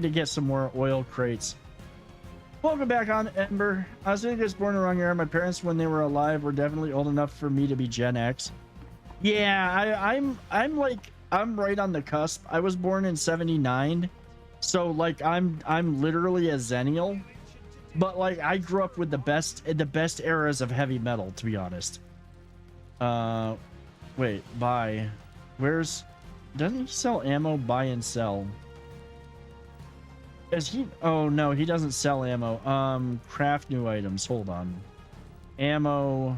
to get some more oil crates. Welcome back on, Ember. I was born in the wrong era. My parents, when they were alive, were definitely old enough for me to be Gen X. Yeah, I'm right on the cusp. I was born in 79. So like I'm literally a Zennial. But like I grew up with the best eras of heavy metal, to be honest. Wait, buy. Doesn't he sell ammo? Buy and sell. Is he? Oh no, he doesn't sell ammo. Craft new items. Hold on. Ammo.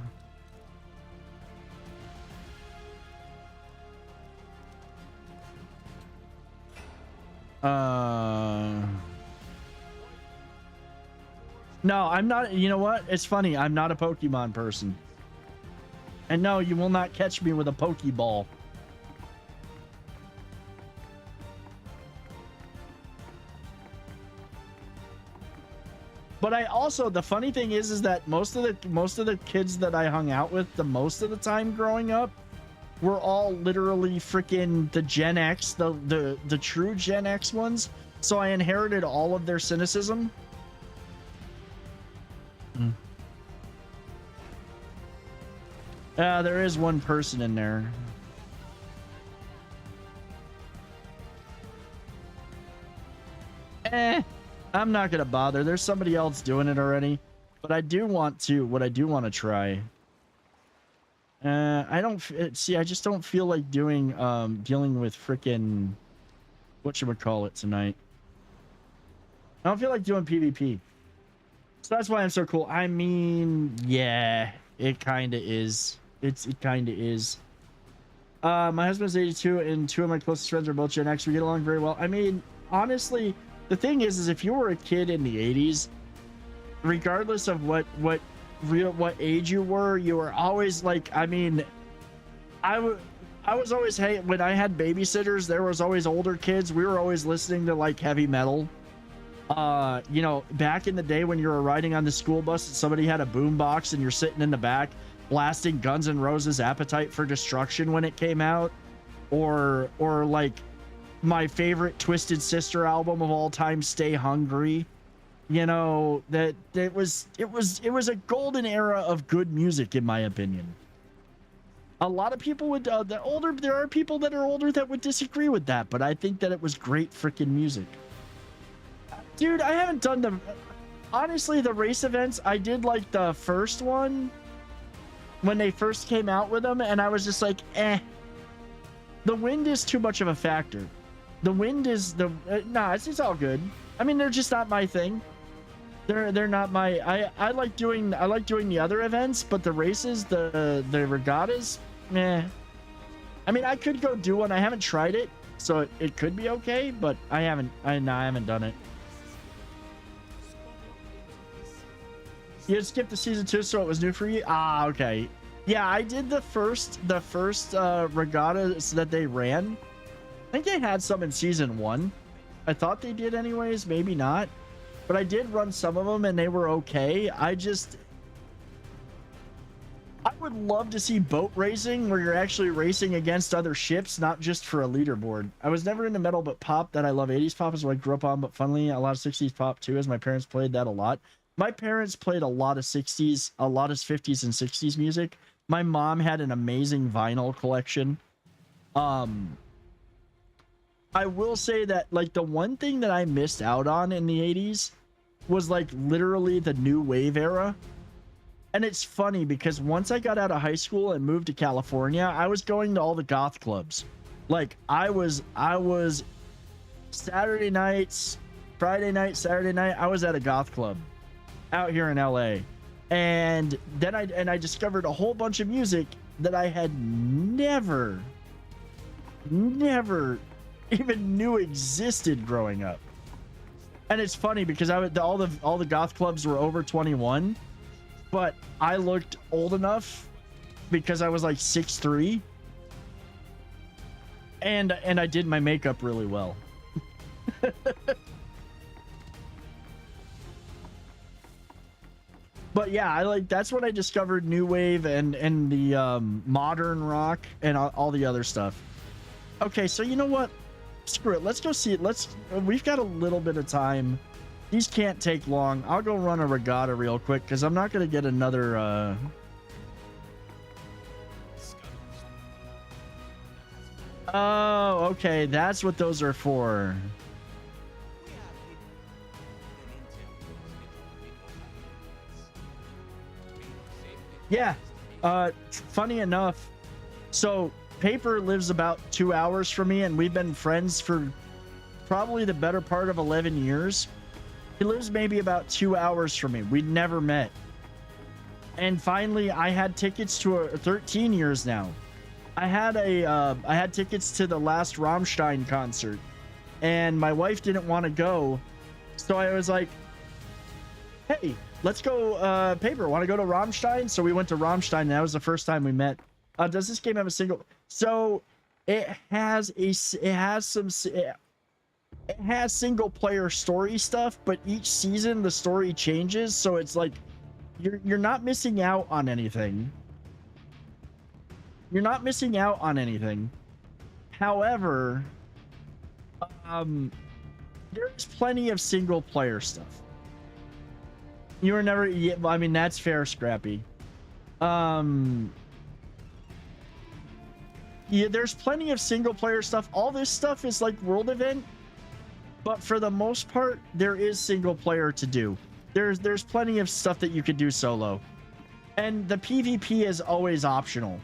No, I'm not. You know what? It's funny. I'm not a Pokemon person. And no, you will not catch me with a Pokeball. But I also, the funny thing is that most of the kids that I hung out with the most of the time growing up were all literally freaking the Gen X, the true Gen X ones. So I inherited all of their cynicism. There is one person in there. I'm not gonna bother. There's somebody else doing it already. But what I do want to try. I don't see. I just don't feel like doing dealing with freaking whatchamacallit tonight. I don't feel like doing PvP. So that's why I'm so cool. I mean, yeah, it kind of is. It kind of is. My husband's 82 and two of my closest friends are both Gen X. We get along very well. I mean, honestly, the thing is if you were a kid in the 80s, regardless of what age you were always like, I mean, I was always, hey, when I had babysitters, there was always older kids. We were always listening to like heavy metal. You know, back in the day when you were riding on the school bus and somebody had a boom box and you're sitting in the back blasting Guns N' Roses Appetite for Destruction when it came out, or like my favorite Twisted Sister album of all time, Stay Hungry. You know, that it was a golden era of good music, in my opinion. A lot of people would there are people that are older that would disagree with that, but I think that it was great freaking music. Dude, I haven't done honestly, the race events. I did like the first one when they first came out with them, and I was just like, eh. The wind is too much of a factor. The wind is it's all good. I mean, they're just not my thing. They're not my. I like doing the other events, but the races, the regattas, meh. I mean, I could go do one. I haven't tried it, so it could be okay, but I haven't done it. You had skipped the season 2, so it was new for you? Ah, okay. Yeah, I did the first regattas that they ran. I think they had some in season 1. I thought they did anyways, maybe not. But I did run some of them and they were okay. I would love to see boat racing where you're actually racing against other ships, not just for a leaderboard. I was never into metal but pop. That I love 80s pop is what I grew up on, but funnily a lot of 60s pop too, as my parents played that a lot. My parents played a lot of 60s, a lot of 50s and 60s music. My mom had an amazing vinyl collection. I will say that like the one thing that I missed out on in the 80s was like literally the new wave era. And it's funny because once I got out of high school and moved to California, I was going to all the goth clubs. Like I was Saturday nights, Friday night, Saturday night, I was at a goth club out here in LA. And then I discovered a whole bunch of music that I had never even knew existed growing up. And it's funny because all the goth clubs were over 21, but I looked old enough because I was like 6'3", and I did my makeup really well. But yeah, that's when I discovered new wave and the modern rock and all the other stuff. Okay, so you know what? Screw it. Let's go see it. We've got a little bit of time. These can't take long. I'll go run a regatta real quick because I'm not going to get another... Oh, okay. That's what those are for. Yeah. Funny enough, so Paper lives about 2 hours from me, and we've been friends for probably the better part of 11 years. He lives maybe about 2 hours from me. We'd never met. And finally, I had tickets to 13 years now. I had tickets to the last Rammstein concert, and my wife didn't want to go, so I was like, hey, let's go, Paper, want to go to Rammstein? So we went to Rammstein, and that was the first time we met. Does this game have a single... So it has single player story stuff, but each season the story changes, so it's like you're not missing out on anything. You're not missing out on anything. However, there's plenty of single player stuff. You were never... Yeah, I mean, that's fair, Scrappy. Yeah, there's plenty of single player stuff. All this stuff is like world event, but for the most part, there is single player to do. There's plenty of stuff that you could do solo, and the PvP is always optional.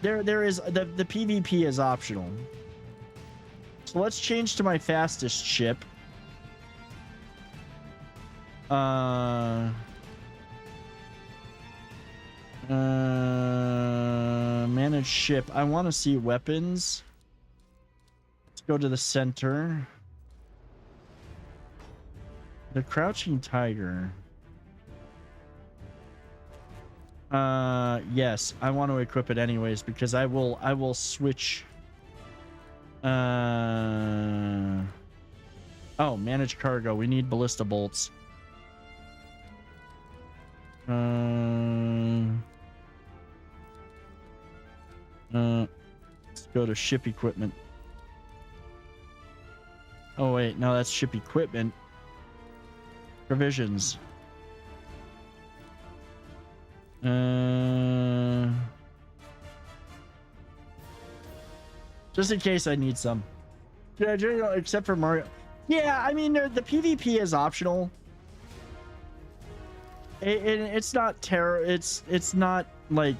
There is the PvP is optional. So let's change to my fastest ship. Manage ship. I want to see weapons. Let's go to the center. The Crouching Tiger. Yes, I want to equip it anyways because I will switch. Oh, manage cargo. We need ballista bolts. Let's go to ship equipment. Oh wait, no, that's ship equipment. Provisions. Just in case I need some. Yeah, except for Mario. Yeah, I mean, the PvP is optional. It's not terror. It's not like.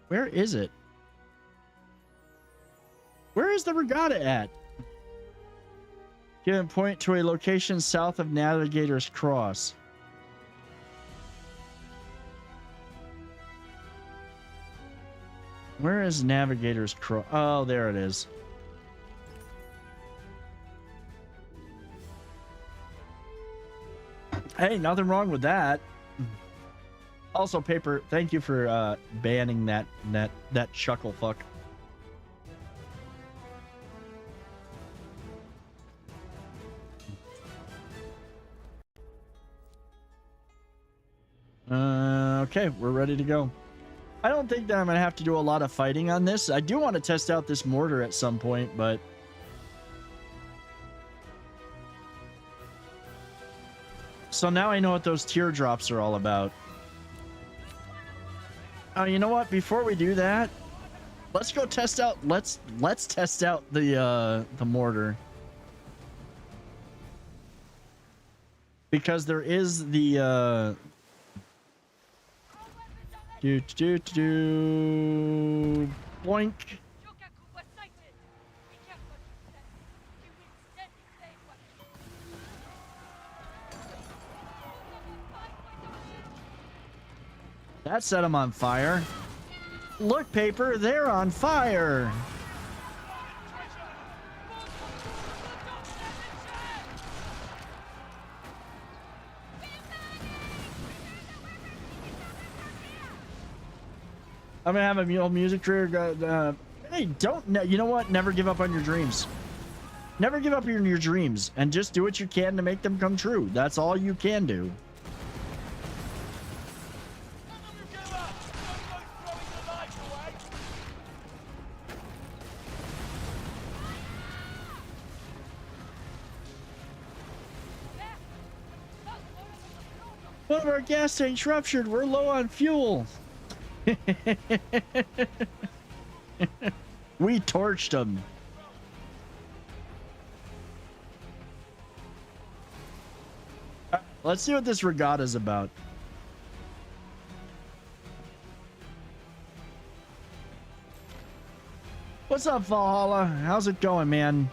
Where is it? Where is the regatta at? Given point to a location south of Navigator's Cross. Where is Navigator's Cross? Oh, there it is. Hey, nothing wrong with that. Also, Paper, thank you for banning that chuckle fuck. Okay, we're ready to go. I don't think that I'm gonna have to do a lot of fighting on this. I do want to test out this mortar at some point, but so now I know what those teardrops are all about. Oh, you know what? Before we do that, let's go test out. Let's test out the mortar, because there is the boink. That set them on fire. Look, Paper, they're on fire. I'm gonna have a music trigger. Hey, don't. You know what? Never give up on your dreams. Never give up on your dreams, and just do what you can to make them come true. That's all you can do. One of our gas tanks ruptured. We're low on fuel. We torched them. Let's see what this regatta is about. What's up, Valhalla? How's it going, man?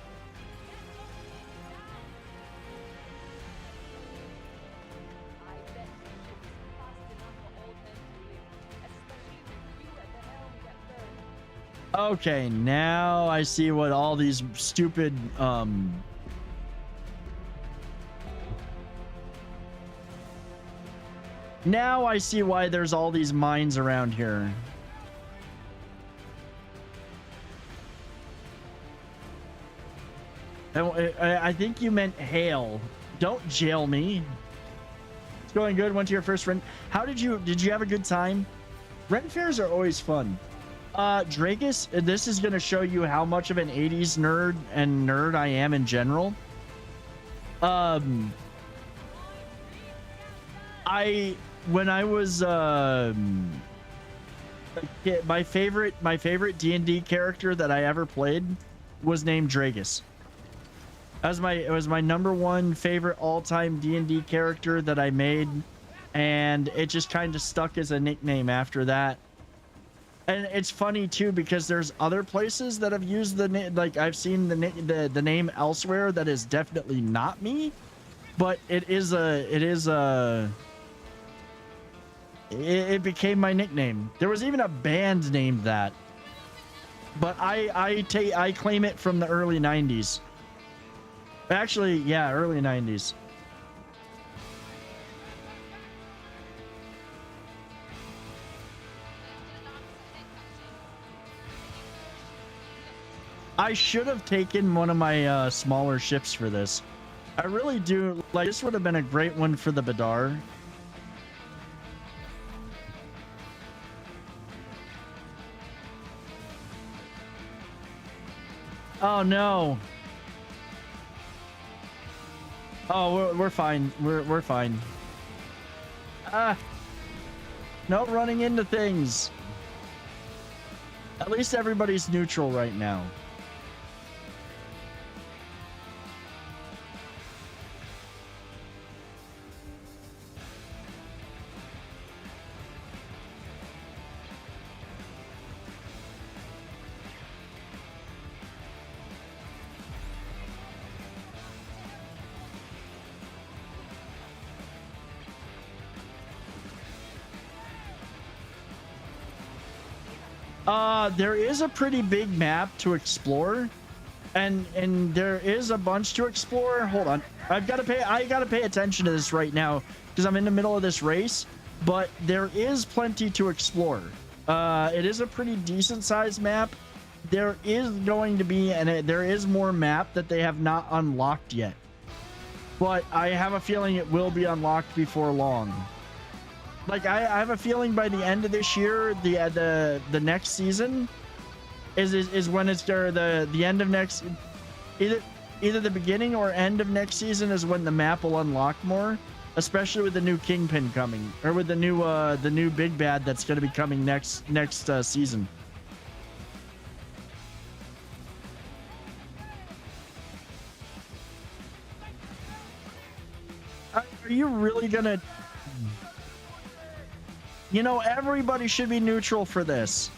Okay, now I see what all these stupid now I see why there's all these mines around here. I think you meant hail. Don't jail me. It's going good. Went to your first Ren. How did you have a good time? Ren fairs are always fun. Dragus, this is going to show you how much of an 80s nerd I am in general. When I was a kid, my favorite D&D character that I ever played was named Dragus. It was my number one favorite all-time D&D character that I made and it just kind of stuck as a nickname after that. And it's funny too because there's other places that have used like I've seen the name elsewhere that is definitely not me, but it became my nickname. There was even a band named that, but I claim it from the early 90s. Actually, yeah, early 90s. I should have taken one of my smaller ships for this. I really do. Like, this would have been a great one for the Badar. Oh no. Oh, we're fine. We're fine. No running into things. At least everybody's neutral right now. There is a pretty big map to explore, and there is a bunch to explore. Hold on, I gotta pay attention to this right now because I'm in the middle of this race. But there is plenty to explore. It is a pretty decent sized map. There is going to be, and there is more map that they have not unlocked yet. But I have a feeling it will be unlocked before long. Like I have a feeling by the end of this year, the next season is when it's the end of next, either the beginning or end of next season is when the map will unlock more, especially with the new Kingpin coming, or with the new big bad that's going to be coming next season. Are you really gonna? You know, everybody should be neutral for this.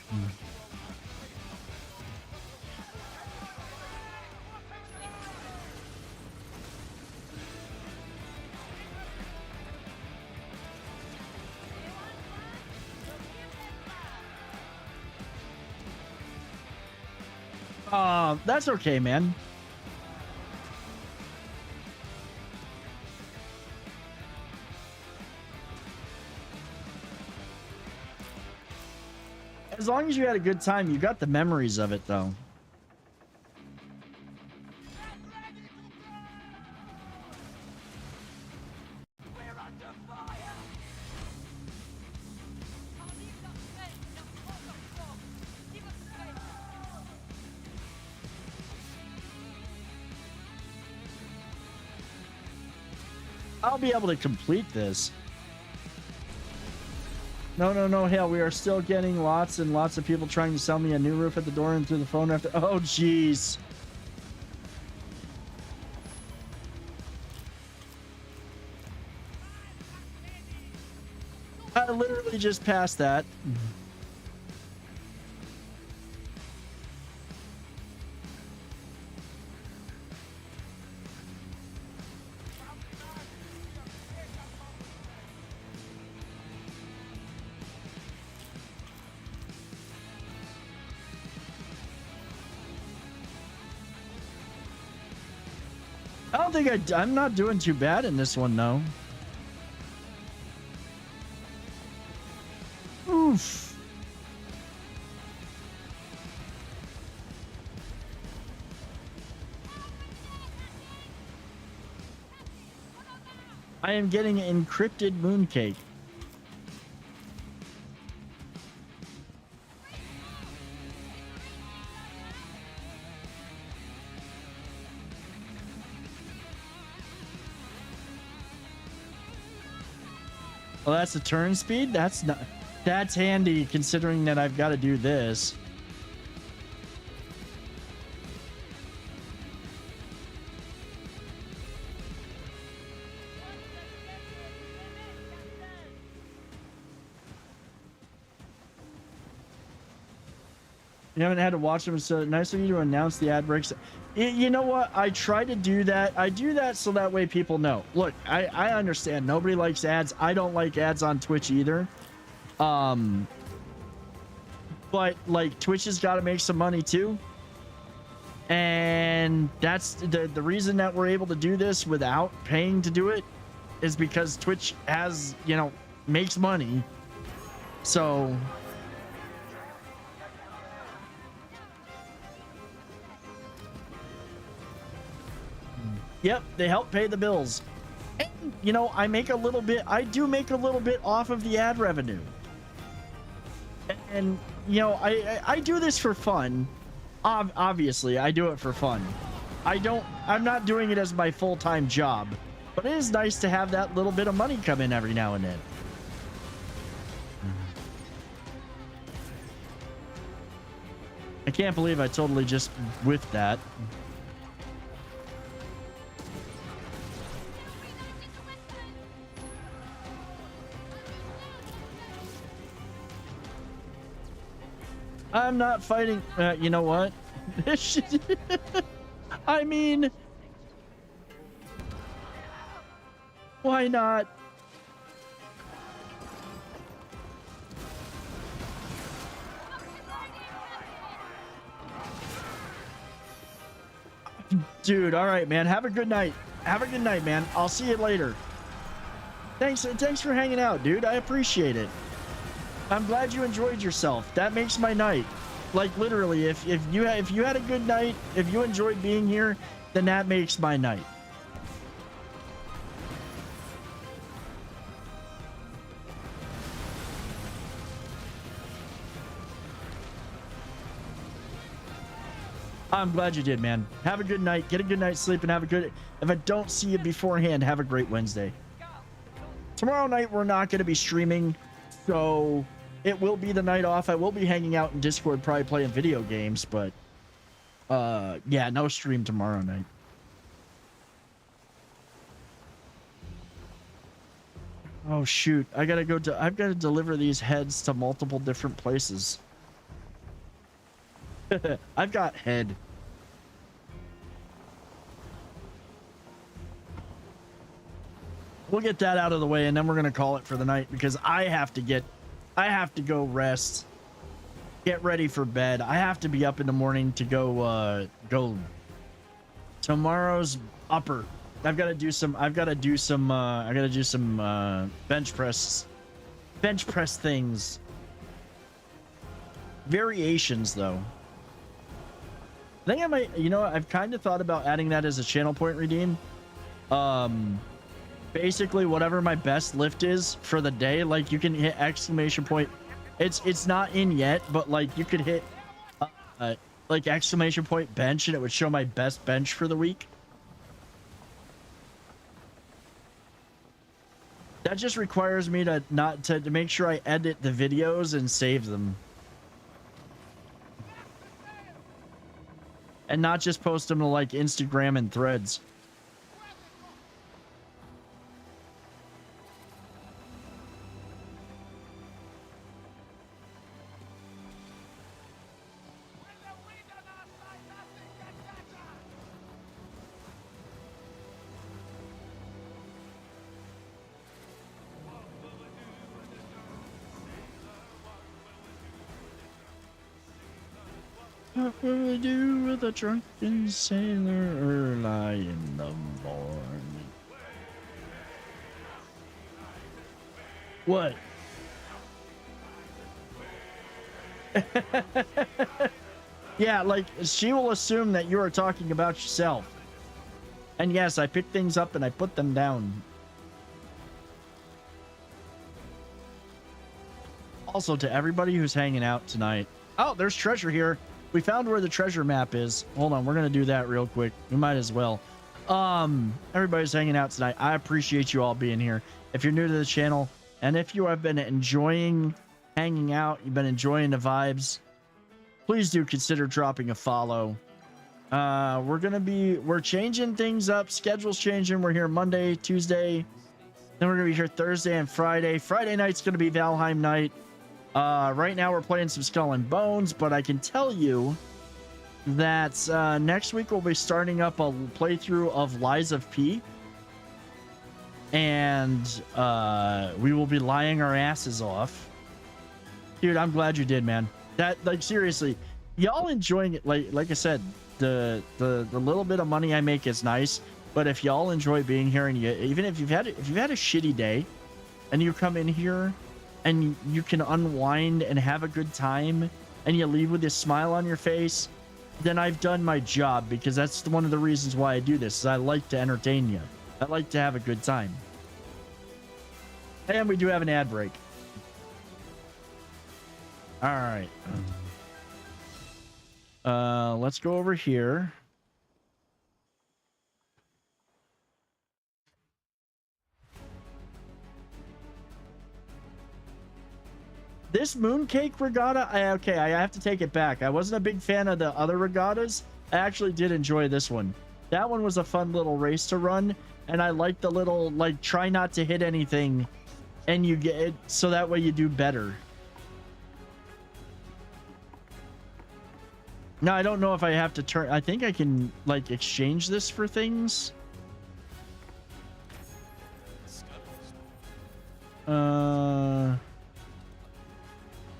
That's okay, man. As long as you had a good time, you got the memories of it, though. I'll be able to complete this. No, hell, we are still getting lots and lots of people trying to sell me a new roof at the door and through the phone after. Oh, jeez. I literally just passed that. I don't think I'm not doing too bad in this one, though. Oof. I am getting encrypted mooncake. Well, that's the turn speed. That's handy considering that I've got to do this. You haven't had to watch them, so nice of you to announce the ad breaks. You know what? I try to do that. I do that so that way people know. Look, I understand nobody likes ads. I don't like ads on Twitch either. But like Twitch has got to make some money too. And that's the reason that we're able to do this without paying to do it is because Twitch has, you know, makes money. So yep, they help pay the bills. And, you know, I do make a little bit off of the ad revenue. And, you know, I do this for fun. Obviously, I do it for fun. I'm not doing it as my full-time job. But it is nice to have that little bit of money come in every now and then. I can't believe I totally just whiffed that. I'm not fighting. You know what? I mean, why not? Dude, all right, man. Have a good night. Have a good night, man. I'll see you later. Thanks for hanging out, dude. I appreciate it. I'm glad you enjoyed yourself. That makes my night. Like literally, if you had a good night, if you enjoyed being here, then that makes my night. I'm glad you did, man. Have a good night. Get a good night's sleep and have a good... If I don't see you beforehand, have a great Wednesday. Tomorrow night, we're not going to be streaming, so it will be the night off. I will be hanging out in Discord, probably playing video games, but yeah, no stream tomorrow night. Oh shoot, I've got to deliver these heads to multiple different places. I've got head. We'll get that out of the way and then we're going to call it for the night because I have to go rest, get ready for bed. I have to be up in the morning to go tomorrow's upper. I've got to do some bench press things. Variations though. I think I might, you know, I've kind of thought about adding that as a channel point redeem. Basically whatever my best lift is for the day, like you can hit exclamation point. It's not in yet, but like you could hit like exclamation point bench and it would show my best bench for the week. That just requires me to make sure I edit the videos and save them. And not just post them to like Instagram and Threads. What will we do with a drunken sailor early in the morning? What? Yeah, like, she will assume that you are talking about yourself. And yes, I pick things up and I put them down. Also, to everybody who's hanging out tonight. Oh, there's treasure here. We found where the treasure map is. Hold on, we're gonna do that real quick. We might as well. Everybody's hanging out tonight. I appreciate you all being here. If you're new to the channel, and if you have been enjoying hanging out, you've been enjoying the vibes, please do consider dropping a follow. We're changing things up. Schedule's changing. We're here Monday, Tuesday. Then we're gonna be here Thursday and Friday. Friday night's gonna be Valheim night. Right now we're playing some Skull and Bones, but I can tell you that next week we'll be starting up a playthrough of Lies of P. And we will be lying our asses off. Dude, I'm glad you did, man. That, like, seriously, y'all enjoying it. Like I said, the little bit of money I make is nice, but if y'all enjoy being here, and even if you've had a shitty day and you come in here and you can unwind and have a good time and you leave with a smile on your face, then I've done my job, because that's one of the reasons why I do this, is I like to entertain you. I like to have a good time. And we do have an ad break. All right. Let's go over here. This mooncake regatta, okay, I have to take it back. I wasn't a big fan of the other regattas. I actually did enjoy this one. That one was a fun little race to run, and I like the little, like, try not to hit anything, and you get it, so that way you do better. Now, I don't know if I have to turn, I think I can, like, exchange this for things.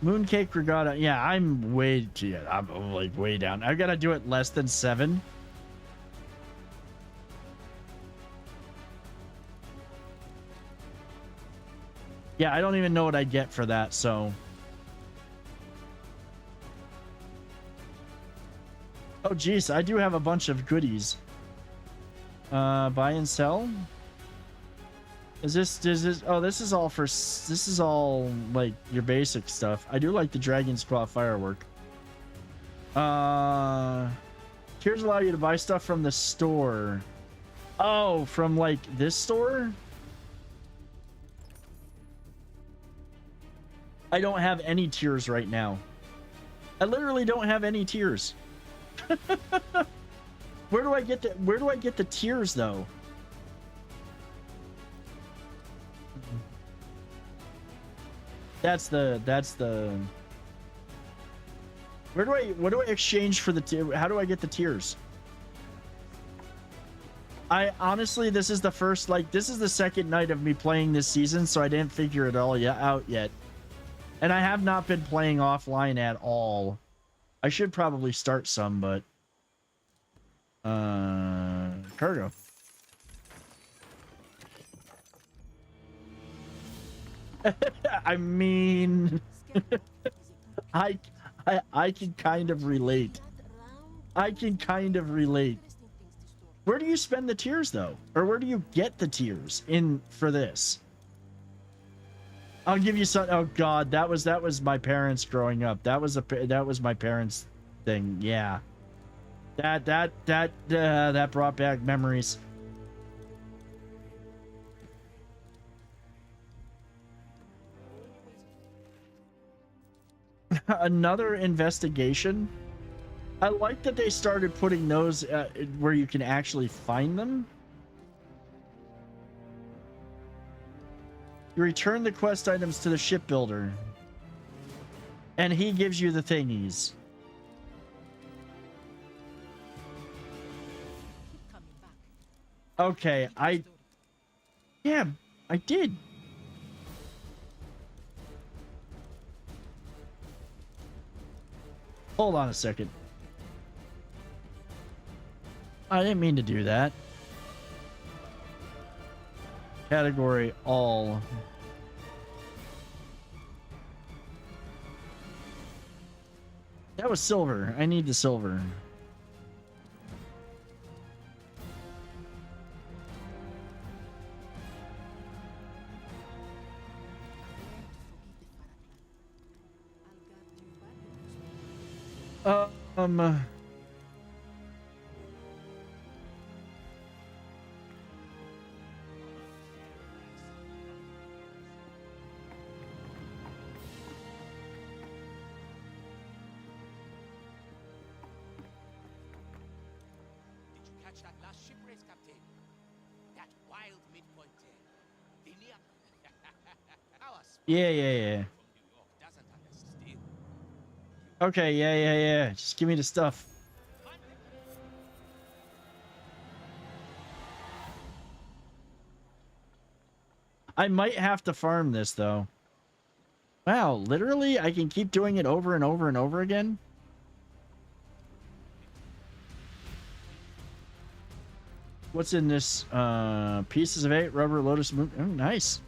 Mooncake regatta. Yeah, I'm way too, I'm like way down. I gotta do it less than 7. Yeah, I don't even know what I get for that, so. Oh, geez, I do have a bunch of goodies. Buy and sell. Is this, oh, this is all like your basic stuff. I do like the Dragon's Claw firework. Tiers allow you to buy stuff from the store. Oh, from like this store? I don't have any tiers right now. I literally don't have any tiers. Where do I get the tiers though? That's the what do I exchange for the tier? How do I get the tiers? I honestly, this is the second night of me playing this season, so I didn't figure it all out yet. And I have not been playing offline at all. I should probably start some, but cargo. I mean, I can kind of relate. Where do you spend the tiers though? Or where do you get the tiers in for this? I'll give you some. Oh God, that was my parents growing up. That was my parents' thing. Yeah, that brought back memories. Another investigation. I like that they started putting those where you can actually find them. You return the quest items to the shipbuilder, and he gives you the thingies. Okay, yeah, I did. Hold on a second. I didn't mean to do that. Category all. That was silver. I need the silver. That last ship race, Captain. That wild midpoint there. The near. Yeah. Doesn't understand. Okay, yeah. Just give me the stuff. I might have to farm this, though. Wow, literally, I can keep doing it over and over and over again? What's in this? Pieces of 8, rubber, lotus moon. Oh, nice.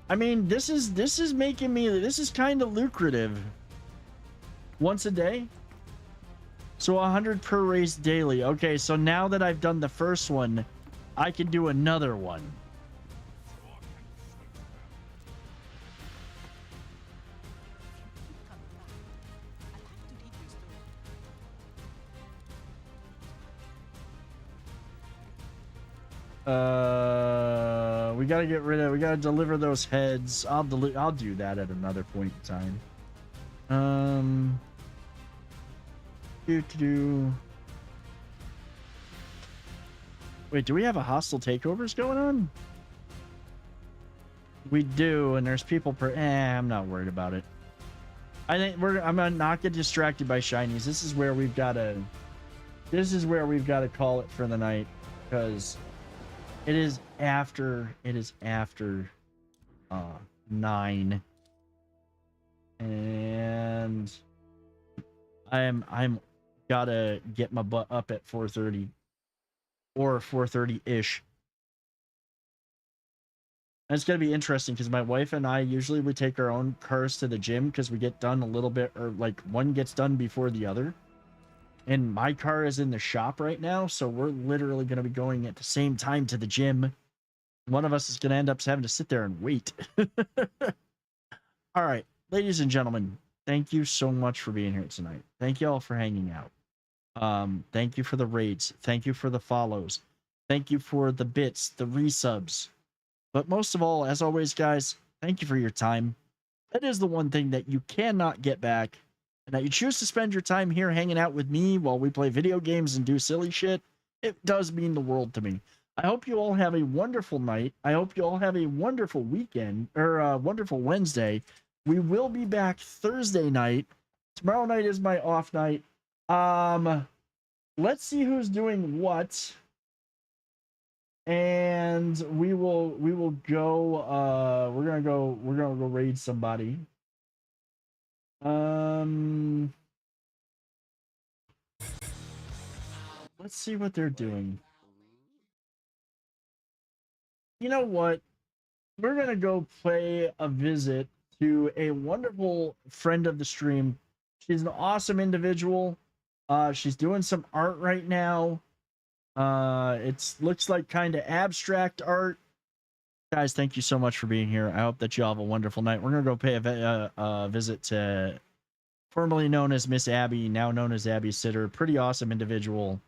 I mean, this is making me... This is kind of lucrative. Once a day? So 100 per race daily. Okay, so now that I've done the first one, I can do another one. We gotta get rid of... We gotta deliver those heads. I'll do that at another point in time. Wait, do we have a hostile takeovers going on? We do, and there's people per... I'm not worried about it. I think I'm gonna not get distracted by shinies. This is where we've gotta call it for the night, because it is after 9, and I'm gotta get my butt up at 4:30 or 4:30-ish. And it's gonna be interesting because my wife and I usually would take our own cars to the gym because we get done a little bit, or like one gets done before the other. And my car is in the shop right now, so we're literally going to be going at the same time to the gym. One of us is going to end up having to sit there and wait. All right, ladies and gentlemen, thank you so much for being here tonight. Thank you all for hanging out. Thank you for the raids. Thank you for the follows. Thank you for the bits, the resubs. But most of all, as always, guys, thank you for your time. That is the one thing that you cannot get back. And that you choose to spend your time here hanging out with me while we play video games and do silly shit, it does mean the world to me. I hope you all have a wonderful night. I hope you all have a wonderful weekend, or a wonderful Wednesday. We will be back Thursday night. Tomorrow night is my off night. Let's see who's doing what. And we will go, we're gonna go raid somebody. Let's see what they're doing. You know what? We're gonna go play a visit to a wonderful friend of the stream. She's an awesome individual. She's doing some art right now. It looks like kind of abstract art. Guys, thank you so much for being here. I hope that you all have a wonderful night. We're going to go pay a visit to formerly known as Miss Abby, now known as Abby Sitter. Pretty awesome individual.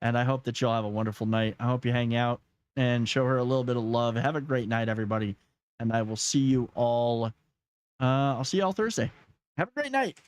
And I hope that you'll have a wonderful night. I hope you hang out and show her a little bit of love. Have a great night, everybody. And I will see you all. I'll see you all Thursday. Have a great night.